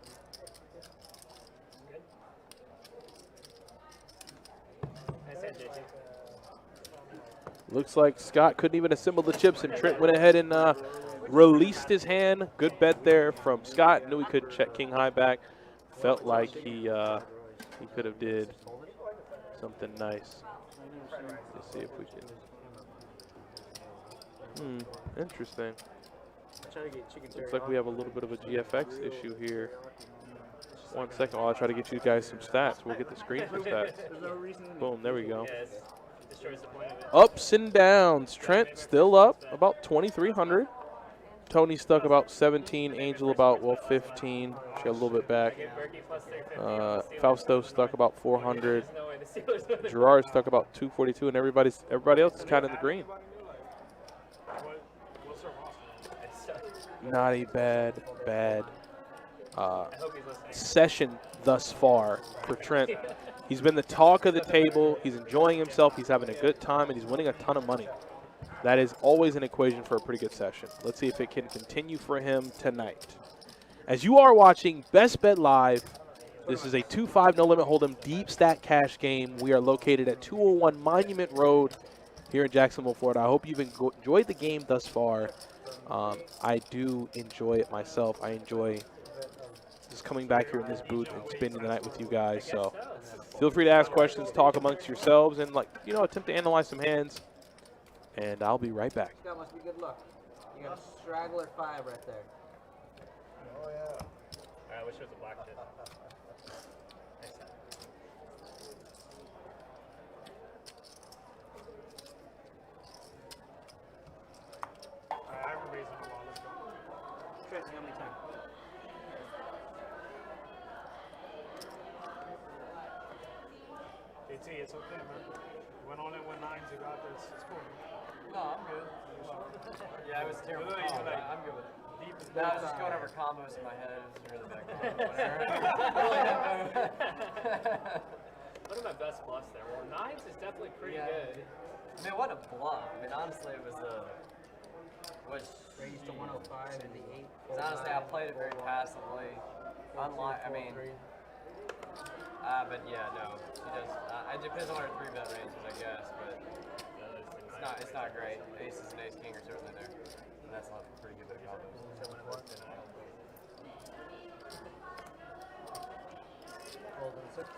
I said JJ. Looks like Scott couldn't even assemble the chips, and Trent went ahead and released his hand. Good bet there from Scott. Knew he could check king high back. Felt like he could have did something nice. Let's see if we can. Interesting. Looks like we have a little bit of a GFX issue here. 1 second while I try to get you guys some stats. We'll get the screen for stats. Boom, there we go. Ups and downs. Trent still up about 2,300. Tony stuck about 17. Angel about, well, 15. She got a little bit back. Fausto stuck about 400. Gerard stuck about 242, and everybody else is kind of in the green. Not a bad session thus far for Trent. He's been the talk of the table. He's enjoying himself. He's having a good time, and he's winning a ton of money. That is always an equation for a pretty good session. Let's see if it can continue for him tonight. As you are watching Best Bet Live, this is a 2-5 no limit hold'em deep stack cash game. We are located at 201 Monument Road here in Jacksonville, Florida. I hope you've enjoyed the game thus far. I do enjoy it myself. I enjoy just coming back here in this booth and spending the night with you guys. So feel free to ask questions, talk amongst yourselves, and attempt to analyze some hands. And I'll be right back. That must be good luck. You got a straggler 5 right there. Oh, yeah. wish it was a black chip. Next time. Alright, I remember raising a lot. Let's go. Tracy, how many times? JT, it's okay, man. You went on it with 9s, you got this. It's cool. No, I'm good. Yeah, it was terrible. Really, call, like, but I'm good with it. Deep as No, I was just going over combos in my head. It was really bad combo. One of my best bluffs there. Well, 9s is definitely pretty Yeah. good. I mean, what a bluff. I mean, honestly, it was Raised to 105 in the 8. Because honestly, I played it very passively. Unlike, I mean, but yeah, no, she does. It depends on her 3-bet ranges, I guess, but it's not great. Aces and ace king are certainly there, and that's a pretty good bit of combos. Golden 6.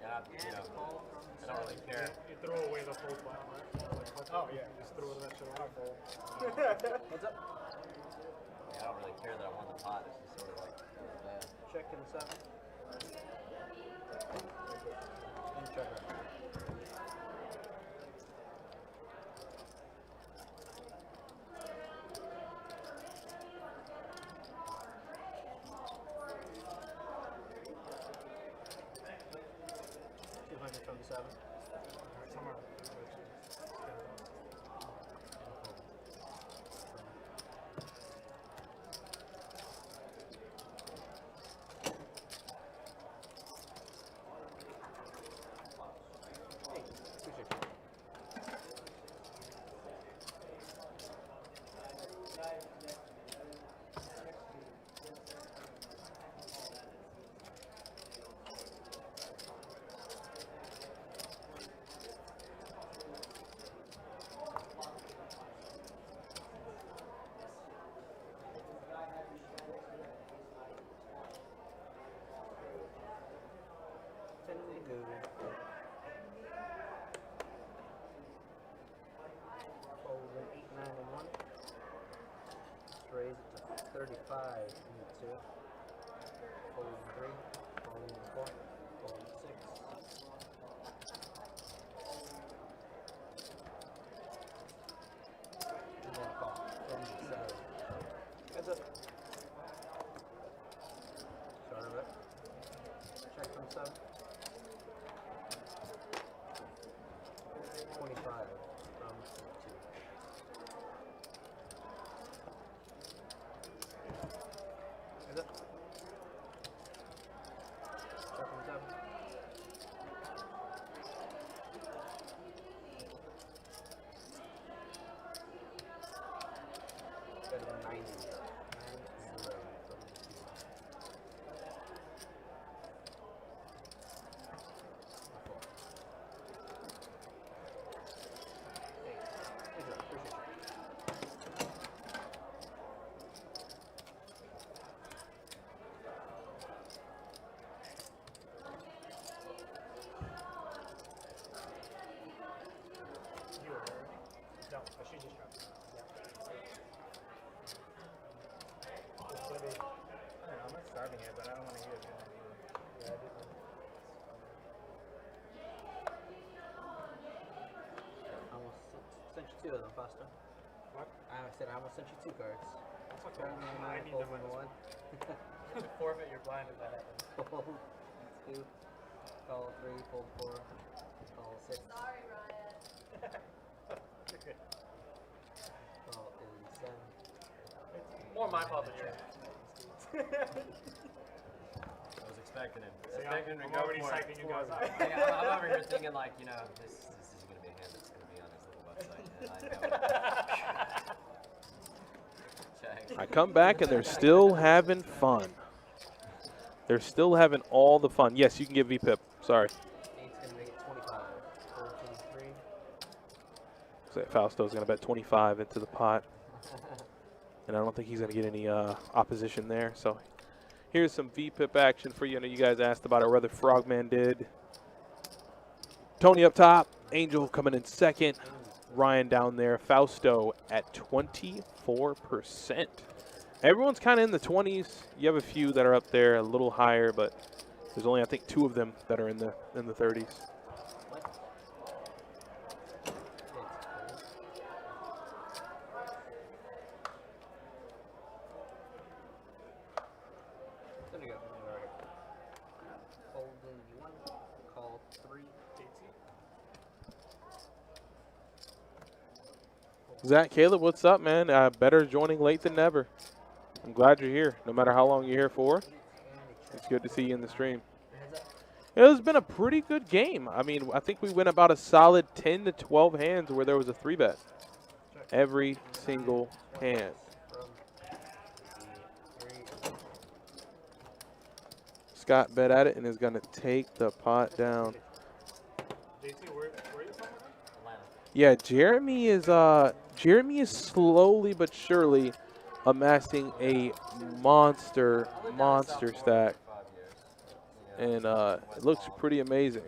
Yeah, you know, I don't really care. You throw away the full plan, right? Oh yeah, you just throw that shit away. What's up? Yeah, I don't really care that I won the pot. It's just sort of like bad. Check in 7. And check out. Folding 8, 9, and 1. Let's raise it to 35 in the 2. Folding 3. Folding 4. Folding 6. And then call. Folding 7. Heads up. Start of it. Check from 7. 25 from 2. Heads up. Check from 7. Better than 90. 9, 0 from 2. You were there, right? No, she just dropped it. I don't know, I'm not starting it, but I don't want to hear it. Yeah, I did. I almost sent you 2 of them, Foster. What? I said I almost sent you 2 cards. That's okay. I need Fold them in one. forfeit your blind if that happens. Fold 2. Call 3. Fold 4. Call 6. Sorry, Ryan. You're good. Call 87. More my fault than yours. I was expecting him. See, Expecting him to I'm go already for it. psyching you guys out. I'm over here thinking like, you know, this is going to be a hand that's going to be on his little website. And I know it. Check. I come back and they're still having fun. They're still having all the fun. Yes, you can get VPIP. Sorry. 8's going to make it 25. 14, 3. So Fausto's going to bet 25 into the pot. And I don't think he's going to get any opposition there. So here's some VPIP action for you. I know you guys asked about it, or rather Frogman did. Tony up top. Angel coming in second. Ryan down there. Fausto at 24%. Everyone's kind of in the 20s. You have a few that are up there a little higher, but there's only, I think, 2 of them that are in the 30s. There we go. Folding 1, call 3. Zach, Caleb, what's up, man? Better joining late than never. I'm glad you're here, no matter how long you're here for. It's good to see you in the stream. It's been a pretty good game. I mean, I think we went about a solid 10 to 12 hands where there was a 3-bet. Every single hand. Scott bet at it and is going to take the pot down. JT, where are you from? Yeah, Jeremy is slowly but surely amassing a monster stack, and it looks pretty amazing.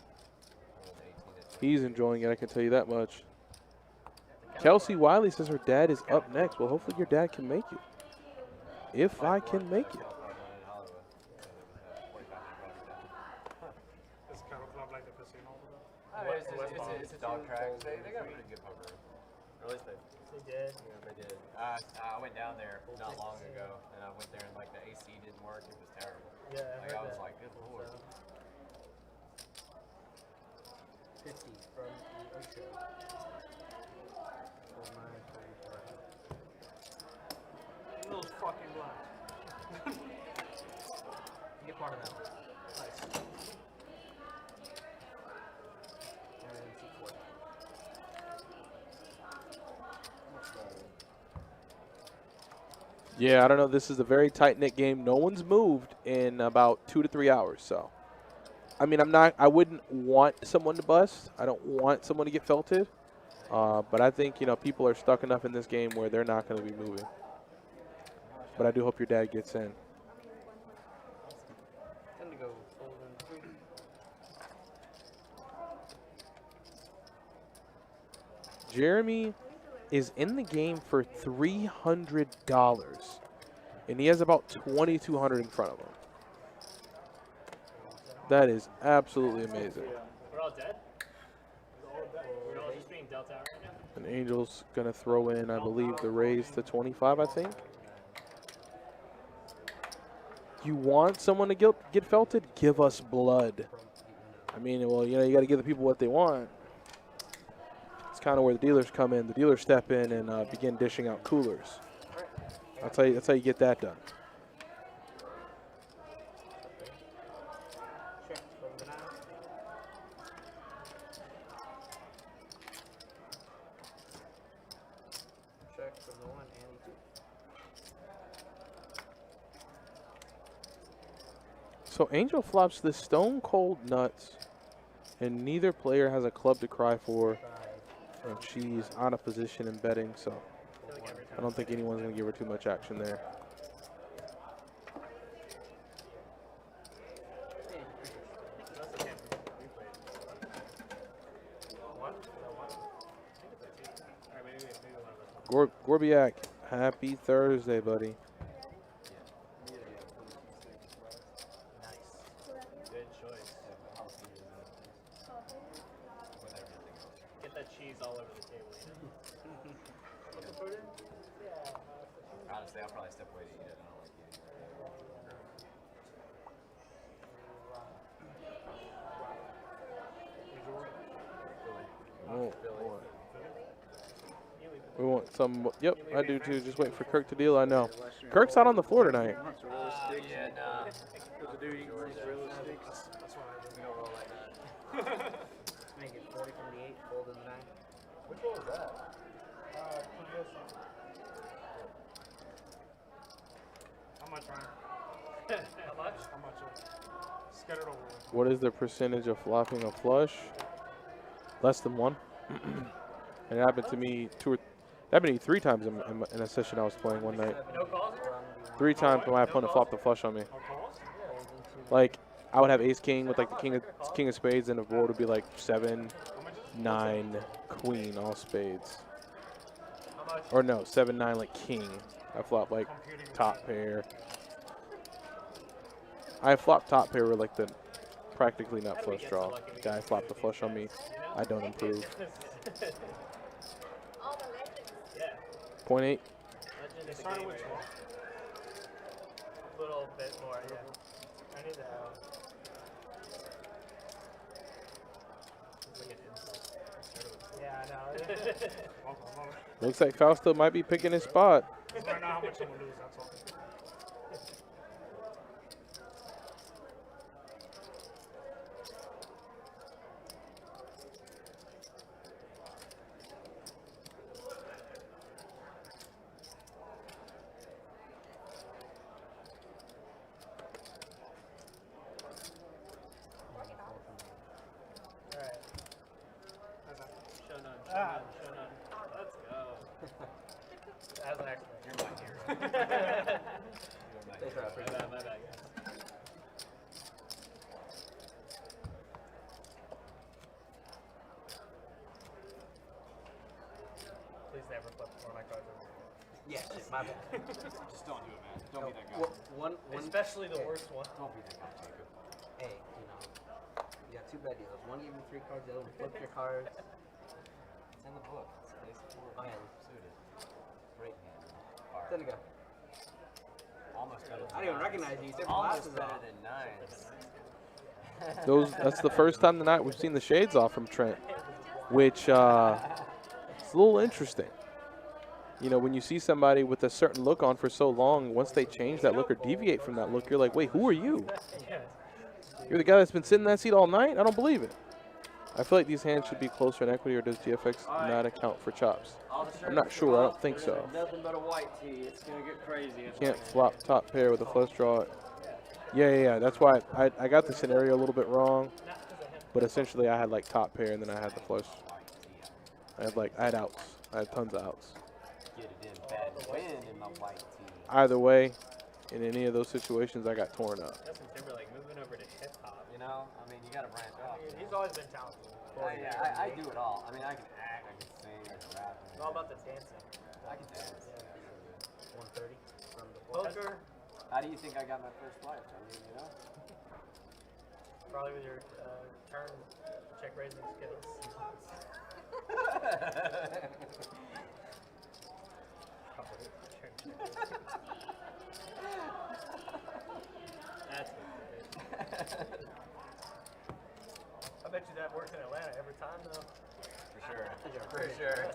He's enjoying it, I can tell you that much. Kelsey Wiley says her dad is up next. Well, hopefully your dad can make it. If I can make it. It's kind of club like the casino. It's a dog track. They got a pretty good poker room. Or at least they did. Yeah, they did. I went down there not long ago, and I went there and like the AC didn't work. It was terrible. Yeah, I was like, good lord. 50 from the Ocho. Those fucking blinds. Get part of that one. Nice. Yeah, I don't know. This is a very tight-knit game. No one's moved in about 2 to 3 hours. So, I mean, I wouldn't want someone to bust. I don't want someone to get felted. But I think, people are stuck enough in this game where they're not going to be moving. But I do hope your dad gets in. Time to go folding 3. Jeremy is in the game for $300, and he has about $2,200 in front of him. That is absolutely amazing. We're all dead? We're all just being dealt out right now? And Angel's going to throw in, I believe, the raise to 25, I think. You want someone to get felted? Give us blood. I mean, well, you got to give the people what they want. It's kind of where the dealers come in. The dealers step in and begin dishing out coolers. That's how you get that done. Check from the 9. Check from the 1 and the 2. So Angel flops the stone cold nuts, and neither player has a club to cry for. And she's out of position in betting, so I don't think anyone's going to give her too much action there. Gorbiak, happy Thursday, buddy. Good choice. Get that cheese all over the table. Honestly, I'll probably step away to eat it. I don't like eating Oh, boy. We want some. Yep, I do too. Just waiting for Kirk to deal. I know. Kirk's out on the floor tonight. yeah, nah. There's a dude eating gorilla sticks. That's why I We don't roll like that. Make it 40 from the 8, fold in the 9. Which one was that? How much, Ryan? How much? How much? Scattered over. What is the percentage of flopping a flush? Less than 1. It happened to me happened to me 3 times in a session I was playing one night. No calls? 3 times when my opponent flopped the flush on me. No calls? Like, I would have ace king with like the king of spades, and the board would be like 7, 9, queen, all spades. How much? Or no, 7-9 like king. I flop like top pair. I flop top pair with like the practically not flush draw. Guy flopped the flush on me. I don't improve. All the legends. Yeah. 0.8. They started with 12. A little bit more, yeah. I need that. Yeah, I know. Looks like Fausto might be picking his spot. I don't know how much I'm going to lose, that's all. Let's go. As an expert. You're my hero. My bad, guys. Please never flip before my cards over. Yeah, shit, my bad. Just don't do it, man. Don't be that guy. One, Especially the worst one. Don't be that guy, Jacob. Hey, you know, you got two bad deals. One give you 3 cards, the other one flip your cards. It's in the book. It's base 4. Oh, yeah. Suited. Great hand. Card. Then go. Almost better than I didn't even nines. recognize you. You said Almost glasses better off. than nines. That's the first time tonight we've seen the shades off from Trent, which it's a little interesting. You know, when you see somebody with a certain look on for so long, once they change that look or deviate from that look, you're like, wait, who are you? You're the guy that's been sitting in that seat all night? I don't believe it. I feel like these hands should be closer in equity, or does GFX not account for chops? I'm not sure. I don't think so. Nothing but a white tee. It's gonna get crazy. You can't flop top pair with a flush draw. Yeah. That's why I got the scenario a little bit wrong. But essentially, I had like top pair, and then I had the flush. I had outs. I had tons of outs. Get it in bad wind in my white tee. Either way, in any of those situations, I got torn up. Justin Timberlake moving over to hip hop. You know, I mean, you gotta branch off. He's always been talented. I do it all. I mean, I can act, I can sing, I can rap. It's all about the dancing. I can dance. 130 from the Poker, How do you think I got my first wife? I mean, you know. probably with your turn check raising skills. That's what I bet you that works in Atlanta every time, though. For sure. For sure.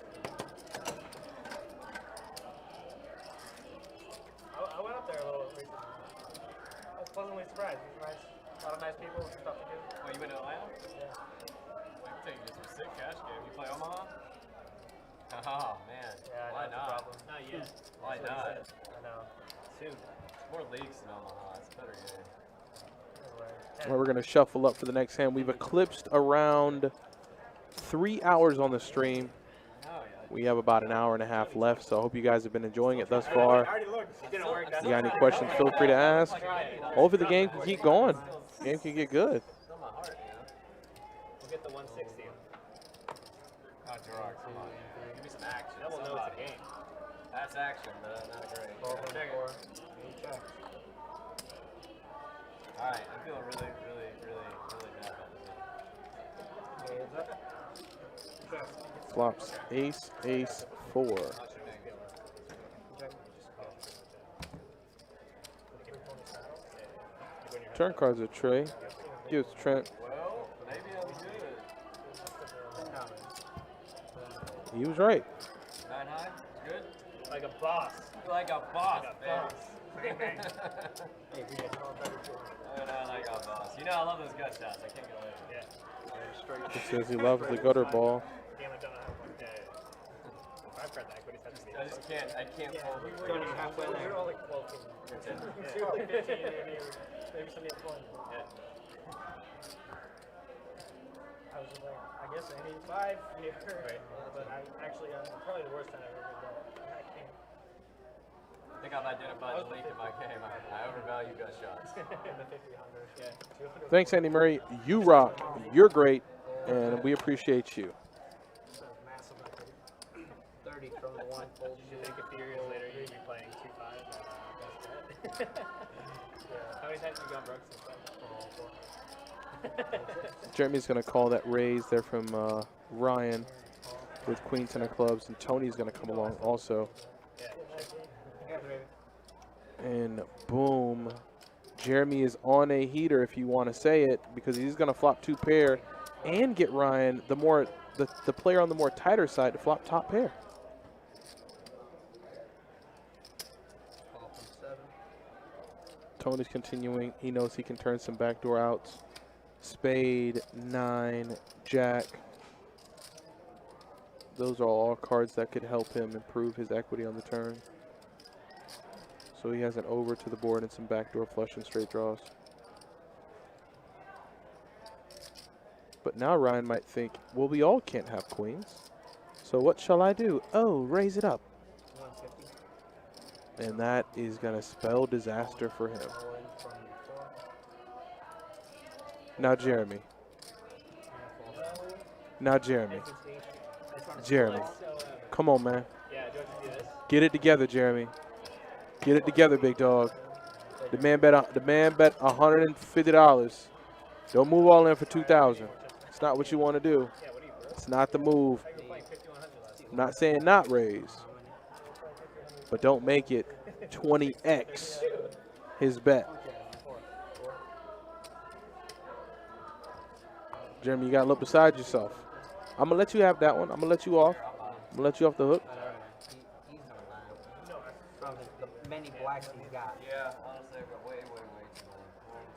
I went up there a little recently. I was pleasantly surprised. It was nice. A lot of nice people and stuff to do. Oh, you went to Atlanta? Yeah. I can take you to some sick cash game. You play Omaha? Oh, man. Yeah, Why that's not? the problem. Not yet. Why That's what he not? said. I know. Soon. More leagues in Omaha. It's a better game. Well, we're going to shuffle up for the next hand. We've eclipsed around 3 hours on the stream. Oh, yeah. We have about an hour and a half left, so I hope you guys have been enjoying it thus far. I already looked. It didn't work. If you got any questions, feel free to ask. Hopefully the game can keep going. The game can get good. Still my heart, you know? We'll get the 160. Oh, Gerard, come on, man. Give me some action. That will know it's a game. That's action, but not great. All right, I'm feeling really bad about this. Flops ace, ace, 4. How's your name? Turn cards are Trey. Gives Trent. Well, maybe I'm good. He was right. 9 high? Good? Like a boss. Like a boss, Like a man. boss. Bang, bang. Hey, we got all better too. I like a boss. You know, I love those gut shots. I can't get away from it. Yeah. He says he loves the gutter ball. Damn, I don't know how to play. Yeah. I've got the equities. I just can't, I can't pull the Don't even halfway there. You're all like 12 teams. Yeah. You're like 15, maybe some need 20. Yeah. I was just like, I guess I need 5 here. Right. But I'm probably the worst time I've ever done. I can't. I think I've identified the leak in my game. I overvalue gut shots. In the 50, 100. Yeah. 200. Thanks, Andy Murray. You rock. You're great, and we appreciate you. Massive equity. 30 from the 1. You think a few years later you'll be playing 2-5 and How many times have you gone broke since then? Jeremy's going to call that raise there from Ryan with queen 10 of clubs, and Tony's going to come along also. And boom, Jeremy is on a heater, if you want to say it, because he's going to flop 2 pair and get Ryan, the player on the more tighter side, to flop top pair. Tony's continuing. He knows he can turn some backdoor outs. Spade, 9, Jack. Those are all cards that could help him improve his equity on the turn. So he has an over to the board and some backdoor flush and straight draws. But now Ryan might think, well, we all can't have queens. So what shall I do? Oh, raise it up. And that is going to spell disaster for him. Now Jeremy. Now Jeremy. Jeremy. Come on, man. Get it together, Jeremy. Get it together, big dog. The man bet $150. Don't move all in for $2,000. It's not what you want to do. It's not the move. I'm not saying not raise, but don't make it 20x his bet. Jeremy, you got to look beside yourself. I'm going to let you have that one. I'm going to let you off. I'm going to let you off the hook. He's on line. From the many blacks he's got. Yeah, honestly, I've got way too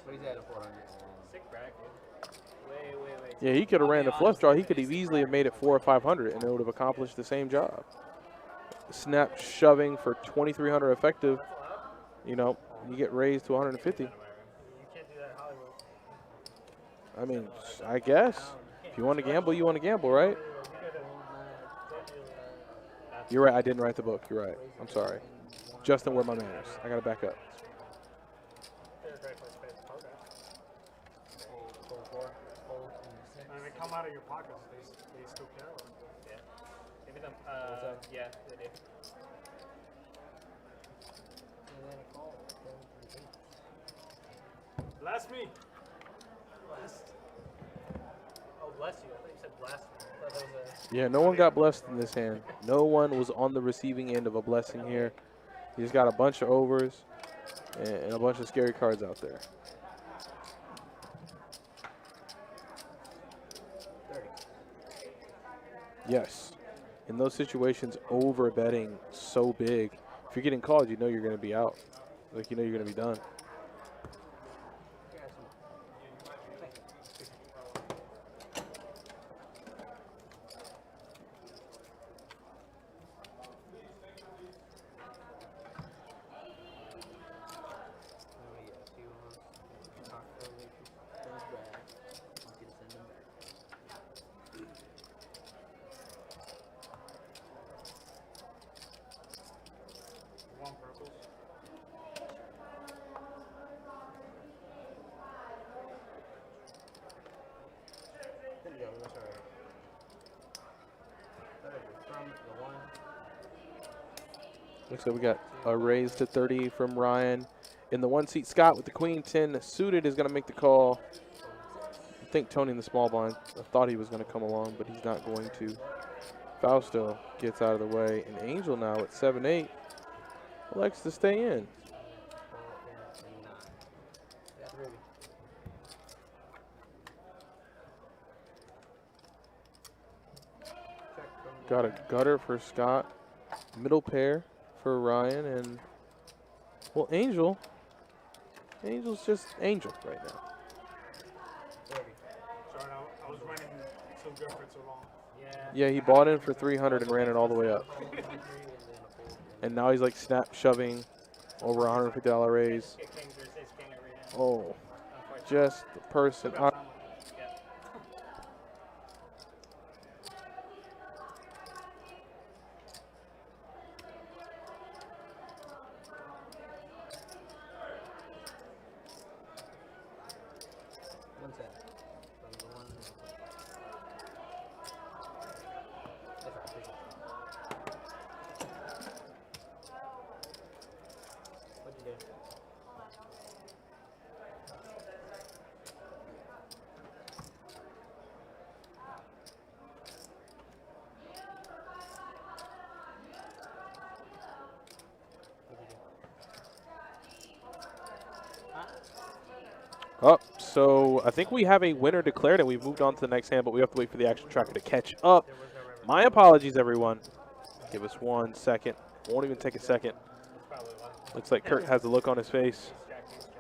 What he's at 400. Sick bracket. Way. Yeah, he could have ran the flush draw. He could have easily have made it 400 or 500, and it would have accomplished the same job. Snap shoving for 2,300 effective. You know, you get raised to 150. You can't do that in Hollywood. I mean, I guess. If you want to gamble, you want to gamble, right? You're right. I didn't write the book. You're right. I'm sorry. Justin, where are my manners? I got to back up. When they come out of your pockets, they still care. Yeah. Maybe them. Yeah, they do. Blast me. Blast. Oh, bless you. I thought you said blast me. I thought that was a. Yeah, no one got blessed in this hand. No one was on the receiving end of a blessing here. He's got a bunch of overs and a bunch of scary cards out there. 30. Yes. In those situations, over betting so big. If you're getting called, you know you're going to be out. Like, you know you're going to be done. Looks like we got a raise to 30 from Ryan. In the 1 seat, Scott with the queen 10 suited is going to make the call. I think Tony in the small blind, I thought he was going to come along, but he's not going to. Fausto gets out of the way. And Angel now at 7-8 elects to stay in. Got a gutter for Scott. Middle pair for Ryan, and well, Angel's just Angel right now. Sorry, I was running so good for so long. Yeah, he bought in for 300 and ran it all the way up. And now he's like snap shoving over $150 raise. Oh, just the person. Oh, so I think we have a winner declared, and we've moved on to the next hand, but we have to wait for the action tracker to catch up. My apologies, everyone. Give us 1 second. Won't even take a second. Looks like Kurt has a look on his face.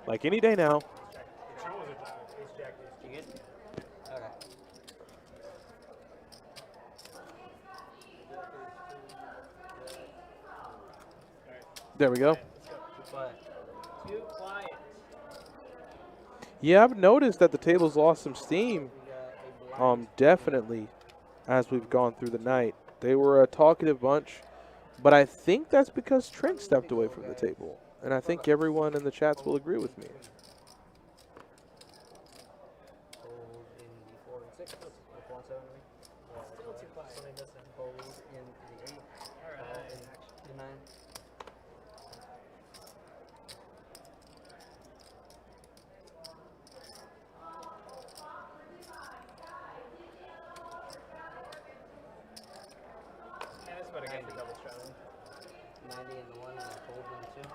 Like any day now. You good? Okay. There we go. But Too quiet. Yeah, I've noticed that the table's lost some steam. we got a blind. Definitely, as we've gone through the night. They were a talkative bunch, but I think that's because Trent stepped away from the table. And I think everyone in the chats will agree with me. Hold in the 4 and 6. Or 4 and 7, I mean. Still too quiet. Something missing. Hold in the 8. Alright. In the 9. Yeah, this is what I get for double straddling. 90 in the 1 and then hold in the 2.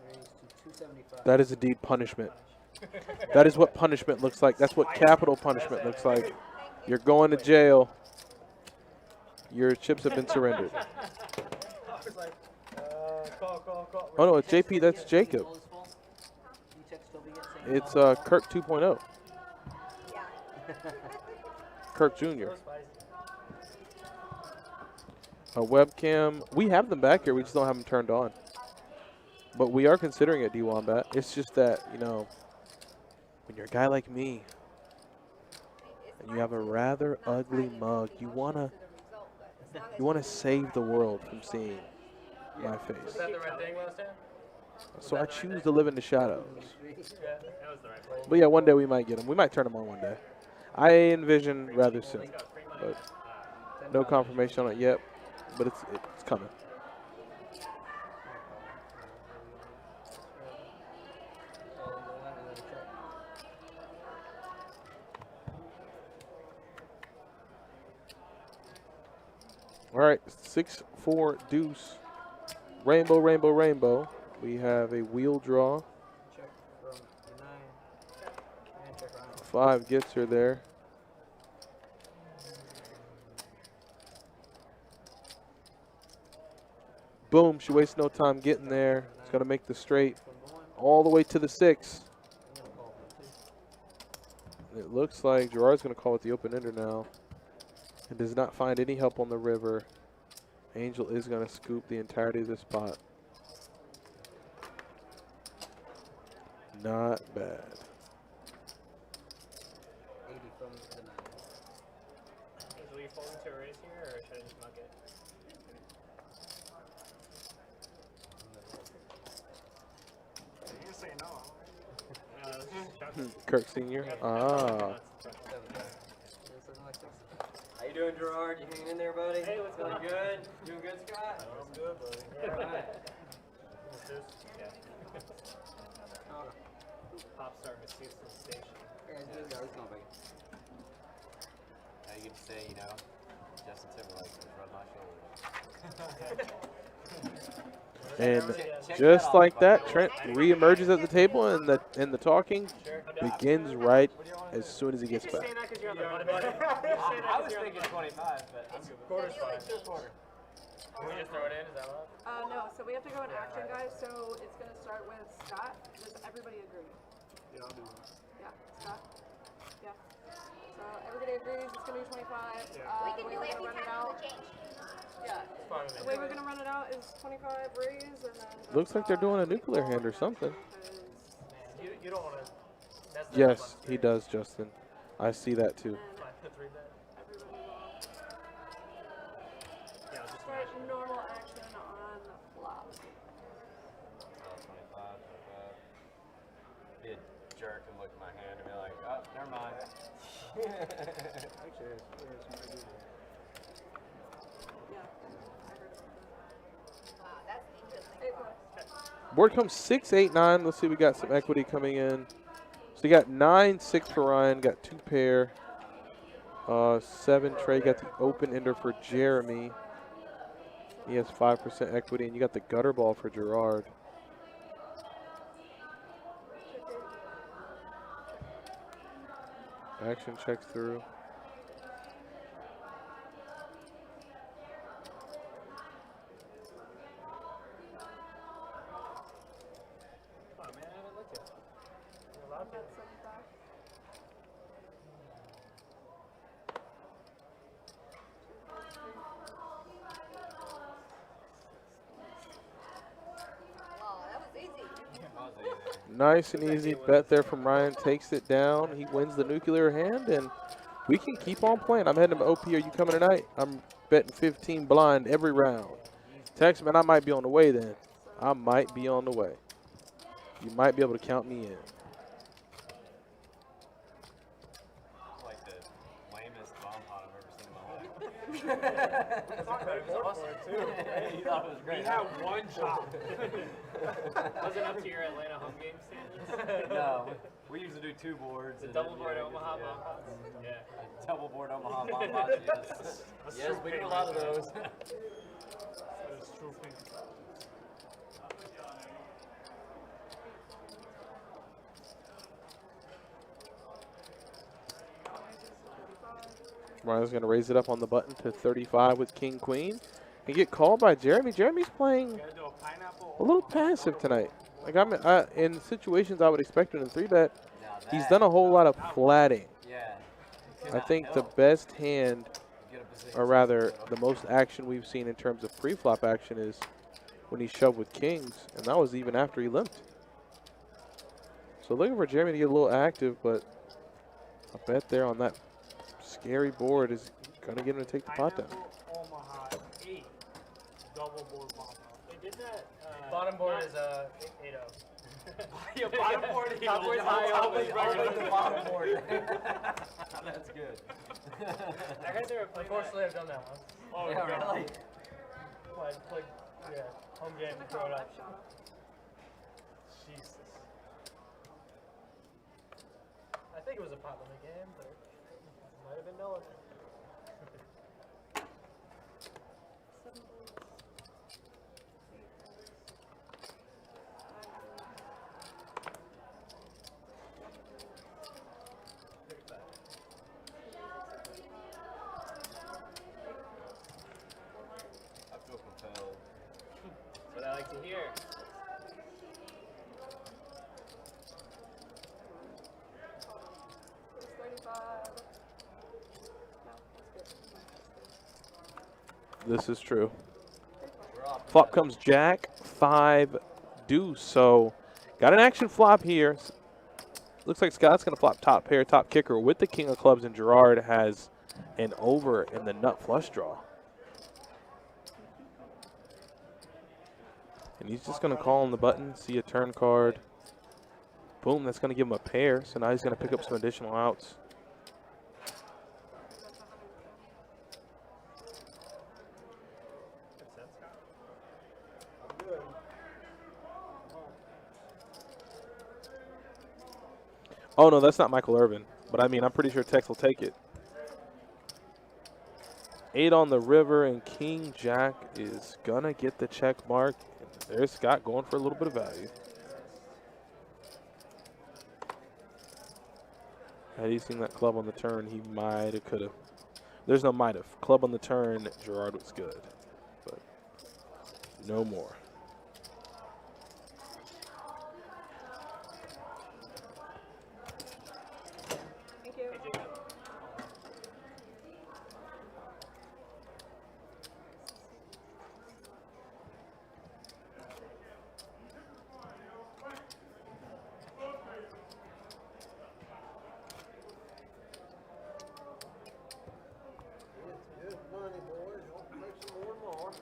Raise to 275. That is indeed punishment. That is what punishment looks like. That's what capital punishment looks like. You're going to jail. Your chips have been surrendered. I was like, call. Oh, no, it's JP. That's Jacob. All is full. You check still be getting same It's call. Kirk 2.0. Yeah. Kirk Jr. A webcam. We have them back here. We just don't have them turned on. But we are considering it, D-Wombat. It's just that, you know, when you're a guy like me and you have a rather ugly mug, you wanna save the world from seeing my face. Was that the right thing last time? So I choose to live in the shadows. Yeah, that was the right play. But yeah, one day we might get them. We might turn them on one day. I envision rather soon. But no confirmation on it yet. But it's coming. All right, 6-4 deuce. Rainbow, rainbow, rainbow. We have a wheel draw. Check from the 9. And check around. 5 gets her there. Boom, she wastes no time getting there. It's going to make the straight From the 1. all the way to the 6. I'm going to call for the 2. It looks like Gerard's going to call it the open ender now. It does not find any help on the river. Angel is going to scoop the entirety of this pot. Not bad. 80 from the 9. Will you fold into a raise here, or should I just mug it? You say no. Kirk Sr. Ah. How you doing, Gerard? You hanging in there, buddy? Hey, what's going on? Good? Doing good, Scott? I'm good, buddy. Yeah, right. Yeah. Oh, Pop star Miss Houston Station. yeah, it's good. It's not big. Now you get to say, you know, Justin Timberlake just rubbed my shoulders. And Check just that like off, that, buddy. Trent re-emerges at the table, and the talking Sure. begins right as soon as he gets back. Saying that because you're on the money. I was thinking 25, but I'm good with Quarter's fine. quarter. Can we just throw it in? Is that allowed? No, so we have to go in action, guys. So it's going to start with Scott. Does everybody agree? Yeah, I'll do one. Yeah, Scott? Yeah. So everybody agrees it's going to be 25. We The can way do we're it gonna every run it time out, for change. yeah. It's fine with The me. way we're going to run it out is 25 raise, and then Looks like they're doing a nuclear hand or something. You don't want to. That's the Yes, he does, Justin. I see that too. Fine, the 3 bet. Everybody will Yeah, I'll just start normal action on the flop. 25. Be a jerk and look at my hand and be like, oh, never mind. Actually, it's my good. Yeah. Wow, that's interesting. 8 points. Board comes 6, 8, 9. Let's see, we got some equity coming in. So you got 9, 6 for Ryan. Got 2 pair. 7, Trey got the open ender for Jeremy. He has 5% equity, and you got the gutter ball for Gerard. Action checks through. Come on, man, I haven't looked yet. You're allowed to. Wow, that was easy. Nice and easy bet there from Ryan. Takes it down. He wins the nuclear hand, and we can keep on playing. I'm heading to OP. Are you coming tonight? I'm betting 15 blind every round. Text, man, I might be on the way then. I might be on the way. You might be able to count me in. Like the lamest bomb pot I've ever seen in my life. It was awesome. You thought it was great. We had one shot. Was it up to your Atlanta home game standards? No, we usually do 2 boards. The and double then, board yeah, Omaha yeah. bomb pots? Yeah. Double board Omaha bomb pots, yes. Yes, we do a lot of those. That is true thing. Ryan's going to raise it up on the button to 35 with King Queen and get called by Jeremy. Jeremy's playing Gotta do a pineapple. a little passive tonight. Like in situations I would expect him in 3-bet, Now he's that- done a whole lot of flatting. Yeah. I think the best hand, Get a position. or rather the most action we've seen in terms of pre-flop action, is when he shoved with kings, and that was even after he limped. So looking for Jeremy to get a little active, but a bet there on that scary board is going to get him to take the pot down. Pineapple Omaha 8 double board bomb. They did that. Bottom board is 8-0. Yeah, bottom board. Top board's high, Always always the bottom board. That's good. I heard they were playing. Unfortunately, I've done that once. Oh, Yeah, God. really? Like, yeah, home game, throw it out. Jesus. I think it was a pot limit game, but it might have been Noah. I feel compelled. That's what I like to hear. It's 35. No, that's good. This is true. We're off. Flop comes Jack, 5, deuce. So got an action flop here. Looks like Scott's going to flop top pair, top kicker with the king of clubs, and Gerard has an over in the nut flush draw. And he's just going to call on the button, see a turn card. Boom, that's going to give him a pair. So now he's going to pick up some additional outs. I'm good. Oh, no, that's not Michael Irvin. But, I mean, I'm pretty sure Tex will take it. 8 on the river, and King Jack is going to get the check mark. There's Scott going for a little bit of value. Had he seen that club on the turn, he might have, could have. There's no might have. Club on the turn, Gerard was good. But no more. Thank you. It's good money, boys. Hope to make some more tomorrow.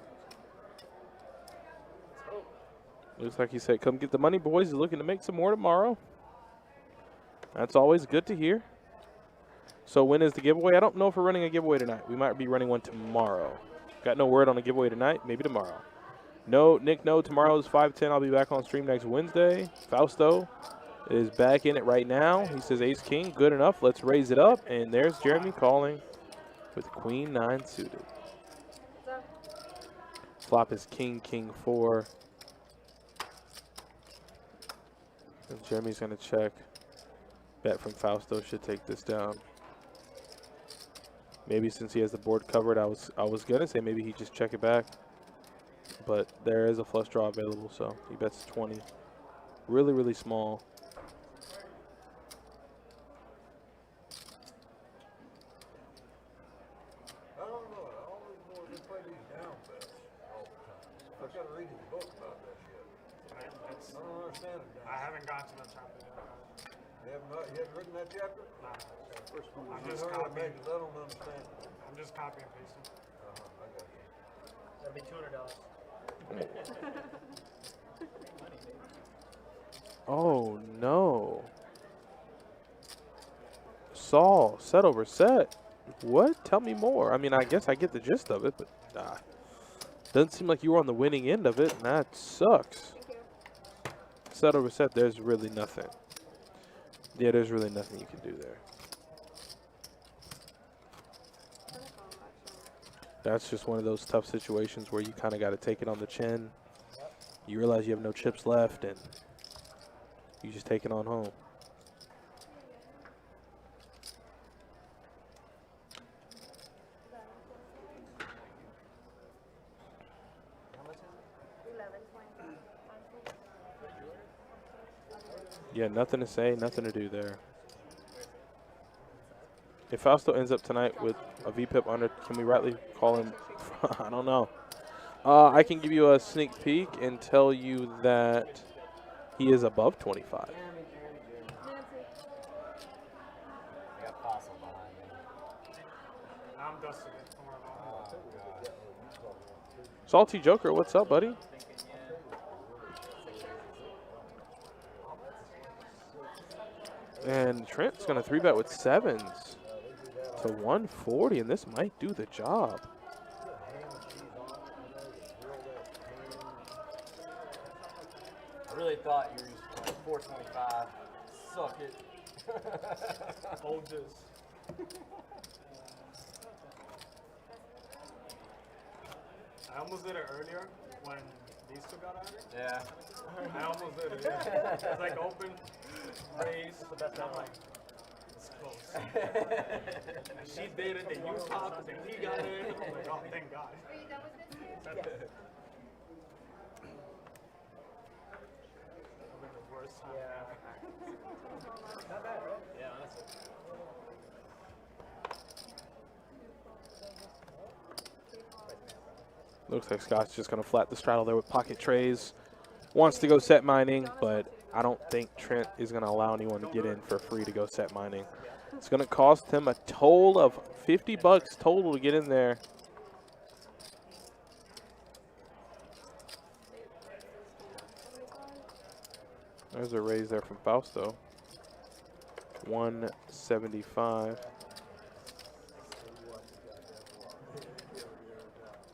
Looks like he said, come get the money, boys. He's looking to make some more tomorrow. That's always good to hear. So when is the giveaway? I don't know if we're running a giveaway tonight. We might be running one tomorrow. Got no word on a giveaway tonight. Maybe tomorrow. No, Nick, no. Tomorrow is 5:10. I'll be back on stream next Wednesday. Fausto, is back in it right now. He says ace king, good enough. Let's raise it up. And there's Jeremy calling with queen 9 suited. Flop is king, king 4. And Jeremy's going to check. Bet from Fausto should take this down. Maybe since he has the board covered, I was going to say maybe he just check it back. But there is a flush draw available, so he bets 20. Really, really small. I don't know. I always wanted to play these down bets all the time. I've got to read his book about that shit. I don't understand it. I haven't gotten to that chapter yet. You haven't written that chapter? Nah. I'm just copying. I don't understand it. I'm just copying and pasting. I got you. That'll be $200. Oh, no. Saul, set over set. What? Tell me more. I mean, I guess I get the gist of it, but doesn't seem like you were on the winning end of it, and that sucks. Set over set, there's really nothing. Yeah, there's really nothing you can do there. That's just one of those tough situations where you kind of got to take it on the chin. You realize you have no chips left, and you just take it on home. Yeah, nothing to say, nothing to do there. If Fausto ends up tonight with a VPIP under, can we rightly call him? I don't know. I can give you a sneak peek and tell you that he is above 25. We got Fossil behind me. I'm dusting it. Oh, God. Salty Joker, what's up, buddy? And Trent's going to 3-bet with 7s to 140, and this might do the job. I really thought you were like 425. Suck it. Hold this. I almost did it earlier when these two got out of it. Yeah. I almost did it. Yeah. It's like open, raise, but that's not like it's close. And she did it, then you popped, then he got in. I'm like, oh, thank God. Are you done with this here? That's it. That'll be the worst time ever. Not bad, right? Yeah, honestly. Looks like Scott's just going to flat the straddle there with pocket trays. Wants to go set mining, but I don't think Trent is going to allow anyone to get in for free to go set mining. It's going to cost him a total of $50 total to get in there. There's a raise there from Fausto. 175.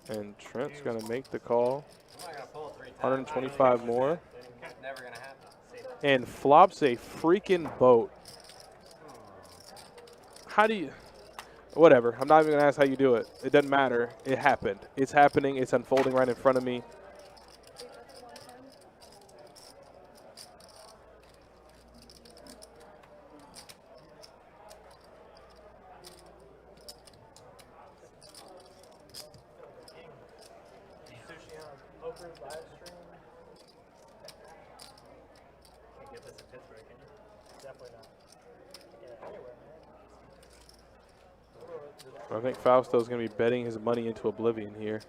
And Trent's going to make the call. I'm not going to pull it 3 times. 125 more. Never going to happen. And flops a freaking boat. How do you... Whatever. I'm not even going to ask how you do it. It doesn't matter. It happened. It's happening. It's unfolding right in front of me. Sushi on poker live stream. Can't get this in Pittsburgh, can you? Definitely not. Yeah, anywhere, man. I think Fausto's going to be betting his money into oblivion here.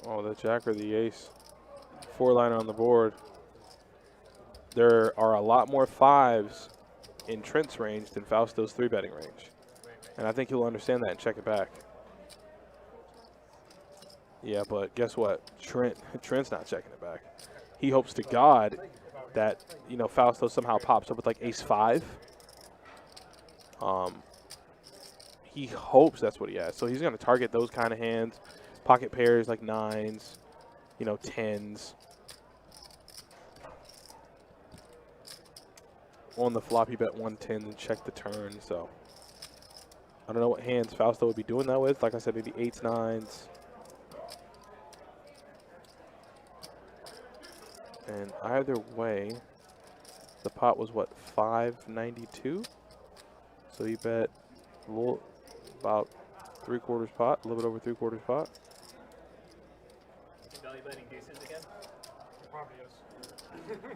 Oh, the jack or the ace. 4-liner on the board. There are a lot more 5s in Trent's range than Fausto's 3-betting range. And I think he'll understand that and check it back. Yeah, but guess what? Trent's not checking it back. He hopes to God that, you know, Fausto somehow pops up with like ace-5. He hopes that's what he has. So he's going to target those kind of hands, pocket pairs like 9s, you know, 10s. On the flop, he bet 110 and check the turn. So I don't know what hands Fausto would be doing that with. Like I said, maybe 8s, 9s. And either way, the pot was what, 592? So he bet a little, about 3/4 pot, a little bit over 3/4 pot. Is Belly betting deuces again? Probably is. It's the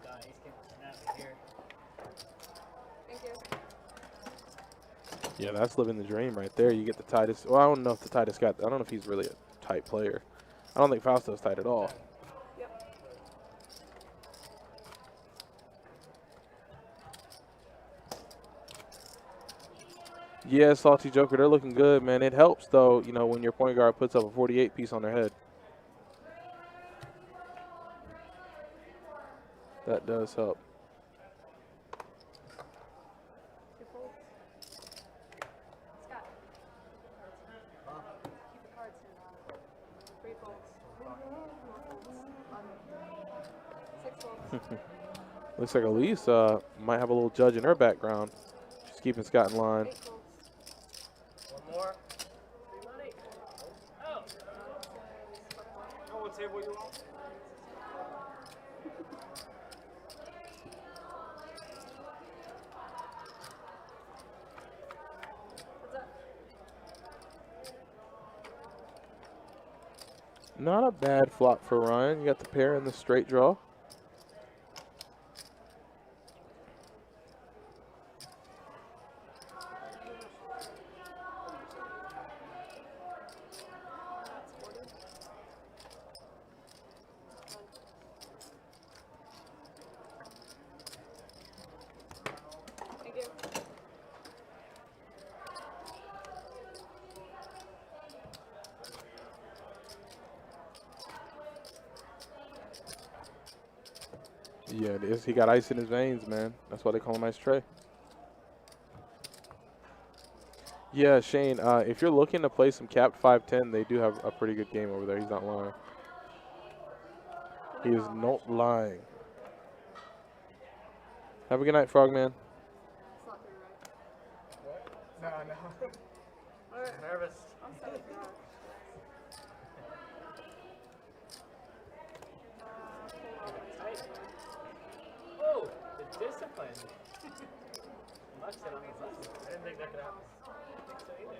guy, he's getting snappy here. Thank you. Yeah, that's living the dream right there. You get the tightest. Well, I don't know if the tightest got. I don't know if he's really a tight player. I don't think Fausto's tight at all. Yep. Yeah, Salty Joker, they're looking good, man. It helps, though, you know, when your point guard puts up a 48 piece on their head. That does help. Two folds. Scott. Keep the cards here. 3 folds. 4 folds. 6 folds. Looks like Elise might have a little judge in her background. She's keeping Scott in line. 8 folds. One more. Free money. Oh. Know what table you on? What's up? Not a bad flop for Ryan. You got the pair and the straight draw. Thank you. Yeah, it is. He got ice in his veins, man. That's why they call him Ice Trey. Yeah, Shane, if you're looking to play some capped 5-10, they do have a pretty good game over there. He's not lying. He is not lying. Have a good night, Frogman. It's not through, right? No, no. Alright. Nervous. I'm sorry. Oh, the discipline. Much said on his left. I didn't think that could happen. I didn't think so either.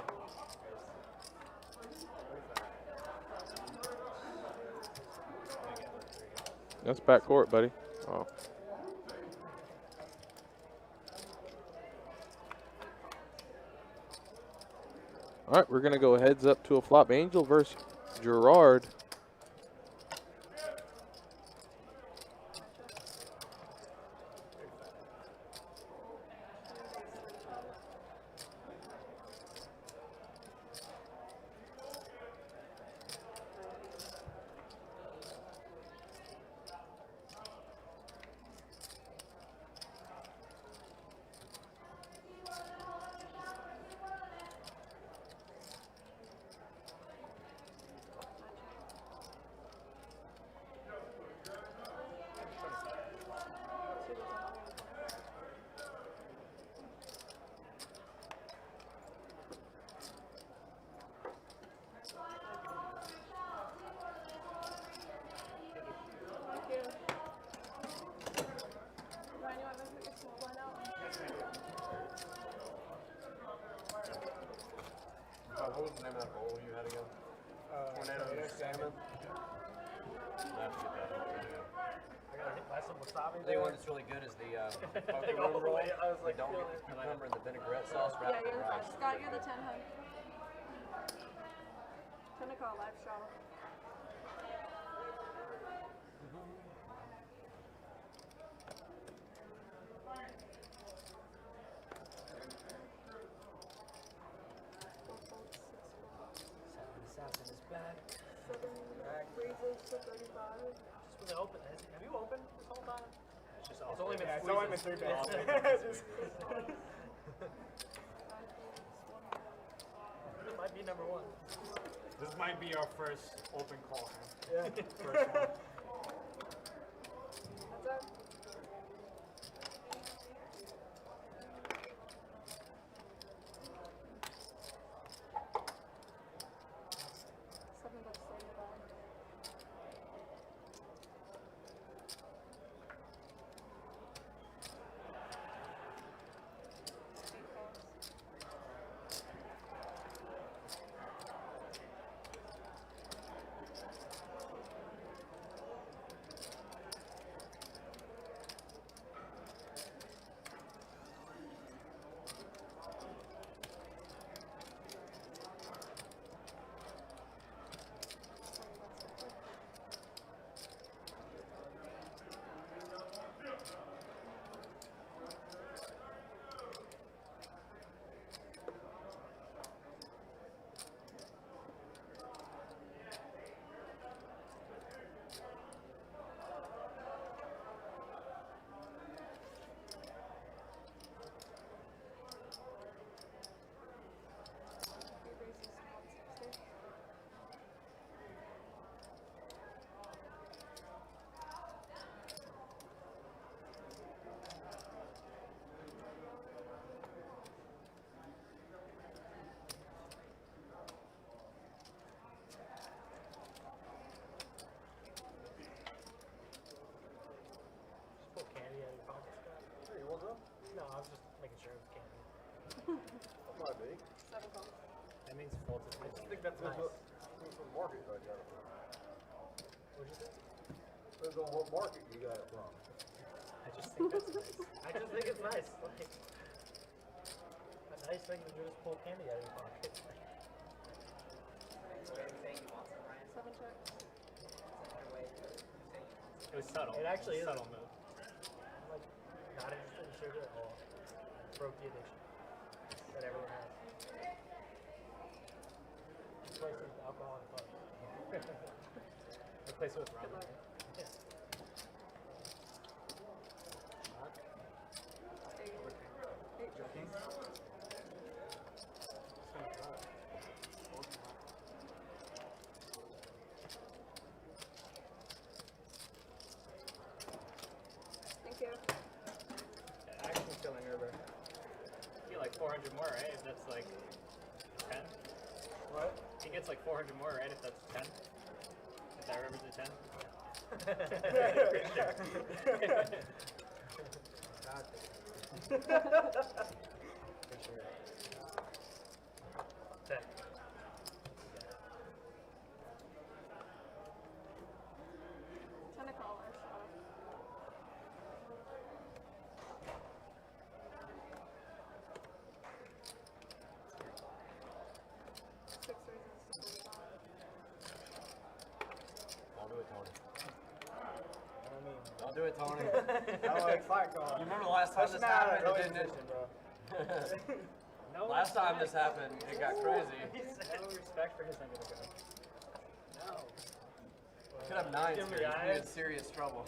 That's back court, buddy. Oh. All right, we're going to go heads up to a flop. Angel versus Gerard. Ryan, you want me to pick a small line out? What was the name of that bowl you had again? Tornado salmon? I have to get that over here. I gotta hit by some wasabi. The one that's really good is the poker All the roll. way, I was like, Don't get the cucumber and the vinaigrette sauce Yeah, wrapped in you're the rice. Scott, you're the 10, hun. Trying to call a live shot. Assassin is back. 7 raises to 35. Just when they open. Have you opened this whole time? It's just It's only been squeezing. three bets. Be number one. This might be our first open call. Yeah. First one. That's it. Something that's so bad. Just pull candy out of your pocket, Scott. Hey, what's up? No, I was just making sure it was candy. That might be. 7 calls. That means full to I just think that's nice. nice. Depends what market I got it from. What'd you say? Depends on what market you got it from. I just think that's nice. I just think it's nice. Like, a nice thing to do is pull candy out of your pocket. 7 checks. It was subtle. It actually is. Subtle move. I'm like not interested in sugar at all. Broke the addiction that everyone has. Replace it with alcohol and fun. Replace it with rum. Good luck. Yeah. 8 checks. Thank you. Action killing Herber. You get like 400 more, right? If that's like 10. What? He gets like 400 more, right? If that's 10. If that remembers a 10. For sure. 10. 10 a caller, so. Six reasons to believe Don't do it, Tony. I mean, Don't do it, Tony. I like fight You calling. remember the last time this happened? It didn't it? no Last time respect. this happened, it got crazy. No respect for his under the gun. No. Could have 9 Give me here. He'd be in eyes. serious trouble.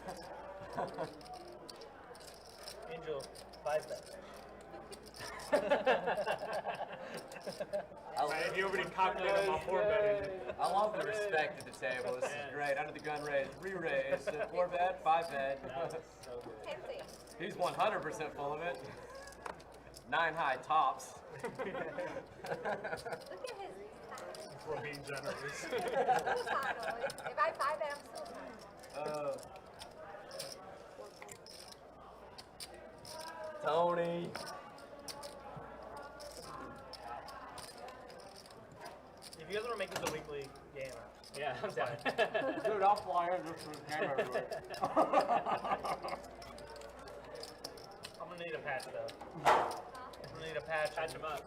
Angel, 5 bet. Right, he already calculated my 4 betting. I love the respect at the table. This is great. Under the gun raise, re-raise, 4 bet, 5 bet. That was so good. Tempting. He's 100% full of it. 9 high tops. Look at his thighs. For being generous. Still finally. If I 5 bet, I'm still fine. Tony. If you guys want to make this a weekly game, Yeah, I'm down. Dude, I'll fly in just for the camera everywhere. I'm gonna need a patch though. I'm gonna need a patch. Patch him up.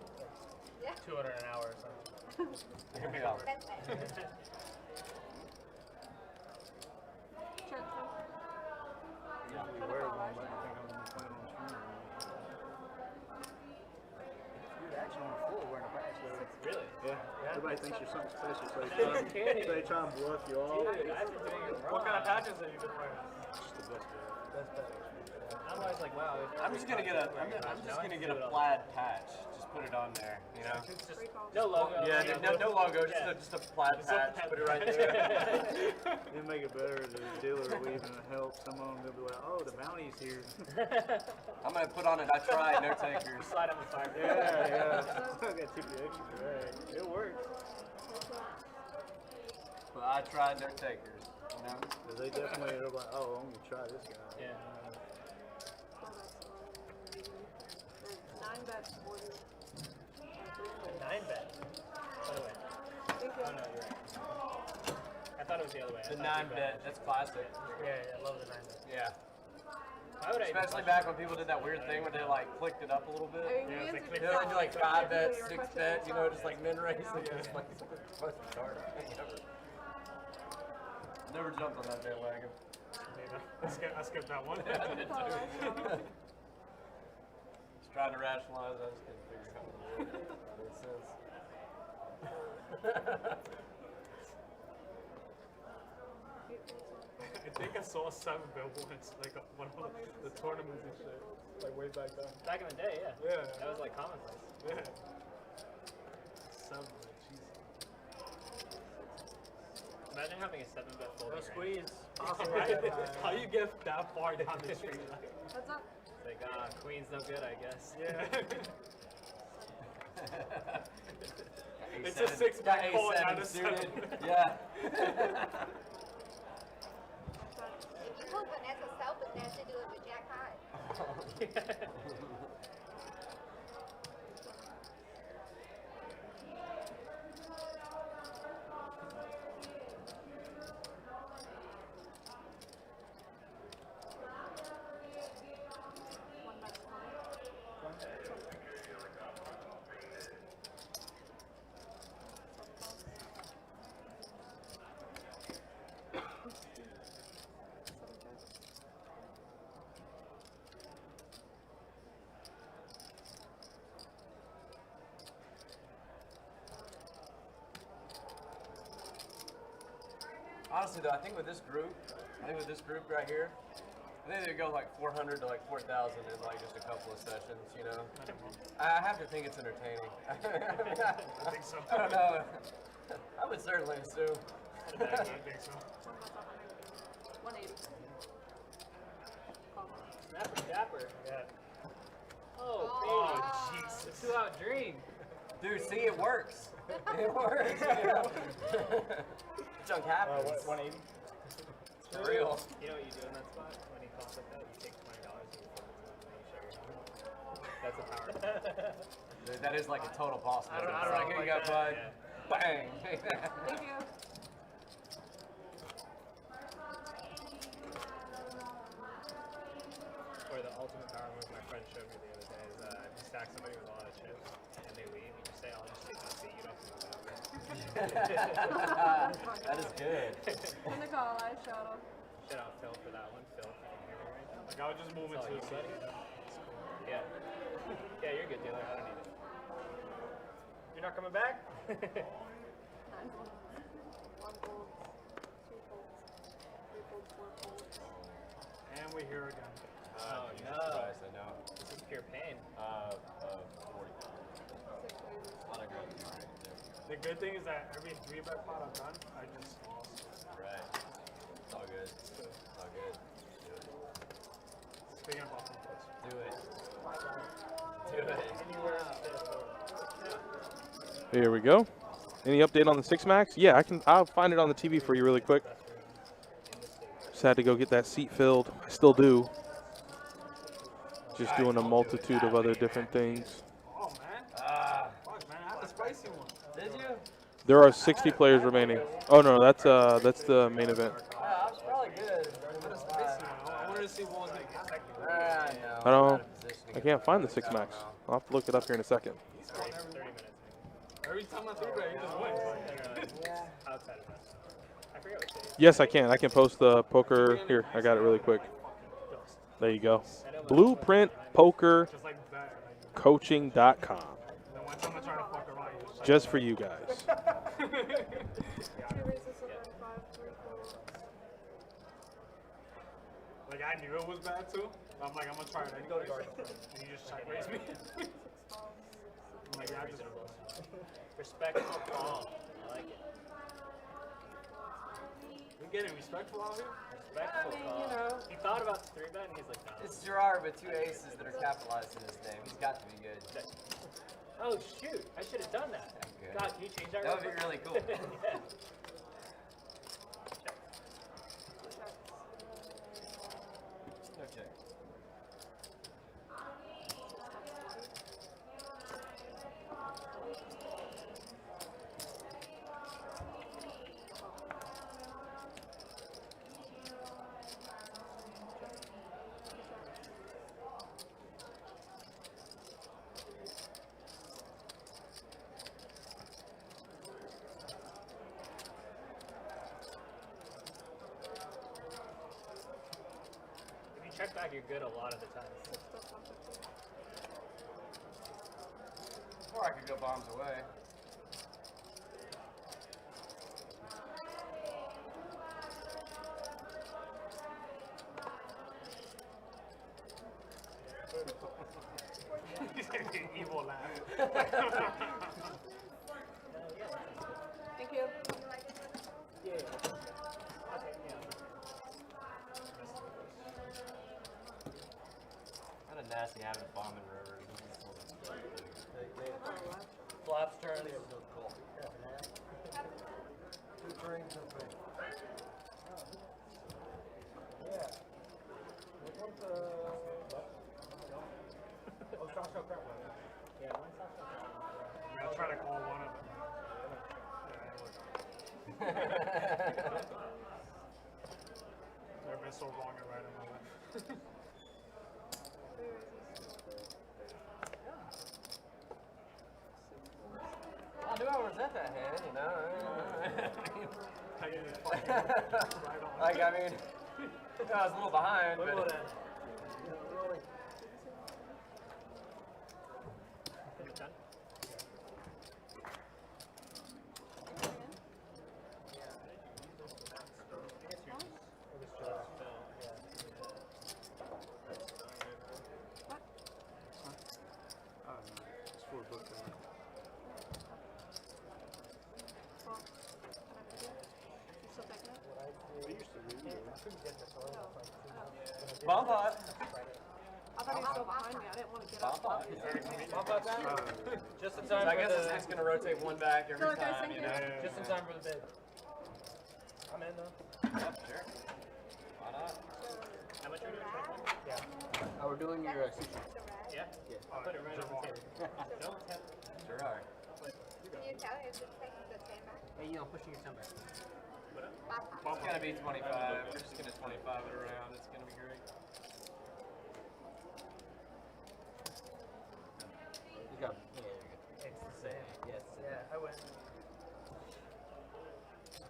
Yeah. 200 an hour or something. Here we go. That's it. Check. You wear one, but I think I'm gonna be playing on stream. You're actually on the floor wearing a patch though. Really? Yeah. Everybody thinks you're something special, so they try and bluff you off. Dude, I've been doing it wrong. What kind of patches have you been wearing? It's the best bet. That's better. I'm always like, wow. I'm just gonna get a plaid patch. Just put it on there, you know? It's just Free calls. no logo. Yeah, no logo, Yeah. just a plaid Just a patch, plaid put it right there. It'd make it better if the dealer would even help. Some of them will be like, oh, the bounty's here. I'm gonna put on it, I tried, no takers. Slide on the fire. Yeah. Still got to tip you extra for that. It works. But I tried, no takers, you know? But they definitely are like, oh, I'm gonna try this guy. Yeah. 9 bets, 40. 9 bet. By the way. Thank you. Oh no, you're right. I thought it was the other way. I The thought 9 you bet, that's classic. Yeah, I love the 9 bet. Yeah. Why would I even Especially touch back when people did that weird thing where they like clicked it up a little bit. I mean, Yeah, we it's like answered You know, they do like 5 bets, your 6 question bet, was you know, on just like min race. now. And just like supposed to start. Never jumped on that bandwagon. I skipped that one. Just trying to rationalize, I just couldn't figure out how that made sense. I think I saw a 7-bet once, like one of the tournaments and shit, like way back then. Back in the day, yeah. Yeah. That was like commonplace. Yeah. 7-bet, Jesus. Imagine having a 7-bet folding range. Squeeze. Awesome, right? How you get that far down the street? That's not. It's like, queen's no good, I guess. Yeah. It's A7 a 6-bet got call, A7 not a suited. 7. Yeah. Well, Vanessa Self is has to do it with Jack High. One bet's 20. Honestly though, I think with this group right here, I think they go like 400 to like 4,000 in like just a couple of sessions, you know? I have to think it's entertaining. I think so. I don't know. I would certainly assume. I think so. 180. Snapper Dapper. Yeah. Oh, Oh, baby. Jesus. 2-out dream. Dude, see, it works. It works, you know? Junk happens. 180? It's real. You know what you do in that spot? When he calls like that, you take $20 and you put it to him and you show your hand. That's a power. Dude, that is like a total boss move. I don't It's know like, here you go, like bud. that, Bang. Thank you. Or the ultimate power move my friend showed me the other day is if you stack somebody with a lot of chips and they leave, you just say, I'll just take that seat, you don't have to move out. That is good. In the call, I shout out. Shout out Phil for that one. Phil, if you can hear me right now. Like I would just move That's all into you, buddy. Yeah. Yeah, you're good, dealer. I don't need it. You're not coming back? 9 folds. 1 fold. 2 folds. 3 folds. 4 folds. And we here again. Oh, Jesus no. Christ, I know. This is pure pain. 40. 6 waves. Not a great deal. The good thing is that every 3-bet pot I've done, I just lost. Right. It's all good. It's all good. Do it. Speaking of awesome puts. Do it. Do it. Here we go. Any update on the 6-max? Yeah, I'll find it on the TV for you really quick. Just had to go get that seat filled. I still do. Just doing a multitude of other different things. Oh man. Fuck man, I had the spicy one. Did you? There are 60 players remaining. Oh no, that's the main event. I was probably good. I had a spicy one. I wanted to see what was gonna get technical. I know. I don't. I'm not in a position to I get can't find the that. 6-max. I'll have to look it up here in a second. He's going 30 every, minutes. every time I 3-bet, he just wins. Outside of that. I forget what day. Yes, I can. I can post the poker. Here, I got it really quick. There you go. BlueprintPokerCoaching.com. Just like that. Like, Coaching.com. then one time I tried to fuck around, he was Just for you guys. 2 raises of 35. 3 folds. like I knew it was bad too. I'm like, I'm gonna try it anyways. And he just check raised me. 6 folds. like, yeah, I just, Respectful call. I like it. we getting respectful out here? Respectful call. you know. He thought about the 3-bet and he's like, no. It's Gerard with 2 aces that are capitalized in his name. He's got to be good. Oh shoot! I should have done that. Okay. God, can you change that? That would real be quick? really cool. Yeah. No check. If you check back, you're good a lot of the time. Or I could go bombs away. Evil laugh. Thank you. Yeah. Okay, yeah. Kind of nasty having a bomb in river. Flops turns. Two trains up there. Yeah. Which one's the... Oh, South Shore Crab. Yeah, one's up. Yeah, I'll try to call one of them. Never been so wrong and right in my life. I knew I was at that hand, you know. Like, I mean, I was a little behind, Look at but that. Done? It's for a book. Well, can I pick it? You still taking it? We used to read it. bomb pot. I thought he was still behind me. I didn't want to get Bomb up. pot. How about that? Just in So time I for guess it's the. just gonna rotate one back every Okay, time, thank you you. know. Just in time for the bid. I'm in though. Yeah, sure. Why not? How much are we doing? Yeah. Oh, we're doing your sushi. Yeah? I'll put it right on the table. Don't tell. Gerard. Can you tell if it's taking the same back? Hey, you know, pushing your tongue back. Papa. It's gonna be 25. We're just gonna 25 it around. It's gonna be great. You got, yeah, you're good. It's the same. Yes. Yeah, I win.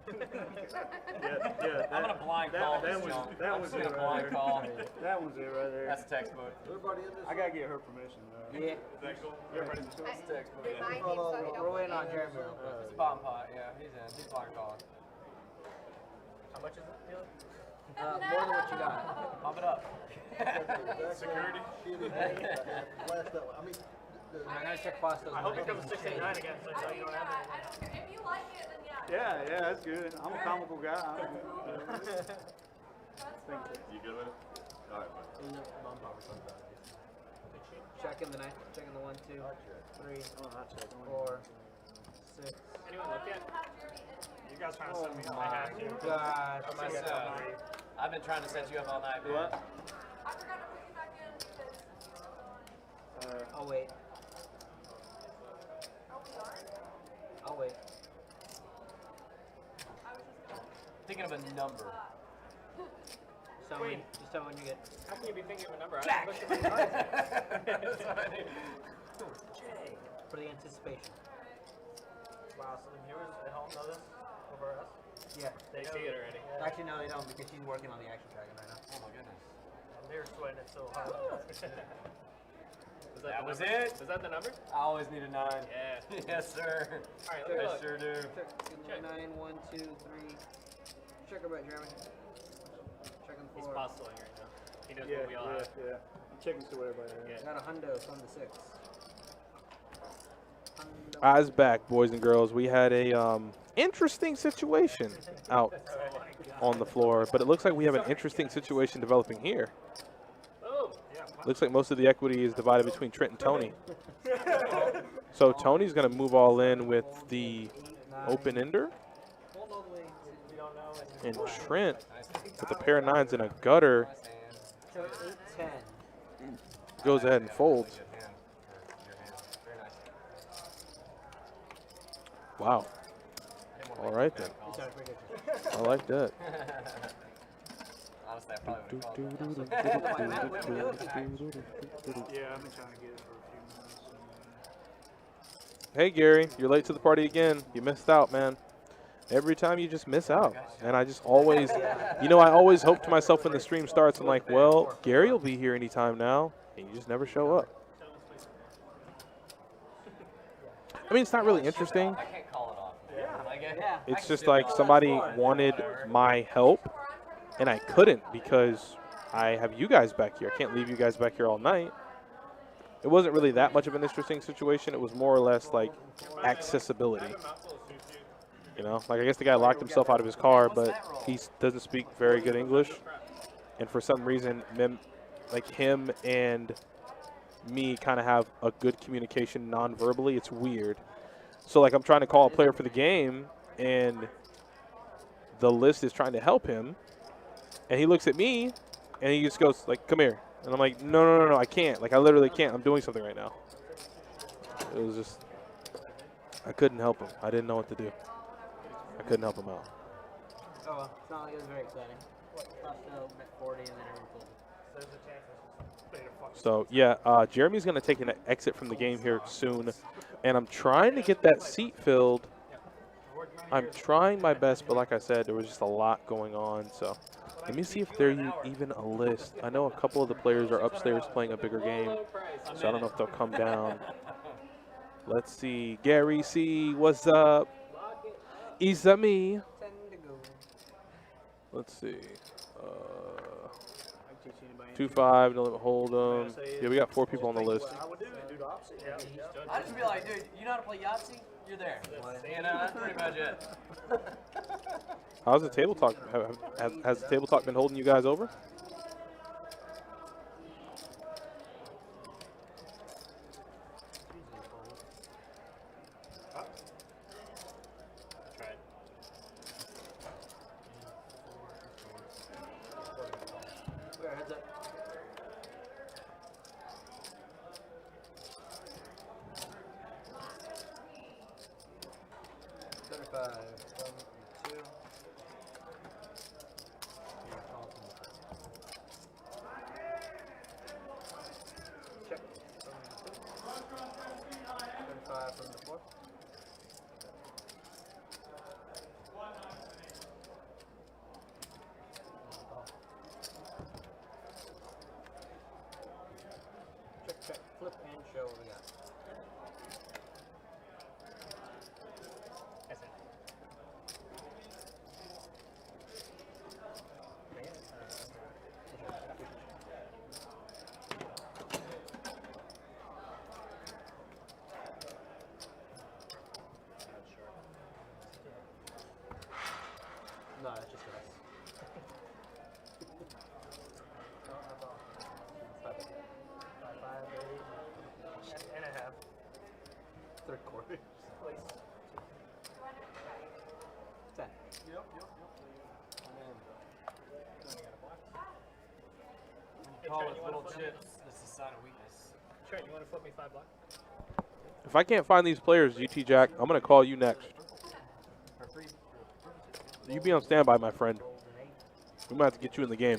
Yeah. I'm gonna blind call That this was junk. that I'm was just it gonna right blind there. call. That was it right there. That's textbook. Everybody in this? I gotta get her permission though. Yeah. Is that cool? Everybody's It's textbook. Remind him so he don't We're waiting on forget. Jeremy real quick. It's a bomb pot. Yeah, he's in. He's blind calling. How much is it, Taylor? More than what you got. Pump it up. Security? Last that one. I mean, I gotta check Foster's. I hope it comes 689 again, so I you don't have it. I don't care. If you like it, then yeah. Yeah, that's good. I'm a comical guy. That's fine. you good with it? All right, man. Checking the 9, checking the 1, 2, 3, Oh, I'll check. 4, 6. Anyone look yet? You guys trying to Oh send me on my hack here. God. Myself. I've been trying to set you up all night, man. What? I forgot to put you back in because. I'll wait. Oh, we are? I'll wait. I was just gonna. Thinking of a number. So when, just tell me when you get. How can you be thinking of a number? Jack! I haven't looked at my cards yet. That's what I need. For the anticipation. Wow, so the viewers at home know this over us? Yeah. They see it already. Actually, no, they don't because she's working on the action dragon right now. Oh my goodness. And they're sweating it so hard. That the was number? it? Was that the number? I always need a 9. Yeah. Yes, sir. Alright, I look. sure do. Check. 9, 1, 2, 3. Check her back, Jeremy. Checking He's 4. postling right now. He knows Yeah, what we all have. yeah. I'm checking to everybody. Yeah. Got a hundo from the 6. Eyes back, boys and girls. We had a interesting situation out on the floor, but it looks like we have an interesting situation developing here. Looks like most of the equity is divided between Trent and Tony. So Tony's going to move all in with the open-ender. And Trent with a pair of nines and a gutter So 8-10. goes ahead and folds. Good hand for your hand. Very nice. Wow. All right then. I like that. Honestly, I probably would have called that. Yeah, I've been trying to get it for a few months. Hey Gary, you're late to the party again. You missed out, man. Every time you just miss out. And I just always, you know, I always hope to myself when the stream starts, I'm like, well, Gary will be here anytime now. And you just never show up. I mean, it's not really interesting. I can't call it off. Like, It's just like somebody wanted my help, and I couldn't because I have you guys back here. I can't leave you guys back here all night. It wasn't really that much of an interesting situation. It was more or less like accessibility. You know, like I guess the guy locked himself out of his car, but he doesn't speak very good English. And for some reason, like him and me kind of have a good communication non-verbally. It's weird. So like I'm trying to call a player for the game, and the list is trying to help him. And he looks at me, and he just goes like, come here. And I'm like, no, I can't. Like I literally can't. I'm doing something right now. It was just, I couldn't help him. I didn't know what to do. I couldn't help him out. Oh, well, it's not like it was very exciting. Last at 40 and then everyone pulled. So, yeah, Jeremy's going to take an exit from the game here soon. And I'm trying to get that seat filled. I'm trying my best, but like I said, there was just a lot going on. So, let me see if there's even a list. I know a couple of the players are upstairs playing a bigger game. So, I don't know if they'll come down. Let's see. Gary C., what's up? Isa me. Let's see. 2-5, no limit hold'em. Yeah, we got 4 people on the list. I just be like, dude, you know how to play Yahtzee? You're there. You know, that's pretty much it. How's the table talk? Has the table talk been holding you guys over? Heads up. Check. 35 from the 4. Check, flip, and show what we got. No, that's just us. And a half. Third quarter. 10. Call with little chips. That's a sign of weakness. Trent, you want to flip me $5? If I can't find these players, GT Jack, I'm going to call you next. You be on standby, my friend. We might have to get you in the game.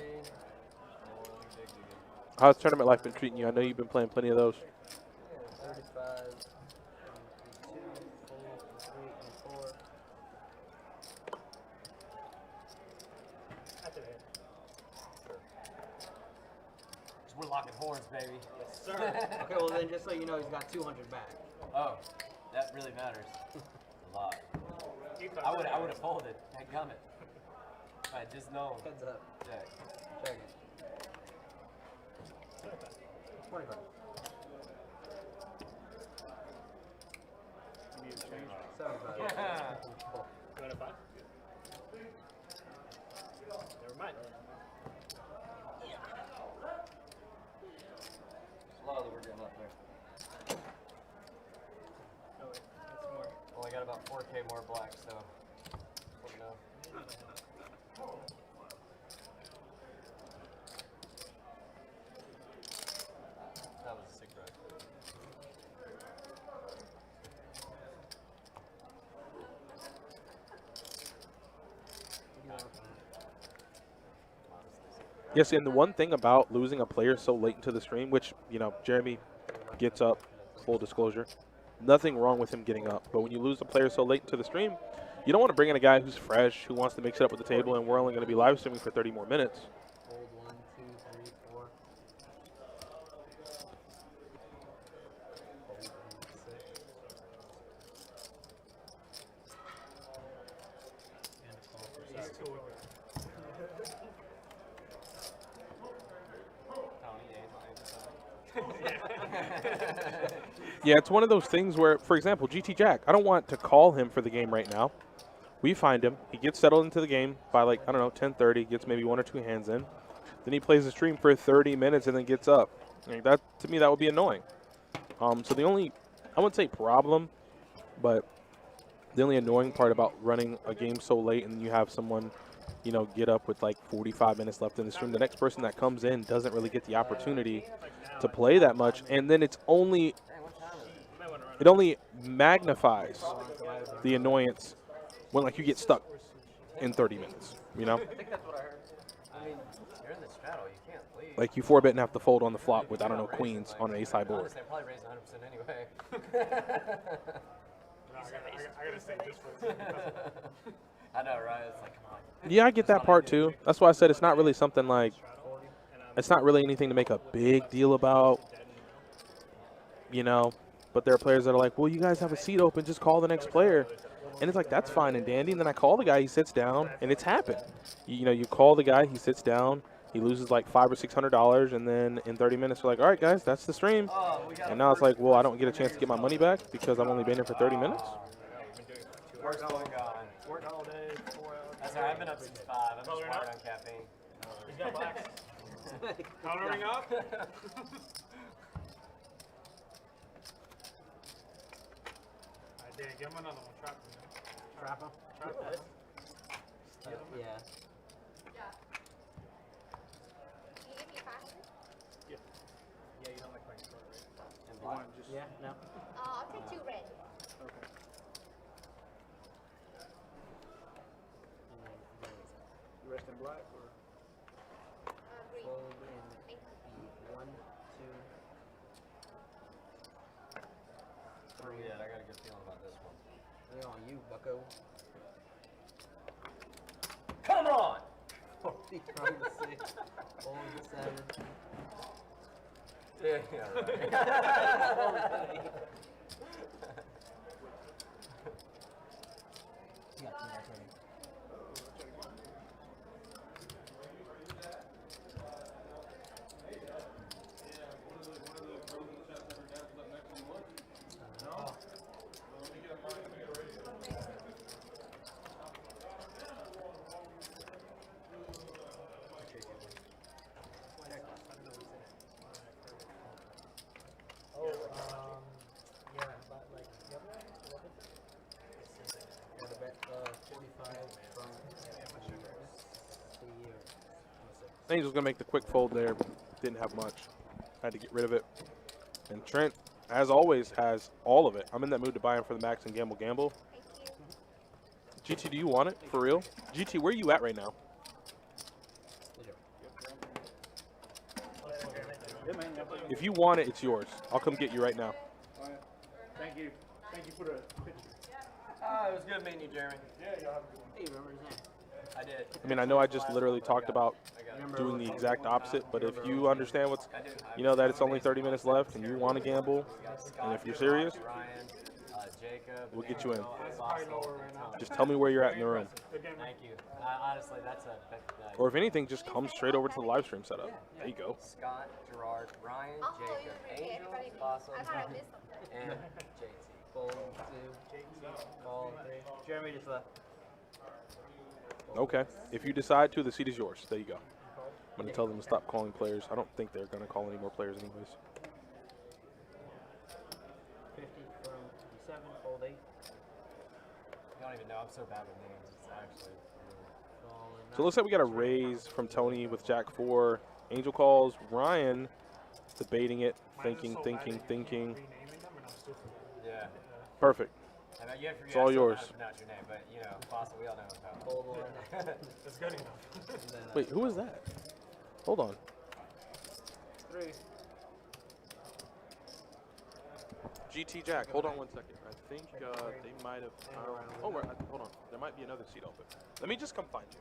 How's tournament life been treating you? I know you've been playing plenty of those. 35, 2, 3, and 4. That's it. We're locking horns, baby. Yes, sir. Okay, well then, just so you know, he's got 200 back. Oh, that really matters. A lot. I would have folded. Dadgummit. If I had just known. Heads up. Jack. Check it. 25. You want a 5? Never mind. Slowly we're getting up there. Oh, wait. That's more. Only got about 4K more black, so let me know. That was a sick ride. Yes, and the one thing about losing a player so late into the stream, which, you know, Jeremy gets up, full disclosure, nothing wrong with him getting up. But when you lose a player so late into the stream, you don't want to bring in a guy who's fresh, who wants to mix it up with the table, and we're only going to be live streaming for 30 more minutes. Hold 1, 2, 3, 4. Hold 6. And call for He's 7. too over. Yeah, it's one of those things where, for example, GT Jack, I don't want to call him for the game right now. We find him. He gets settled into the game by, like, I don't know, 10:30, gets maybe 1 or 2 hands in. Then he plays the stream for 30 minutes and then gets up. Like, that, to me, that would be annoying. So the only, I wouldn't say problem, but the only annoying part about running a game so late and you have someone, you know, get up with like 45 minutes left in the stream, the next person that comes in doesn't really get the opportunity to play that much, and then it only magnifies the annoyance when, like, you get stuck in 30 minutes, you know? I think that's what I heard. I mean, you're in the straddle, you can't leave. Like, you 4-bet and have to fold on the flop with, I don't know, queens on an ace-high board. Honestly, I probably raised 100% anyway. No, I gotta say just for this. I know, right? It's like, come on. Yeah, I get that part too. That's why I said it's not really something like, it's not really anything to make a big deal about, you know? But there are players that are like, well, you guys have a seat open, just call the next player. And it's like, that's fine and dandy. And then I call the guy, he sits down, and it's happened. You know, you call the guy, he sits down, he loses like $500 or $600, and then in 30 minutes, we're like, all right, guys, that's the stream. And now it's like, well, I don't get a chance to get my money back because I've only been here for 30 minutes. Work's still gone. Work all day, 4 hours. That's all right, I've been up since 5. I'm just Coloring hard up? on caffeine. He's got blacks. Coloring up? I did. Give him another one. Trap him. Trap him? Trap him. Yeah. Can you give me 5? Yeah, you don't like playing sport, right? And black. Yeah, no. I'll take 2 red. Okay. You rest in black or? Green. Fold in Thank you. 1, 2, 3. Yeah, I got a good feeling about this one. They're on you, bucko. Come on! 40 from the 6. Fold the 7. Yeah, right. You got 2 more turns. Yeah, but like, yep. Got to bet 45 from the year. Angel's going to make the quick fold there. Didn't have much. Had to get rid of it. And Trent, as always, has all of it. I'm in that mood to buy him for the max and gamble. Thank you. GT, do you want it? For real? GT, where are you at right now? Yeah, man. If you want it, it's yours. I'll come get you right now. All right. Thank you. Thank you for the picture. Ah, it was good meeting you, Jeremy. Yeah, y'all have a good one. Hey, remember his name? I did. I mean, I know I just literally talked about I got it. doing the exact opposite, but if you understand what's, I do. you know that it's only 30 minutes left and you want to gamble, and if you're serious, Ryan, Jacob, we'll get you in. Probably lower right now. Just tell me where you're at in the room. Good game. Thank you. Honestly, that's a. Or if anything, just come straight over to the live stream setup. There you go. Scott, Gerard, Ryan, I'll follow you Jacob, every day. Angel, Everybody. Fossil, I thought I missed something. and JT. Fold 2. Call 3. Jeremy just left. Okay. If you decide to, the seat is yours. There you go. I'm going to tell them to stop calling players. I don't think they're going to call any more players anyways. 50 from 7. Fold 8. You don't even know. I'm so bad with names. It's actually. Call and So it looks like we got a raise from Tony with Jack 4. Angel calls. Ryan debating it, thinking. Renaming them and I'm stupid. Yeah. Perfect. I mean, you have to It's all yours. pronounce your name, but you know, Fossil, we all know about. Fold 1. It's good enough. And then, Wait, who is that? Hold on. 3. GT Jack, hold on one second. I think they might have found. Oh, hold on. There might be another seat open. Let me just come find you.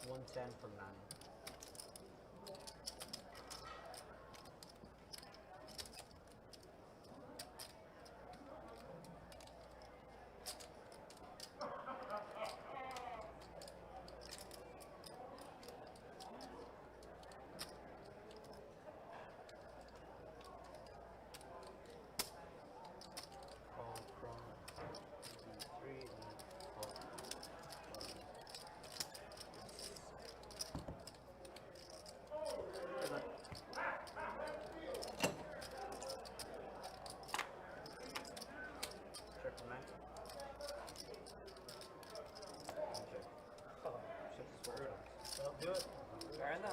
110 from 9. Call from 3 and call. Check the max. That'll do it. Very nice.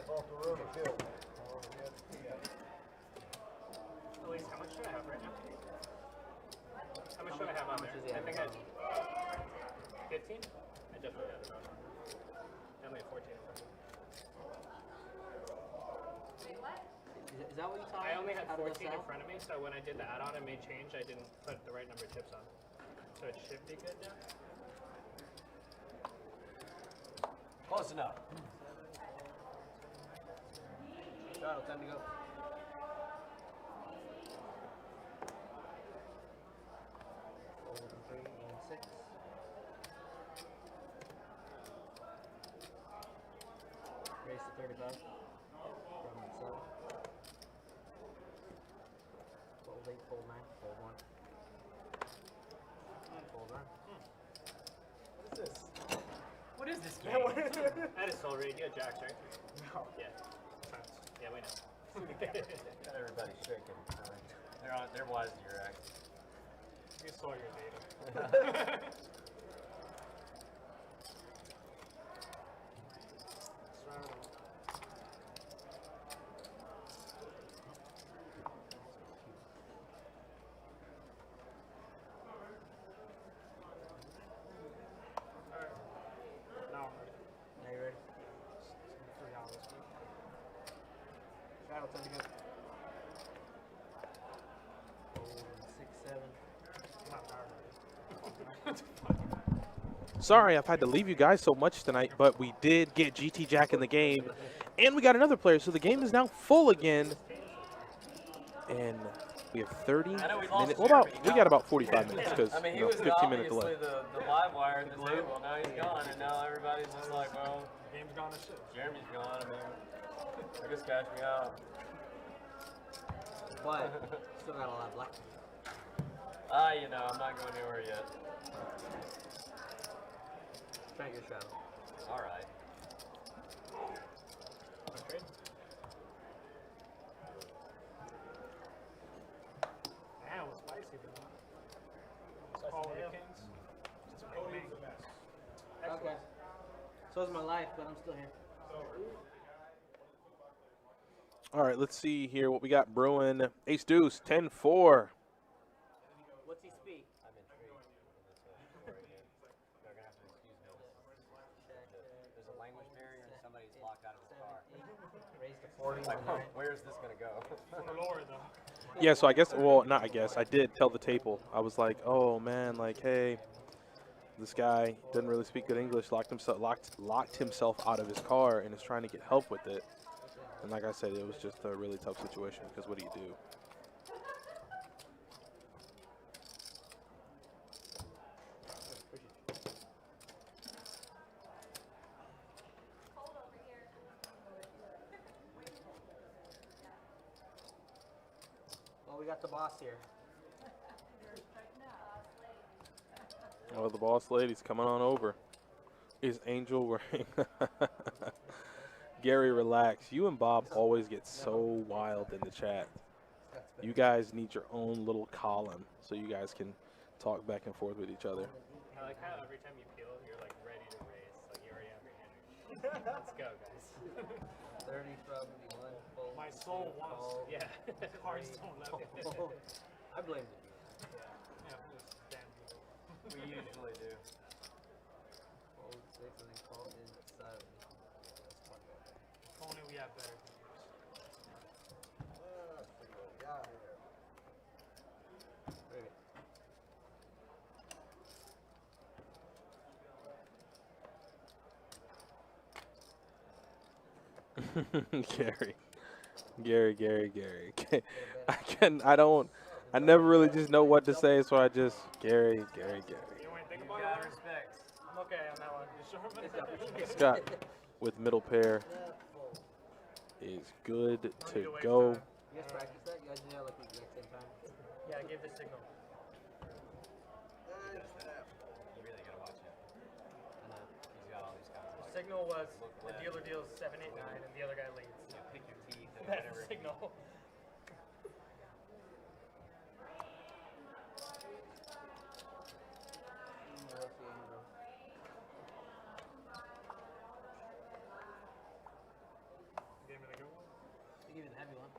Off the road, kill. Elise, how much do I have right now? How much do I have on much there? does he I have think on? 15? I definitely have about definitely have 14. Is that what you taught I only had how to 14 in sell? front of me, so when I did the add-on and made change, I didn't put the right number of chips on. So it should be good now. Close enough. Shadow, time to go. Fold 3 and 6. Raise to 35 from 7. Fold 8, fold 9, fold 1. Fold 9. What is this? What is this game? I just told Reed, you had jacks, right? No. Yeah. Yeah, we know. Got everybody shaking. They're wise to your act. You saw your data. Now I'm ready. Now you ready? $3. Shadow, time to go. Fold 6, 7. I'm not tired of it. Sorry, I've had to leave you guys so much tonight, but we did get GT Jack in the game, and we got another player, so the game is now full again. And we have 30 I know we lost minutes. Well, about Jeremy. we got about 45 minutes because I mean, he you know, was 15-minute delay. obviously the live wire at the table. Now he's gone, and now everybody's just like, well, Game's gone to shit. Jeremy's gone. I mean, I guess cash me out. But still got a lot left. You know, I'm not going anywhere yet. Try your shadow. All right. Okay. Man, it was spicy, bro. Call it the Kings. Just make me. Okay. So is my life, but I'm still here. All right, let's see here what we got brewing. Ace Deuce, 10-4. What's he speak? I'm intrigued in this story again. They're gonna have to excuse me. There's a language barrier, and somebody's locked out of his car. Raise to 40. Like, where is this gonna go? For Lord, though. Yeah, so I guess, well, not I guess, I did tell the table. I was like, oh man, like, hey, this guy doesn't really speak good English, locked himself out of his car and is trying to get help with it. And like I said, it was just a really tough situation because what do you do? we got the boss here. Oh, the boss lady's coming on over. Is Angel wearing? Gary, relax. You and Bob always get so wild in the chat. You guys need your own little column so you guys can talk back and forth with each other. I like how every time you peel, you're like ready to race. Like you already have your energy. Let's go, guys. 30 probably one. Fold, My soul wants. fold, Yeah. Cards don't let me. fold. I blame the Yeah, this damn people. We usually do. fold 6 and then call in 7. That's funny. If only we have better computers. Wait. Gary. I never really just know what to say, so I just, Gary. You want to think about it? Respects. I'm okay on that one. Just show me. Scott with middle pair is good to go. You guys practice that? You guys do that like the exact same time? Yeah, I gave the signal. You really gotta watch it. I know. He's got all these kinds of like. Signal was the dealer deals 7, 8, 9, and the other guy leads. Yeah, pick your teeth and That's whatever. the signal. Give me the good one. You give me the heavy one.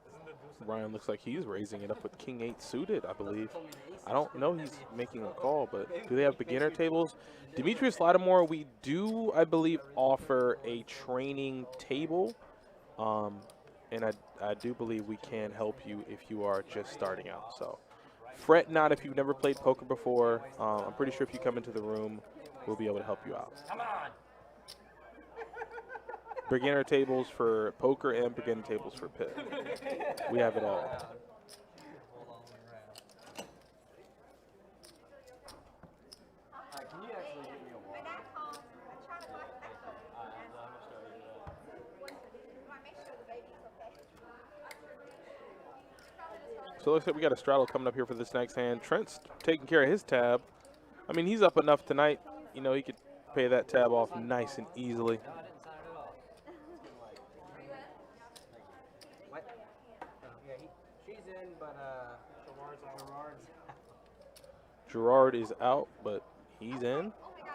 Isn't the deuce? Ryan looks like he's raising it up with King 8 suited, I believe. Told me the ace. I don't know he's making a call, but do they have beginner tables? Demetrius Lattimore, we do, I believe, offer a training table. And I do believe we can help you if you are just starting out. So fret not if you've never played poker before. I'm pretty sure if you come into the room, we'll be able to help you out. Come on. Beginner tables for poker and beginner tables for pit. We have it all. Hold all the way around. Alright, can you actually get me a When water? I come, I'm trying to watch that phone. I'm gonna show you that. Want to make sure the baby's okay. So it looks like we got a straddle coming up here for this next hand. Trent's taking care of his tab. I mean, he's up enough tonight. You know, he could pay that tab off nice and easily. No, I didn't sign it at all. What? Yeah, she's in, but Gerard is out, but he's in. Oh my God,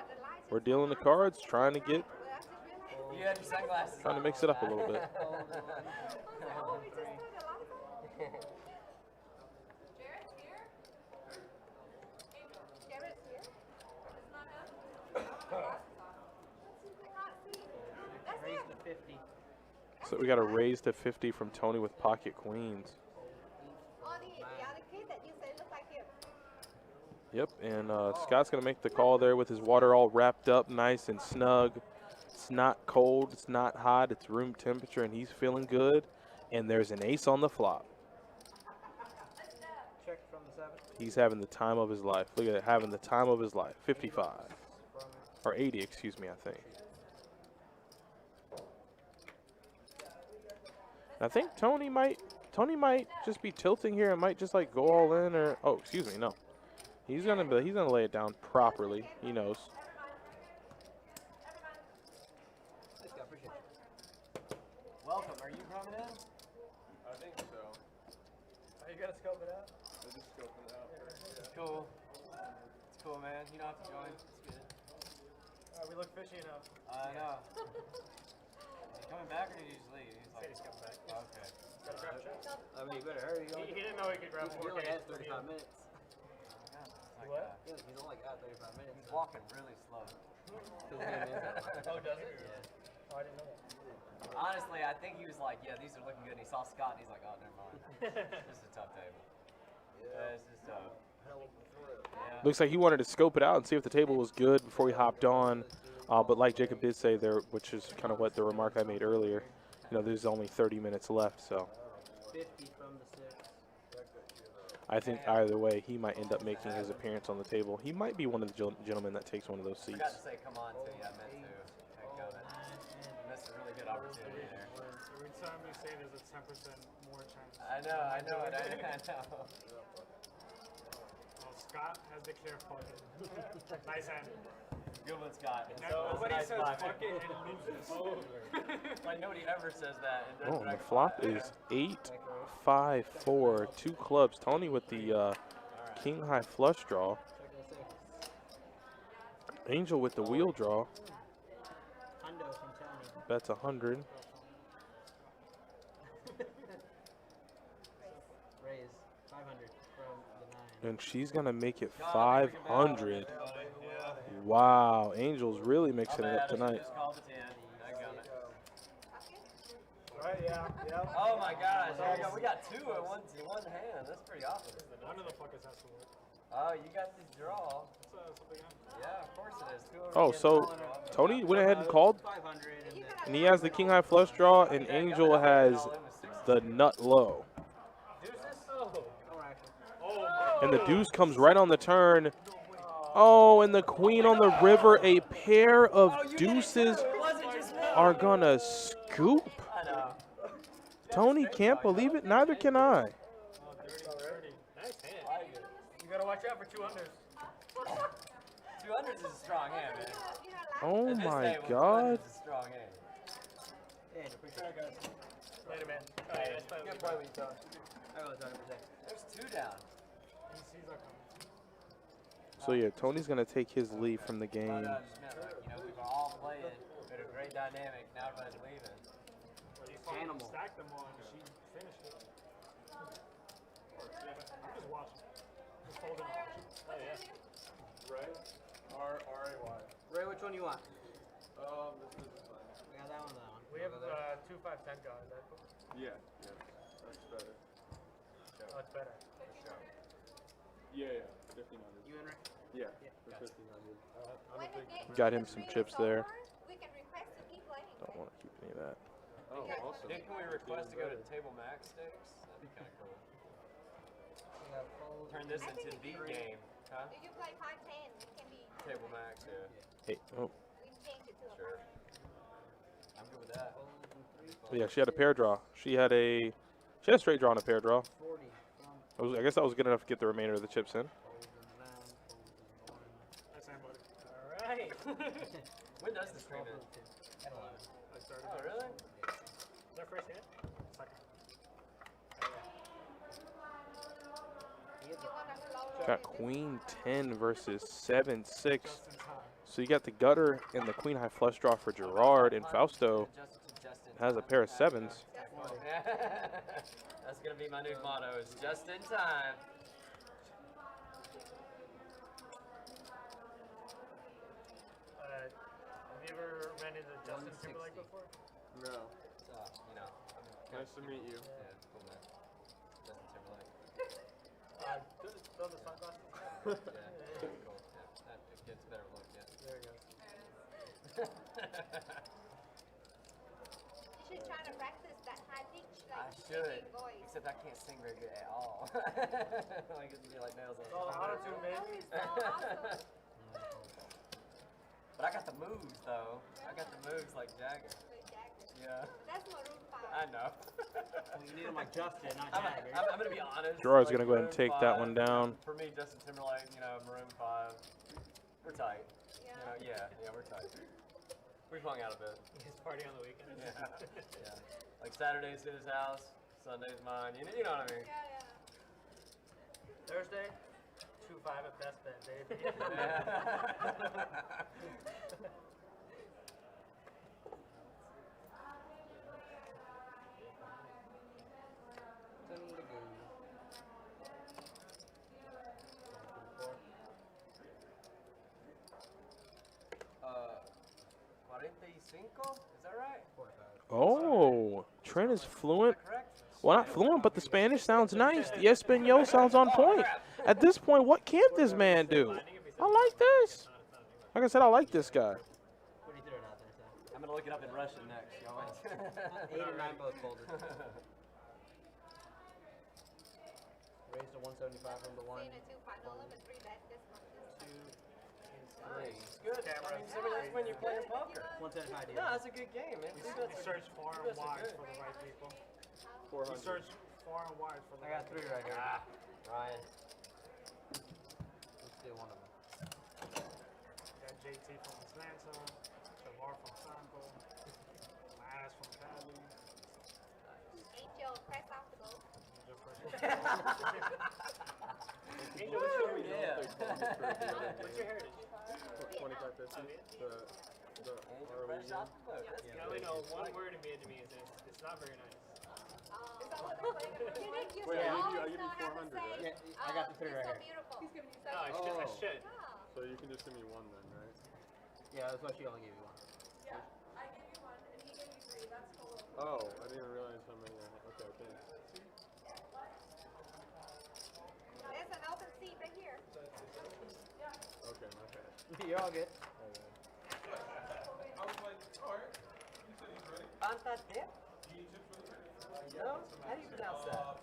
the lights. We're dealing the cards, trying to get, Well, I just realized. You had your sunglasses trying to on, mix my it up a bad. little bit. Oh, we just put the lights on. Jared's here. Jared's here. It's not done. I can't see. That's raise it. the 50. So we got a raise to 50 from Tony with pocket queens. Oh, the other kid that you said looked like him. Yep, and Scott's going to make the call there with his water all wrapped up nice and snug. It's not cold, it's not hot, it's room temperature, and he's feeling good. And there's an ace on the flop. Check from the 7. He's having the time of his life. Look at it, having the time of his life. 55. Or 80, excuse me, I think. I think Tony might just be tilting here and might just like go all in, or oh, excuse me, no. He's gonna lay it down properly. He knows. Thanks, Scott. Appreciate it. Welcome, are you coming in? I think so. Oh, you gotta scope it out? I just scoped it out. It's cool. It's cool, man. You don't have to join. It's good. We look fishy enough. I know. Is he coming back or did he just leave? He's like, He's coming back. okay. Gotta grab a check. I mean, you better hurry. He didn't know he could grab He 4 only has Ks. 35 minutes. Yeah, it's like What? that. He's only got 35 minutes. He's walking really slow. Oh, does he? Yeah. Oh, I didn't know that. Honestly, I think he was like, yeah, these are looking good. And he saw Scott and he's like, oh, never mind. This is a tough table. Yeah, this is tough. Yeah. Looks like he wanted to scope it out and see if the table was good before he hopped on. But like Jacob did say there, which is kind of what the remark I made earlier, you know, there's only 30 minutes left. So 50 from the 6. I think either way, he might end up making his appearance on the table. He might be one of the gentlemen that takes one of those I seats. forgot to say come on to you. I meant to. Take missed a really good opportunity there. Every time you say there's a 10% more chance. I know. I know. Well, Scott has declared fuck it. Nice hand. Good one, Scott. Nobody Nice says five. fuck it and loses. Like nobody ever says that. And Oh, and the flop is 8, 5, 4, 2 clubs. Tony with the king high flush draw. Angel with the wheel draw. Hundo from Tony. Bets 100. Raise 500 from the 9. And she's going to make it 500. Wow, Angel's really mixing it up tonight. Right, yeah. Oh my gosh, we got two in one hand. That's pretty awesome. None of the fuckers has to work. Oh, you got the draw. Yeah, of course it is. Oh, so Tony went ahead and called, 500 and he has the king high flush draw, and Angel has the nut low. And the deuce comes right on the turn. Oh, and the queen on the river. A pair of deuces are gonna scoop. Tony can't believe it. Neither can I. Oh, 30. Nice hand. You gotta watch out for 200s. 200s is a strong hand, man. Oh At this my table, God. 200s is a strong hand. Later, man. Hey, good play, Lito. I was 100%. There's two down. He sees our coming. So yeah, Tony's gonna take his lead from the game. Just meant, like, you know, we were all playing. We had a great dynamic. Now everybody's leaving. Well, you saw him Animal. stack them all and she finished it. Yeah, I'm just watching. Just holding and watching. Oh, yeah. Ray? R-A-Y. Ray, which one you want? This is fine. We got that one, that one. We have 2, 5, 10 guys. Is that cool? Yeah, that's better. Oh, it's better. Yeah, 1500. You and Ray? Yeah, Yeah, for gotcha. 1500. Got him some chips there. We can request to keep playing. Don't want to keep any of that. Oh, awesome. Then can we request to go to table max stakes? That'd be kind of cool. We got fold. Turn this into the game, huh? If you play 5-10, it can be. Table max, yeah. Hey, oh, We can change it to a Sure. I'm good with that. Fold and 3. but yeah, she had a pair draw. She had a straight draw and a pair draw. 40 from I guess that was good enough to get the remainder of the chips in. fold and 9, fold and 1. Nice hand, buddy. All right. When does the stream end? At 11. I started. Oh, really? Is that first hand? Second. He hit You want a slow Got queen 10 versus 7-6. Just in time. So you got the gutter and the queen high flush draw for Gerard, and Fausto has a pair of 7s. That's gonna be my new motto. Is just in time. Have you ever ran into Justin Timberlake before? No. You know. Nice to meet you. Yeah, cool man. Justin Timberlake. Throw the sunglasses. Yeah, cool. Yeah, that gets a better look. Yeah. There you go. You should try to practice that high pitch, I like should, singing voice. except I can't sing very good at all. Like it'd be like nails on. Oh, auto-tune, baby. So awesome. But I got the moves though. I got the moves like Jagger. Like Jagger. Yeah. That's Maroon 5. I know. Well, you need him like Justin, not I'm Jagger. gonna be honest. Gerard's like, gonna go ahead and Maroon take that 5, one down. For me, Justin Timberlake, you know, Maroon 5, we're tight. Yeah. You know, yeah, we're tight. We've hung out a bit. He's party on the weekends. Yeah, yeah. Like Saturday's at his house, Sunday's mine. You know what I mean? Yeah. Thursday, 2-5 at best bet, baby. Send him to go. 45? Is that right? 45. Oh, Trent is fluent. Correct? Well, not fluent, but the Spanish sounds nice. The Espanol sounds on point. At this point, what can't this man do? I like this. Like I said, I like this guy. What do you throw it out there, Sam? I'm gonna look it up in Russian next. Y'all wait. 8 and 9 both folded. Raised to 175 from the 1. Seeing a 2 final limit 3 bet this month. 2 inside. It's good. I mean, that's when you're playing poker. 175. No, it's a good game, man. You search far and wide for the right people. You search far and wide for the I got 3 right here. Ryan. Let's do one of them. Got JT from Atlanta, Shavar from Sanko, Laz from Cali. Angel, press off the goal. Angel, what's your Yeah. What's your heritage? 2550. The Fresh off the boat. That's I only know one word in Vietnamese, and it's not very nice. Is that what they're playing? You Wait, should I'll always give you know how to 400, say, right? Yeah, I got the 3 right so here. beautiful. He's giving you No, I should. I should. So you can just give me 1 then, right? Yeah, that's why she only gave you 1. Yeah, I gave you 1 and he gave you 3. That's total. Oh, I didn't realize how many I had. Okay, thanks. There's an open seat right here. Okay, my bad. You're all good. Fantastic. No? How do you pronounce that?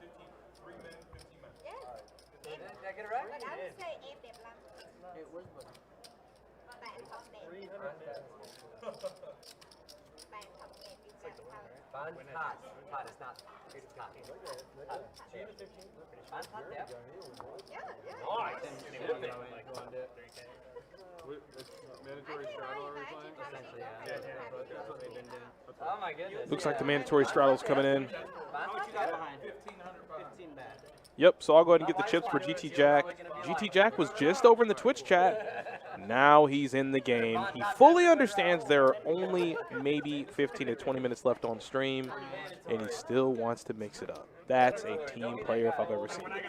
Yes. Did I get it right? But I would say em đẹp lắm. Hey, where's the Bạn không đẹp. 300? Bạn không đẹp thì chẳng sao. Fantastic. Hot is not. It's hot. Fantastic. Yeah, yeah. It's mandatory straddle are we playing? Essentially, yeah. Yeah. That's what they've been doing. Oh my goodness. Looks like the mandatory straddle's coming in. How much you got behind? 15 bad. Yep, so I'll go ahead and get the chips for GT Jack. GT Jack was just over in the Twitch chat. Now he's in the game. He fully understands there are only maybe 15 to 20 minutes left on stream, and he still wants to mix it up. That's a team player if I've ever seen it.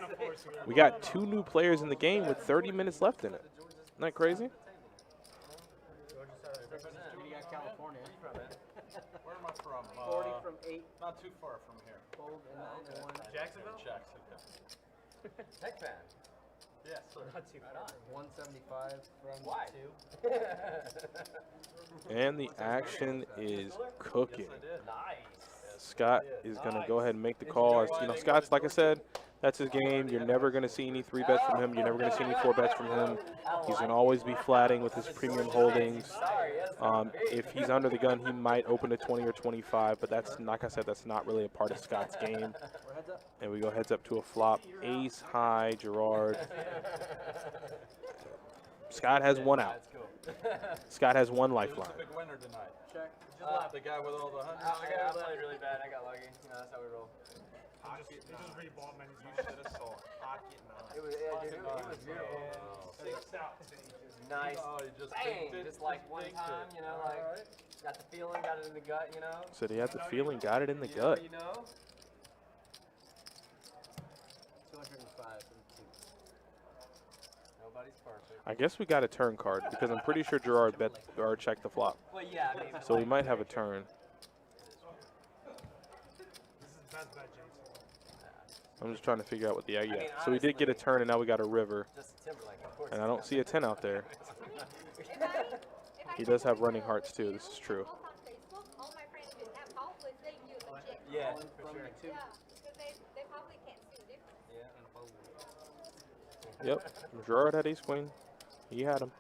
We got 2 new players in the game with 30 minutes left in it. Isn't that crazy? You got California. Where am I from? 40 from 8. Not too far from here. Cold and the only one. Jacksonville? Jacksonville. Tech fan. Yes, sir. Not too bad. 175 from Why? 2. And the action is cooking. I did. Nice. Scott is going to go ahead and make the call. As, you know, Scott's, like I said, that's his game. You're never going to see any 3 bets from him. You're never going to see any 4 bets from him. He's going to always be flatting with his premium holdings. If he's under the gun, he might open to 20 or 25, but that's, like I said, that's not really a part of Scott's game. We're heads up. And we go heads up to a flop. Ace high, Gerard. Scott has 1 out. That's cool. Scott has 1 Who's lifeline. the big winner tonight? Check. The guy with all the hundreds? I played really bad. I got lucky. You know, that's how we roll. You just rebought many You times. should have saw it. Pocket nine. It was, yeah, dude, it was beautiful. Nice. Oh, you just Bang! dinked it. Just like one Dinked it. time, you know, like got the feeling, got it in the gut, you know. So he had the feeling, got it in the gut. You know. 205 from 2. Nobody's perfect. I guess we got a turn card because I'm pretty sure Gerard bet or checked the flop. Well, yeah, I mean. So we might have a turn. This is best bet, Jason. I'm just trying to figure out what the yeah. I mean, So we did get a honestly- turn, and now we got a river, Just Timberlake, of course. and I don't see a 10 out there. He does have running hearts too. This is true. All my friends in Việt Nam hopefully think you legit. Yeah, One for from sure. the 2. Yeah, because they probably can't see the difference. Yeah. Yep, Gerard had ace queen. He had him.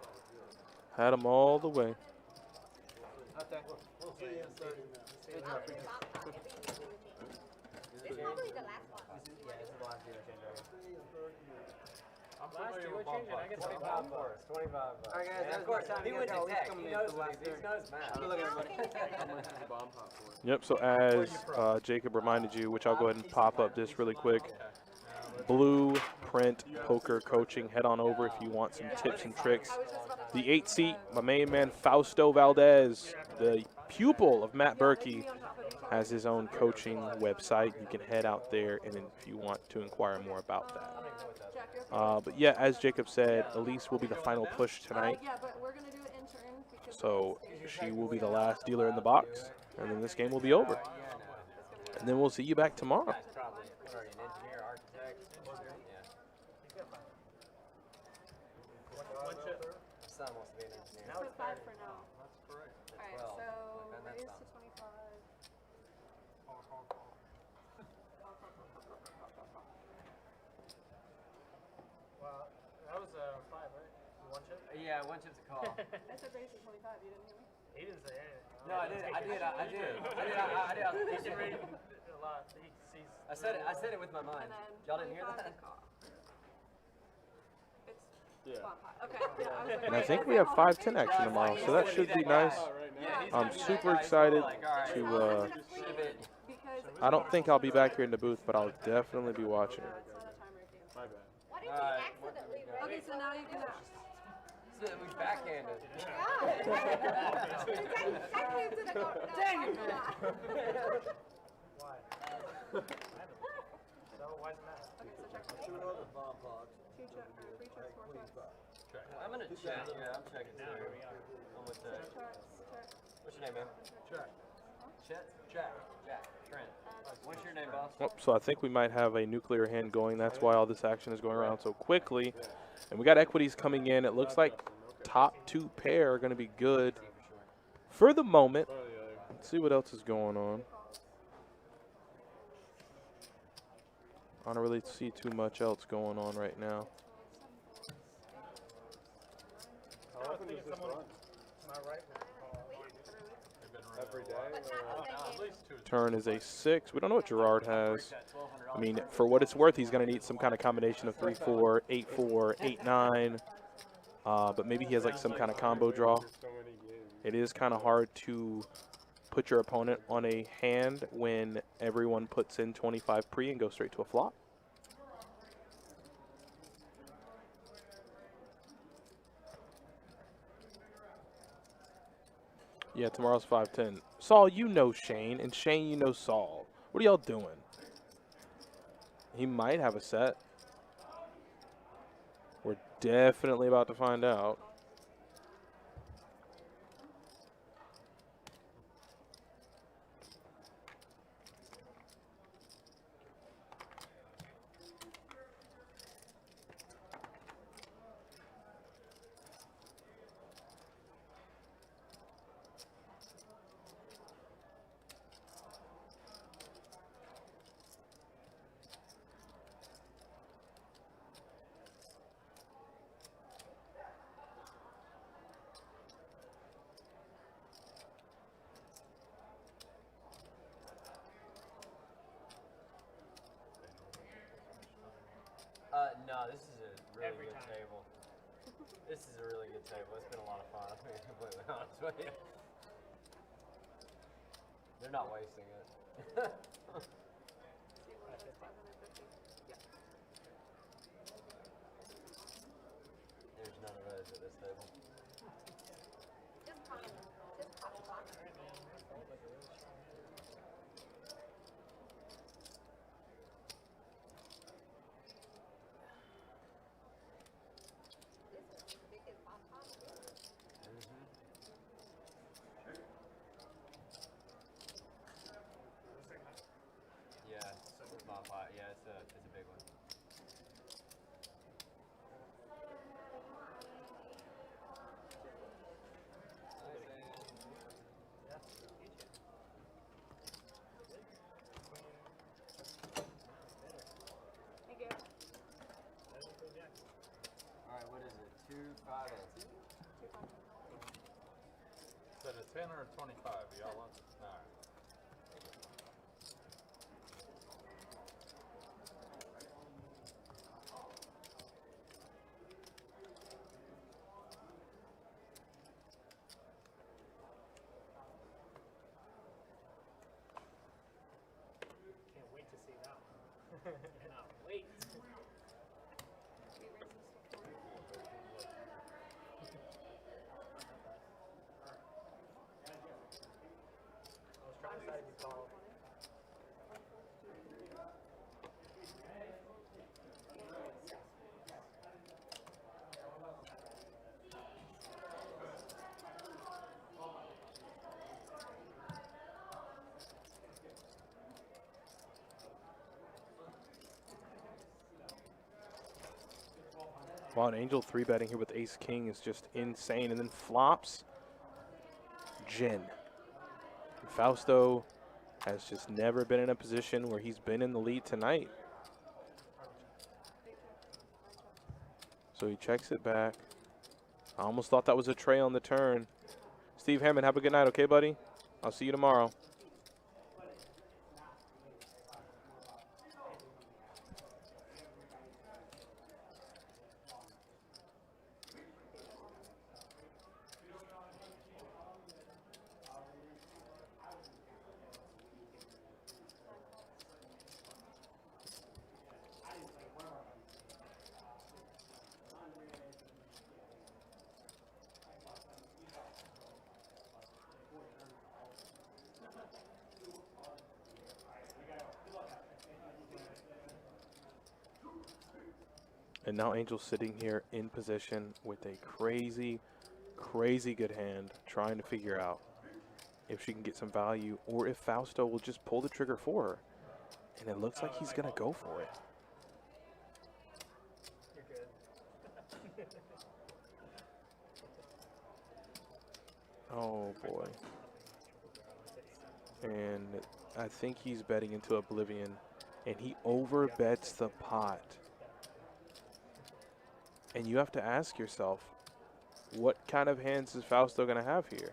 Had him all the way. Okay. We'll see you in 30 minutes. This is probably the last one. Yeah, this is the last dealer change right here. I'm Last familiar dealer with change, and I bump get ups. 25 for us. 25 bucks. Alright, guys, And that of was course, my time. he You went guys to got tech. coming He in knows for the what last he knows math. Good luck, everybody. How much is the bomb pop for? Yep, so as Jacob reminded you, which I'll go ahead and pop up this really quick. Blueprint Poker Coaching. Head on over if you want some tips and tricks. The 8 seat, my main man Fausto Valdez, the pupil of Matt Berkey, has his own coaching website. You can head out there and if you want to inquire more about that. But yeah, as Jacob said, Elise will be the final push tonight. Yeah, but we're gonna do it in turn because So she will be the last dealer in the box, and then this game will be over. And then we'll see you back tomorrow. That's probably, what are you, an engineer, architect? Yeah. Son wants to be an engineer. so 5 for now. That's correct. Alright, 12. so Like, that's raise not- to 25. Well, that was 5, right? You one chip? Yeah, one chip's a call. I said raise to 25. You didn't hear me? He didn't say anything. No, I did. He's been reading a lot. He sees. I said it with my mind. And then Y'all didn't hear 25 that? is call. It's Yeah. spot pot. Okay. Yeah, I was like, And I wait, think is we it have all 5-10 okay? action tomorrow, so that should be nice. I'm super excited to. Because I don't think I'll be back here in the booth, but I'll definitely be watching yeah, it. it's not a timer game. My bad. What if he accidentally read Okay, so now you can ask. So we backhanded. Dang it! Why? So why is that? Okay, so check Two other bomb pots. two check or three checks, four checks. I'm gonna check. Yeah, I'm checking too. I'm with that. Checks, check. What's your name, man? Check. Chet? Jack. Trent. What's your name, boss? Oh, so I think we might have a nuclear hand going. That's why all this action is going around so quickly. And we got equities coming in. It looks like top 2 pair are going to be good for the moment. Let's see what else is going on. I don't really see too much else going on right now. How often does this run? Am I right? Every day? Turn is a 6. We don't know what Gerard has. I mean, for what it's worth, he's going to need some kind of combination of 3-4, 8-4, 8-9. But maybe he has like some kind of combo draw. It is kind of hard to put your opponent on a hand when everyone puts in 25 pre and goes straight to a flop. Yeah, tomorrow's 5-10. Saul, you know Shane, and Shane, you know Saul. What are y'all doing? He might have a set. We're definitely about to find out. No, this is a really Every good time. table. This is a really good table. It's been a lot of fun. I'm being completely honest with you. They're not wasting it. There's none of those at this table. Yeah, it's not hot. Yeah, it's a big one. Thank you. All right, what is it? 2, 5, and 2. Is that a 10 or a 25? Y'all want? All right. Can't wait to see that one. Cannot wait. I was trying to decide if you call. Wow, an Angel 3-betting here with Ace King is just insane. And then flops Jin. Fausto has just never been in a position where he's been in the lead tonight. So he checks it back. I almost thought that was a tray on the turn. Steve Hammond, have a good night, okay, buddy? I'll see you tomorrow. And now Angel's sitting here in position with a crazy, crazy good hand, trying to figure out if she can get some value or if Fausto will just pull the trigger for her. And it looks like he's going to go for it. You're good. Oh, boy. And I think he's betting into Oblivion, and he overbets the pot. And you have to ask yourself, what kind of hands is Fausto going to have here?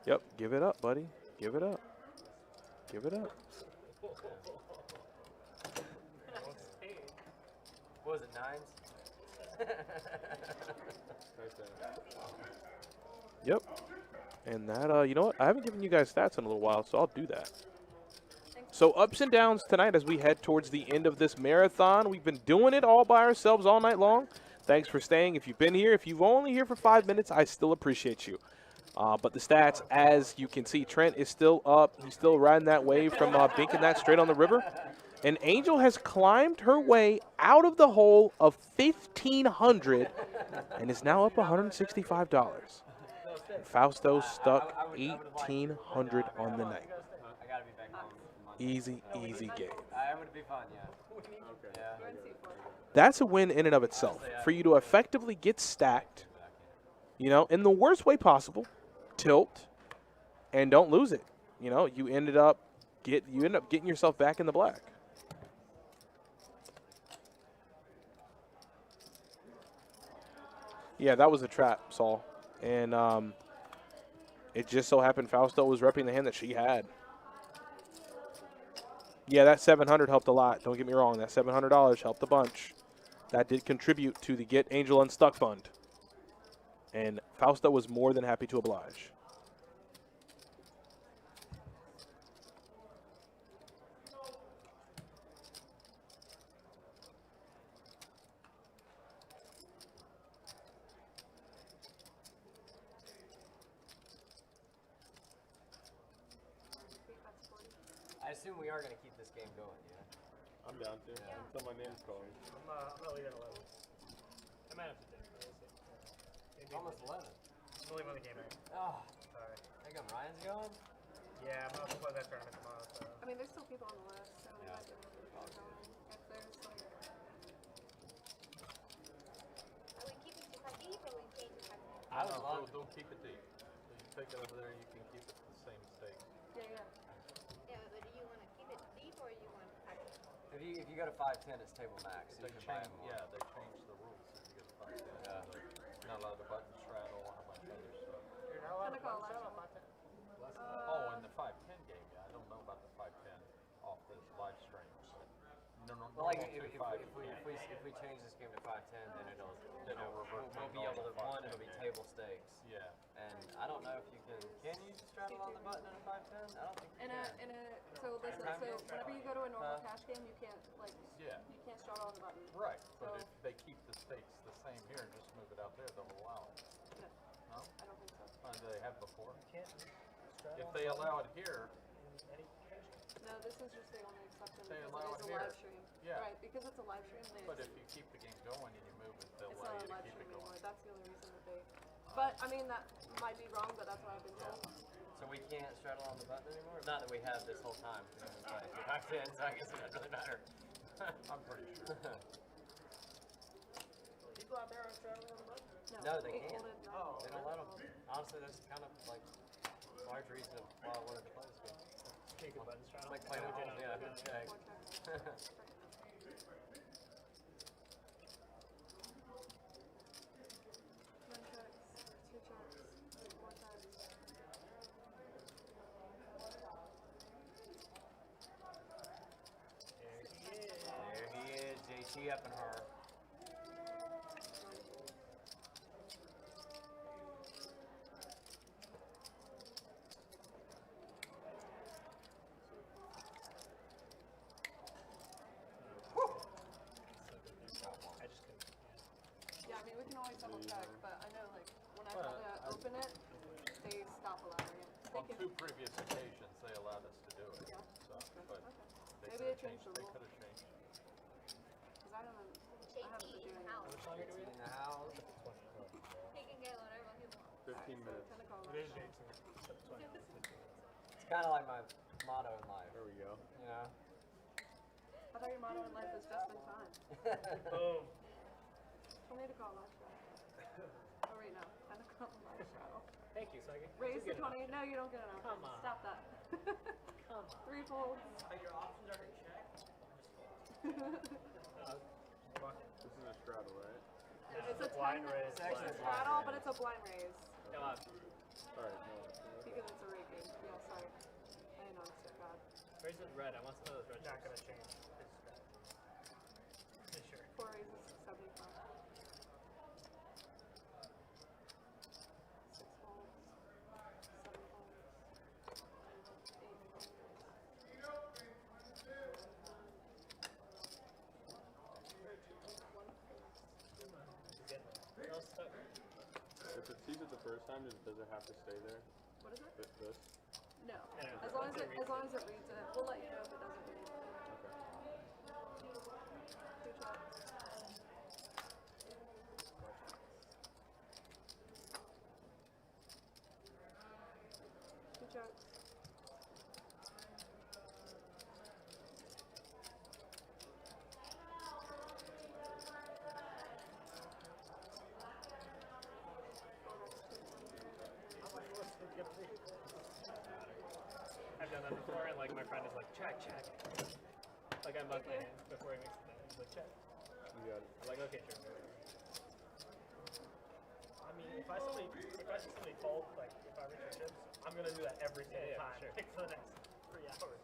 Yep, give it up, buddy. Give it up. Give it up. What was it, 9s? Yep. And that, you know what? I haven't given you guys stats in a little while, so I'll do that. So ups and downs tonight as we head towards the end of this marathon. We've been doing it all by ourselves all night long. Thanks for staying. If you've been here, if you've only here for 5 minutes, I still appreciate you. But the stats, as you can see, Trent is still up. He's still riding that wave from binking that straight on the river. And Angel has climbed her way out of the hole of $1,500 and is now up $165. And Fausto stuck $1,800 on the night. I gotta be back home. Easy, easy game. It would be fun, yeah. Yeah. That's a win in and of itself. For you to effectively get stacked, you know, in the worst way possible, tilt, and don't lose it. You know, you end up getting yourself back in the black. Yeah, that was a trap, Saul. And it just so happened Fausto was repping the hand that she had. Yeah, that $700 helped a lot. Don't get me wrong. That $700 helped a bunch. That did contribute to the Get Angel Unstuck Fund. And Fausto was more than happy to oblige. I assume we are going to keep this game going, yeah? I'm down to. Until my name's called. I'm not leaving at 11. I might have to take it. It's almost 11. I'm gonna leave when the game ends. Oh, Sorry. I think Ryan's going? Yeah, I'm gonna play that tournament tomorrow, so. I mean, there's still people on the list, so we Yeah. might be able to keep going. If there's like, Are we keeping it 2 deep or we change it 5 I would love Don't keep it deep. You take it over there, you can keep it the same stake. yeah. Yeah, but do you want to keep it deep or you want If you go to 510, it's table max. So you can buy more. Yeah, they changed the rules if you get a 5 Yeah. You're not allowed to button straddle and a bunch of other stuff. You're not allowed to Kinda play call on my tent. Oh, in the 510 game, yeah. I don't know about the 510 off the live stream. No, Well, like normal if 2-5 we change this game to 510, then it'll revert we'll be back able to to it'll be table stakes. Yeah. And I don't know if you can. Can you straddle on the button in a 510? I don't think you can. So whenever you go to a normal cash game, you can't Yeah. you can't straddle on the button. Right. But So- if they keep the stakes the same here and just move it out there, they'll allow it. No, No? I don't think so. They have before. Can't If they allow it here, No, this is just the only exception They because allow it is it a here. live stream. Yeah. Right, because it's a live stream. but if you keep the game going and you move it, they'll It's allow not you a to live keep stream it anymore. going. That's the only reason that they. But I mean, that might be wrong, but that's what I've been told. So we can't straddle on the button anymore? Not that we have this whole time. Because we've been playing 510, so I guess it doesn't really matter. I'm pretty sure. people out there are straddling on the button. No, they eight can't. folded, nine Oh, They don't let them. Honestly, that's kind of like a large reason of why I wanted to play this game. Take a button straddle. It's like playing at home, yeah, good check. Four checks. re-upping her. I just couldn't. Yeah, I mean, we can always double check, but I know, like, when I try to open it, they stop allowing it. They On can, 2 previous occasions, they allowed us to do it. Yeah. So, but okay. they Maybe could they have changed changed. the They rule. could have changed. Because I haven't been JT in doing the it. house. How much longer do we In have? the house. He can get whatever he wants. 15 minutes. Kind of call It is that. JT. It's kind of like my motto in life. There we go. You know. I thought your motto in life was just in time. Boom. Tell me to call live show. Oh, wait, no. Kind of call live show. Thank you, so I get Raise you the get 20. No, you don't get enough. Come on. Stop that. Come on. 3 folds. Your options are to check. This is a straddle, right? It's a blind 10 raise. It's actually a blind straddle, but raise. it's a blind raise. Alright, no. Because it's a raking. Yeah, sorry. I know, it's so bad. Where's the red? I want some of those red Not chips. gonna change. It's sure. 4 raises, 75. 6 folds. 7 folds. 8 folds. No stuck. If it sees it the first time, does it have to stay there? What is it? This? No. Yeah, As long as it reads it, we'll let you know if it doesn't read it. Okay. 2 checks. 2 checks. I've done that before, and like my friend is like, check, check. Like I mug my hand before he makes it. He's like, check. You got it. I'm like, okay, sure. I mean, if I see somebody fold, like if I reach your chips, I'm gonna do that every single Yeah, time, sure. like for the next 3 hours.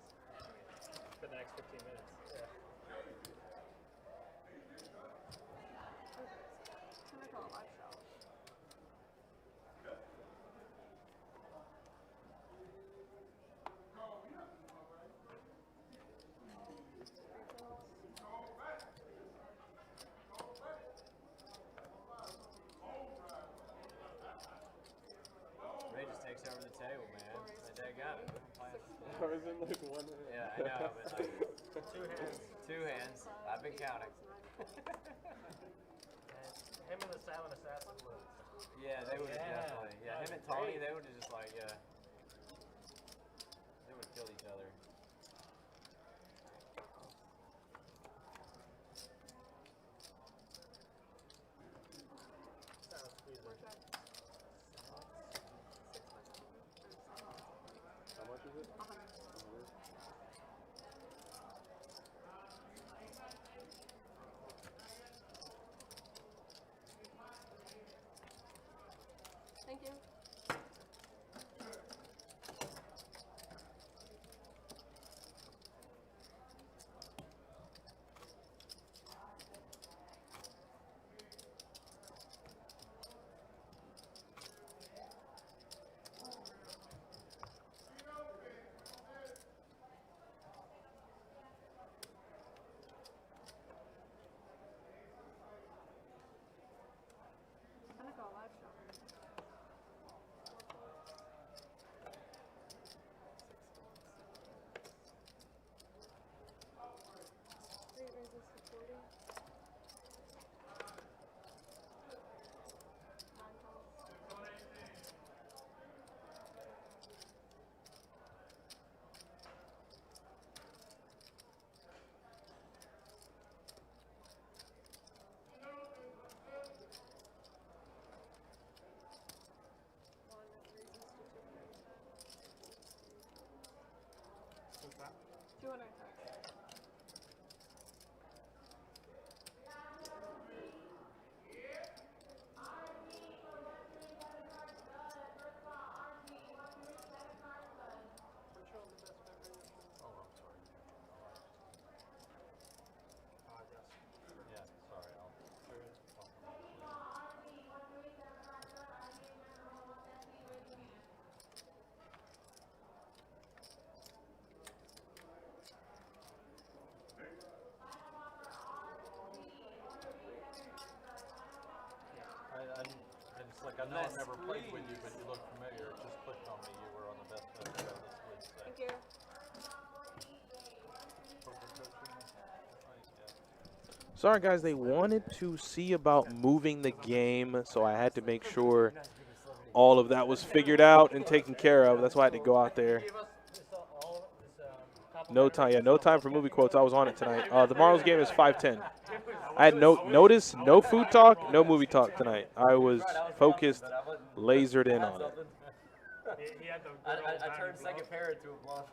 For the next 15 minutes. Yeah. Can I call it live show? Ray just takes over the table, man. My dad got it. I was in like one hand. Yeah, I know, but like 2 hands. 2 hands. I've been counting. Him and the silent assassin was. Yeah, they would have Yeah. definitely. Yeah, him and Tony, they would have just like, yeah. They would have killed each other. Sound squeezer. 4 checks. 6 by 7. How much is it? 100. 100. Thank you. Kind of call live show. 3 raises to 40. 9 folds. One raises to 200. What's that? 200 tax. Control the best beverage. Oh, I'm sorry. Yes. Yes. I know I've never played with you, but you look familiar. It just clicked on me. You were on the best bet show this week. So. Thank you. Poker coaching. Right, yeah. Sorry, guys. They wanted to see about moving the game, so I had to make sure all of that was figured out and taken care of. That's why I had to go out there. No time. Yeah, no time for movie quotes. I was on it tonight. Tomorrow's game is 5:10. I had no food talk, no movie talk tonight. I was focused, lasered in on it. I turned second parent to a bluff.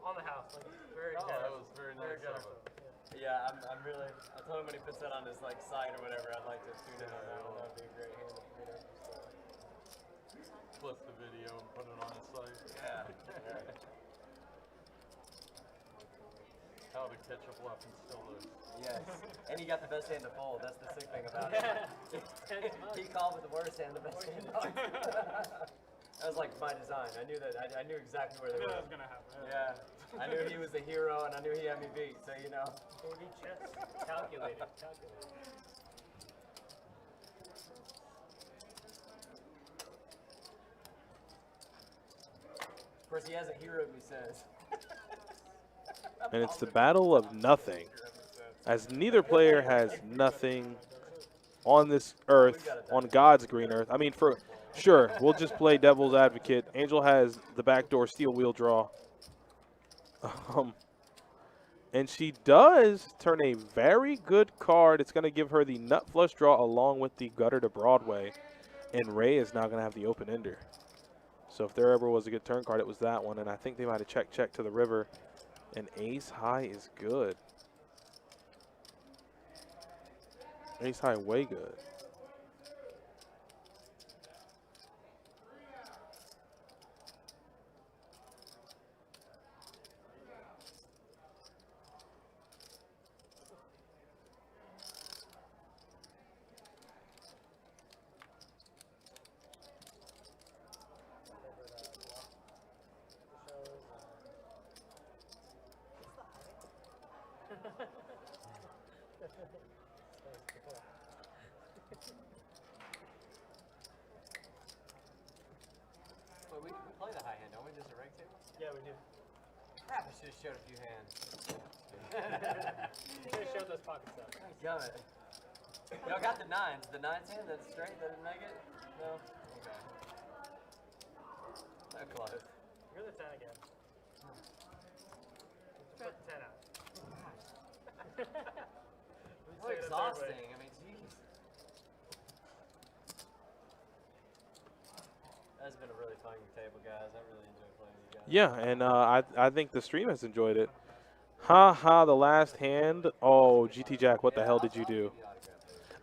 On the house, like very Oh, that was very nice of him. Yeah, I'm really. I told him when he puts that on his like site or whatever, I'd like to tune in on that one. That'd be a great handle for me to. Flip the video and put it on his site. Yeah. How to catch a bluff and still lose. Yes. And he got the best hand to fold. That's the sick thing about it. He called with the worst hand, the best hand. That was like by design. I knew that. I knew exactly where they were. that was gonna happen. Yeah. I knew he was the hero, and I knew he had me beat. So you know. 40 chess, calculated. Of course, he hasn't heroed me since. And it's the battle of nothing, as neither player has nothing on this earth, on God's green earth. I mean, for sure, we'll just play devil's advocate. Angel has the backdoor steel wheel draw. And she does turn a very good card. It's going to give her the nut flush draw along with the gutter to Broadway. And Ray is now going to have the open ender. So if there ever was a good turn card, it was that one. And I think they might have check to the river. And ace high is good. Ace high way good. But we play the high hand, don't we? Just a reg table? Yeah, we do. Crap, I should have showed a few hands. You should have showed those pockets up. Got it. Y'all got the nines. The nines hand, that's straight? That didn't make it? No? Okay. So close. You're the 10 again. Put the 10 out. So exhausting. I mean, jeez. That's been a really fun table, guys. I really enjoy playing with you guys. Yeah, and I think the stream has enjoyed it. Ha ha, the last hand. Oh, GT Jack, what the hell did you do?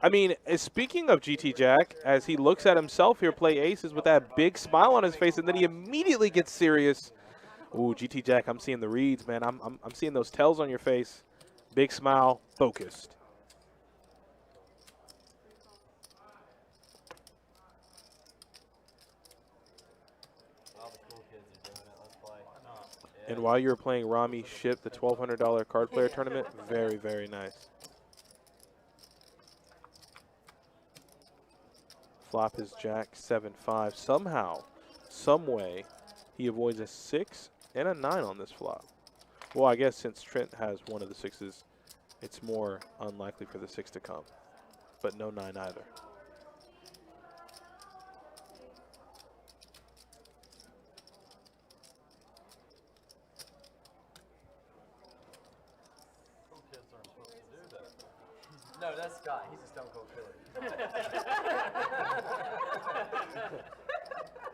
I mean, speaking of GT Jack, as he looks at himself here play aces with that big smile on his face, and then he immediately gets serious. Ooh, GT Jack, I'm seeing the reads, man. I'm seeing those tells on your face. Big smile, focused. All the cool kids are doing it. Let's play. And while you were playing, Rami shipped the $1,200 card player tournament. Very, very nice. Flop is Jack 7-5. Somehow, some way, he avoids a 6 and a 9 on this flop. Well, I guess since Trent has one of the 6s, it's more unlikely for the 6 to come. But no 9 either. Cool kids aren't supposed to do that. No, that's Scott. He's a stone cold killer.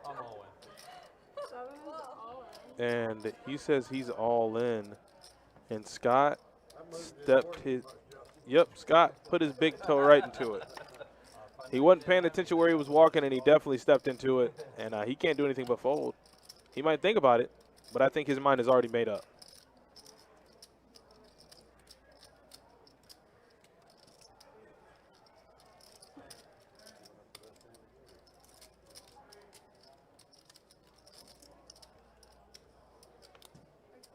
I'm all in. And he says he's all in. And Scott stepped his... Yep, Scott put his big toe right into it. He wasn't paying attention where he was walking, and he definitely stepped into it. And he can't do anything but fold. He might think about it, but I think his mind is already made up.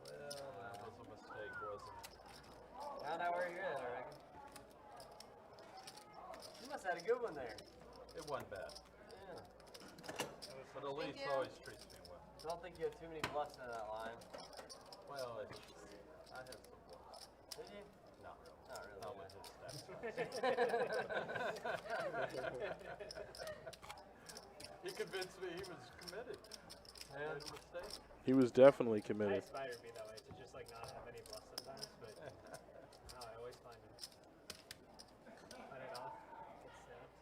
That was a mistake, wasn't it? I don't know where you're at, I reckon. You must have had a good one there. It It wasn't bad. Yeah. But Elise always treats me well. I don't think you had too many bluffs in that line. Well, I had some bluffs. Did you? Not really. Not really. Not with his stats. He convinced me he was committed. I made a mistake. He was definitely committed. I aspire to be that way, to just like not have any bluffs sometimes, but no, I always find it. Find it off, get snapped.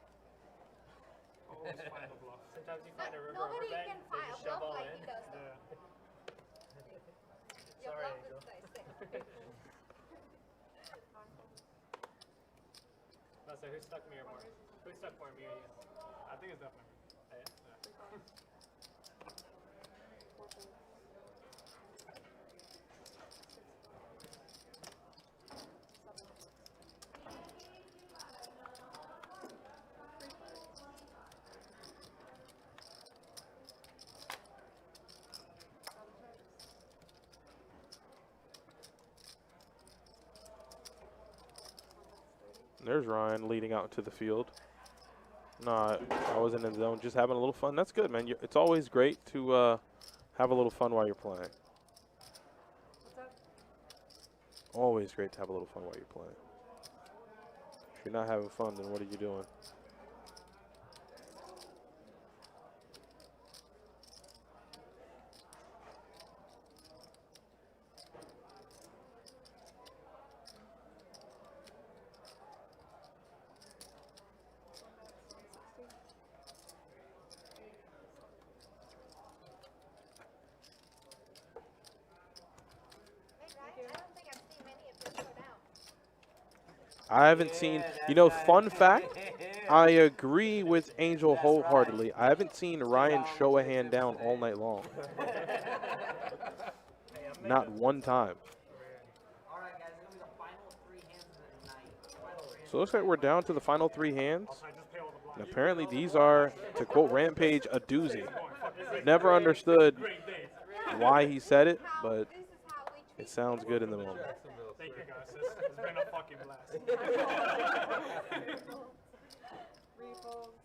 Always find a bluff. Sometimes you find a river Nobody overbet, can they find just a shove bluff all like in. he does. Yeah. Your Sorry, bluff Angel. is like sick. No, so who stuck me or more? Who stuck more, me or you? I think it's definitely. Oh, yeah? There's Ryan leading out to the field. No, I wasn't in the zone, just having a little fun. That's good, man. It's always great to have a little fun while you're playing. What's up? Always great to have a little fun while you're playing. If you're not having fun, then what are you doing? Hey, Ryan, I don't think I've seen many of them go down. I haven't seen, you know, fun fact, I agree with Angel wholeheartedly. I haven't seen Ryan show a hand down all night long. Not one time. All right, guys, it's gonna be the final 3 hands of the night. So it looks like we're down to the final 3 hands. I just pay all the bluffs. And apparently these are, to quote Rampage, a doozy. Never understood Great days. why he said it, How, but this is how we treat it sounds good in the moment. Thank you guys. It's been a fucking blast. Refolds.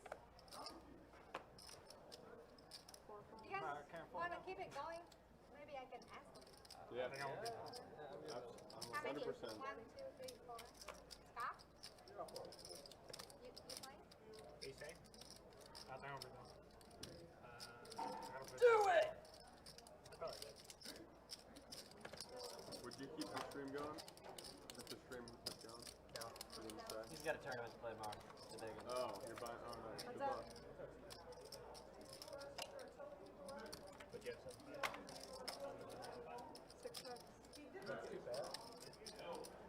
You guys want to keep it going? Maybe I can ask them. Yeah. How many? 1, 2, 3, 4. Scott? You playing? Ace A? I think I'll be done. Do it! I probably did. Would you keep the stream going? If the stream was going? No. He's got a tournament to play tomorrow. It's a big one. Oh, you're buying. Oh, nice. What's Good up? luck. But you have some. 6 X. That's too bad. You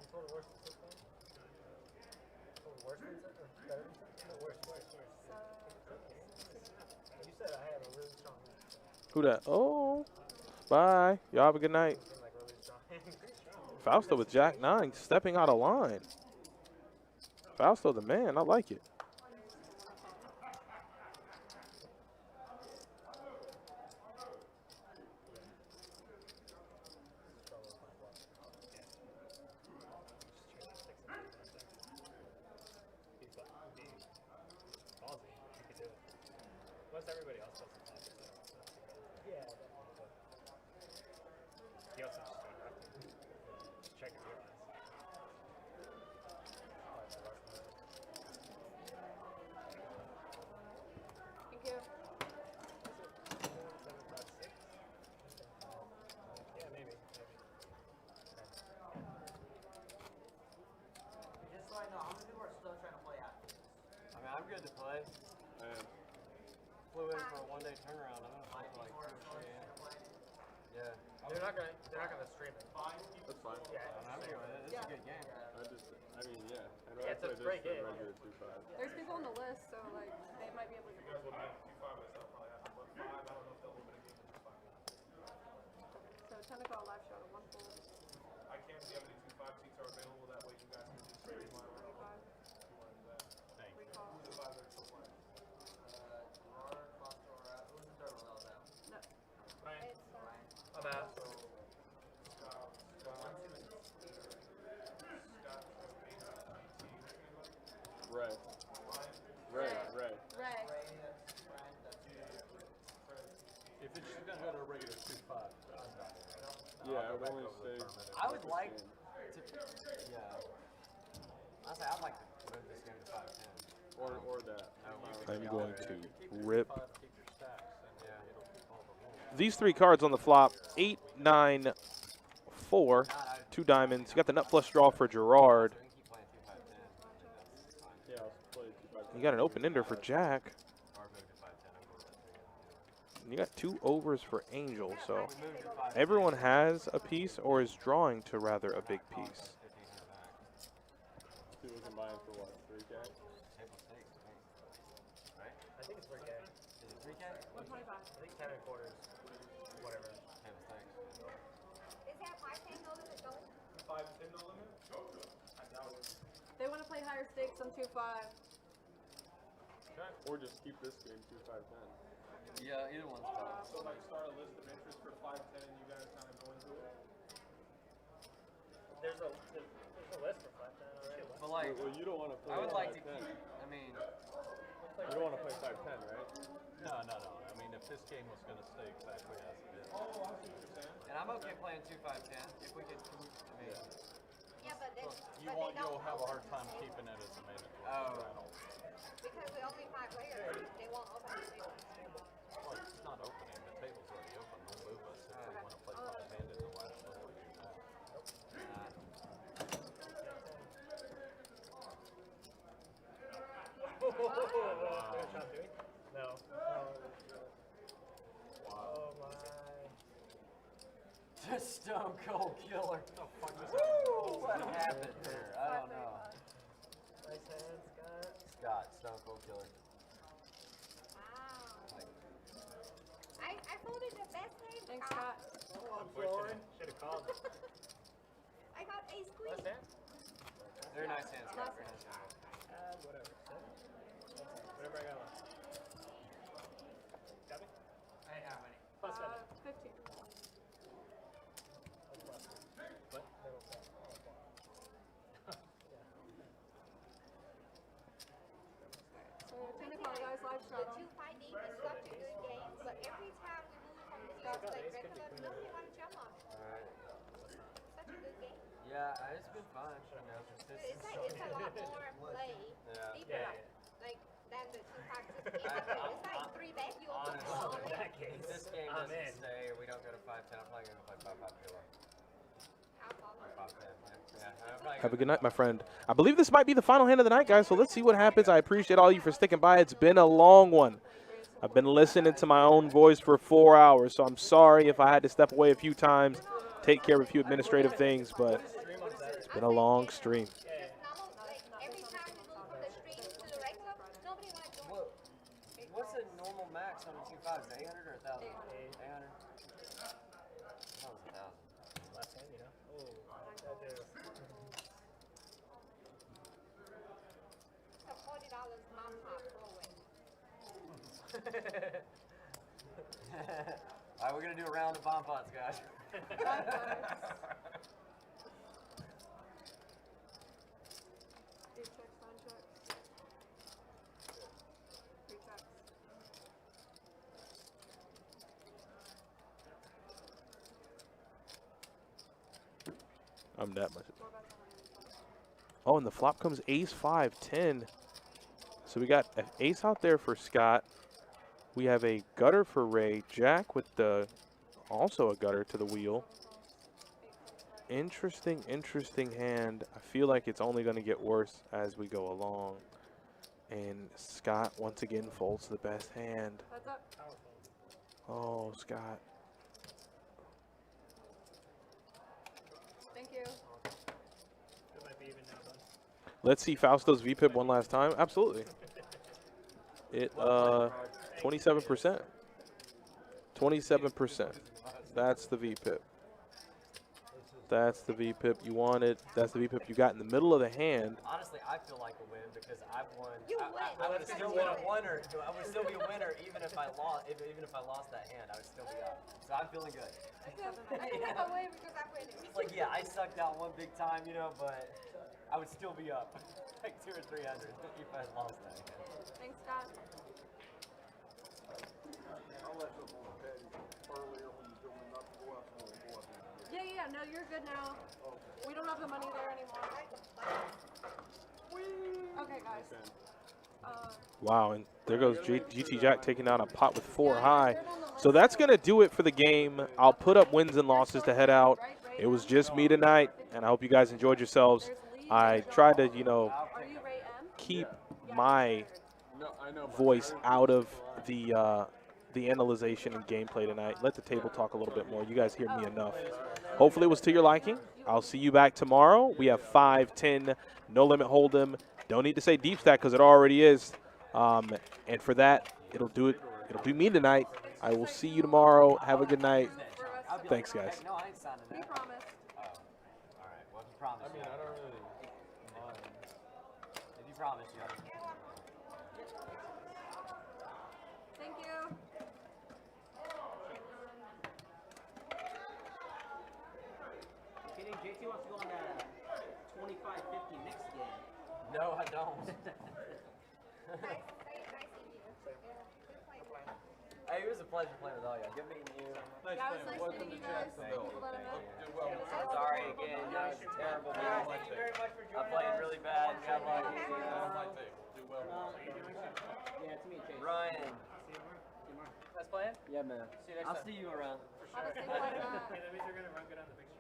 told the worst than 6 then? Told the worst than 6 or better than 6? No, worse. You said I have a really strong hand. Who that? Oh, bye. Y'all have a good night. Seemed like really strong. Pretty strong. Fausto with Jack 9, stepping out of line. Fausto the man, I like it. Most everybody else does the pocket, so yeah, definitely. But you also just don't have to check and realize. Thank you. Yeah, maybe. Just so I know, how many people are still trying to play out? I mean, I'm good to play. Flew in for a one-day turnaround. I'm gonna play for like 2 or 3 hands. Yeah. They're not gonna stream it. That's fine. Yeah, I'm good with it. It's a good game. I mean, yeah. I'd Yeah, rather it's a play great this than game. regular 2-5. There's people on the list, so like they might be able to get So 10 to call live show, 1 full. I can't see how many 2-5 seats are available. That way you guys can just stream live. 35. Thank you. Recall. No. Ryan, It's, I'm out. Ray. Ray. If it's just gonna go to a regular 2-5, I'm not. Yeah, it only stays. I would like to. Yeah. Honestly, I'd like to move this game to 5-10. Or that. I'm going to rip. Keep your stacks, and it'll keep all the rolls. These 3 cards on the flop, 8, 9, 4, 2 diamonds. You got the nut flush draw for Gerard. We can keep playing 2-5-10. Yeah, I'll play 2-5. You got an open ender for Jack. Or move to 5-10. I'm cool with that too. And you got 2 overs for Angel, so We moved to 5-10. everyone has a piece or is drawing to rather a big piece. 50s in the back. Two we can buy him for what? 3K? Table stakes, I think. Right? I think it's 3K. Is it 3K? 125. I think 10 and quarters. Whatever. Table stakes. Is that 5-10 no limit going? 5-10 no limit? They want to play higher stakes on 2-5. Or just keep this game 2-5-10. Yeah, either one's fine. So like start a list of interest for 5-10 and you guys kind of go into it? There's a list for 5-10 already. But like, Well, you don't want to play I would like to 5-10. keep. I mean, You don't want to play 5-10, right? No. I mean, if this game was gonna stay exactly as it is. and I'm okay playing 2-5-10 if we could. I mean, Yeah, but then. You'll have a hard time keeping it as a mandatory. Oh. Because we only 5 players, they won't open the table. Well, it's not opening. The table's already open. They'll move us if we want to play 5-handed the last one. No. Oh my. Just Stone Cold Killer. What happened there? I don't know. Nice hand, Scott. Scott, Stone Cold Killer. Wow. I folded the best name. Thanks, Scott. Should have called. I got ace queen. Last hand? Very nice hand, Scott. Very nice hand. Whatever. Whatever I got left. Got me? How many? Plus 7. 15. What? So 10 o'clock, guys, live The shot on. 2-5 deep is such a good game, but every time we move from the field like regular, nobody want to jump on it. Alright. Such a good game. Yeah, it's been fun. You know, But it's like it's a lot more play, Yeah. deeper, like than the 2-5 16. It's like 3 bet you open all Honestly, in. that case. if this game I'm doesn't in. stay, we don't go to 5-10. I'm probably gonna play 5-5 killer. How far? Or 5-10. Yeah, I'm probably Have a gonna good night, my friend. I believe this might be the final hand of the night, guys, so let's see what happens. I appreciate all you for sticking by. It's been a long one. I've been listening to my own voice for 4 hours, so I'm sorry if I had to step away a few times, take care of a few administrative things, but it's been a long stream. Just normal, like every time we move from the stream to the regular, nobody want to join. What's a normal max on a 2-5? Is it 800 or 1,000? 800. That was 1,000. Last hand, you know? Oh, that is. So $40 mom pop forward. Alright, we're gonna do a round of bomb pots, guys. Deep checks, fine checks. 3 checks. I'm that much. 4 bets on hand. Oh, and the flop comes ace 5-10. So we got an ace out there for Scott. We have a gutter for Ray. Jack with the also a gutter to the wheel. Interesting hand. I feel like it's only going to get worse as we go along. And Scott once again folds the best hand. Heads up. Oh, Scott. Thank you. It might be even now, bud. Let's see Fausto's VPIP one last time. Absolutely. It 27%. 27%. That's the VPIP. That's the VPIP you wanted. That's the VPIP you got in the middle of the hand. Honestly, I feel like a win because I've won. You win. I would still be a winner. I would still be a winner even if I lost. Even if I lost that hand, I would still be up. So I'm feeling good. I feel like I win because I'm winning. It's like, yeah, I sucked out one big time, you know, but I would still be up like 200 or 300 if I lost that hand. Thanks, Scott. I left up on the patio earlier when you told me not to go out there. Go out there. Yeah, no, you're good now. We don't have the money there anymore. Okay, guys. Wow, and there goes GT Jack taking down a pot with 4 high. So that's going to do it for the game. I'll put up wins and losses to head out. It was just me tonight, and I hope you guys enjoyed yourselves. I tried to, you know, keep my voice out of the analyzation and gameplay tonight. Let the table talk a little bit more. You guys hear me enough. Hopefully it was to your liking. I'll see you back tomorrow. We have 5, 10, no limit hold'em. Don't need to say deep stack because it already is. And for that, it'll do it. It'll be me tonight. I will see you tomorrow. Have a good night. Thanks, guys. No, I ain't signing He that. promised. Oh, all right. Well, if you promise, I mean, I don't really mind. if you promise, you have to. Thank you. Kidding, JT wants to go on that 25-50 mix game. No, I don't. Hey, it was a pleasure playing with all y'all. Good meeting you. Yeah, it was nice meeting you guys. Thank you. People that I met. Do well. I'm sorry again. That was a terrible game. Thank you very much for I joining played us. really bad. Got lucky. On my table. Do well. Yeah, it's me and Chase. Ryan. Let's play it? Yeah, man. See you next I'll time. see you around. Honestly, like that. Okay, that means you're gonna run good on the big stream.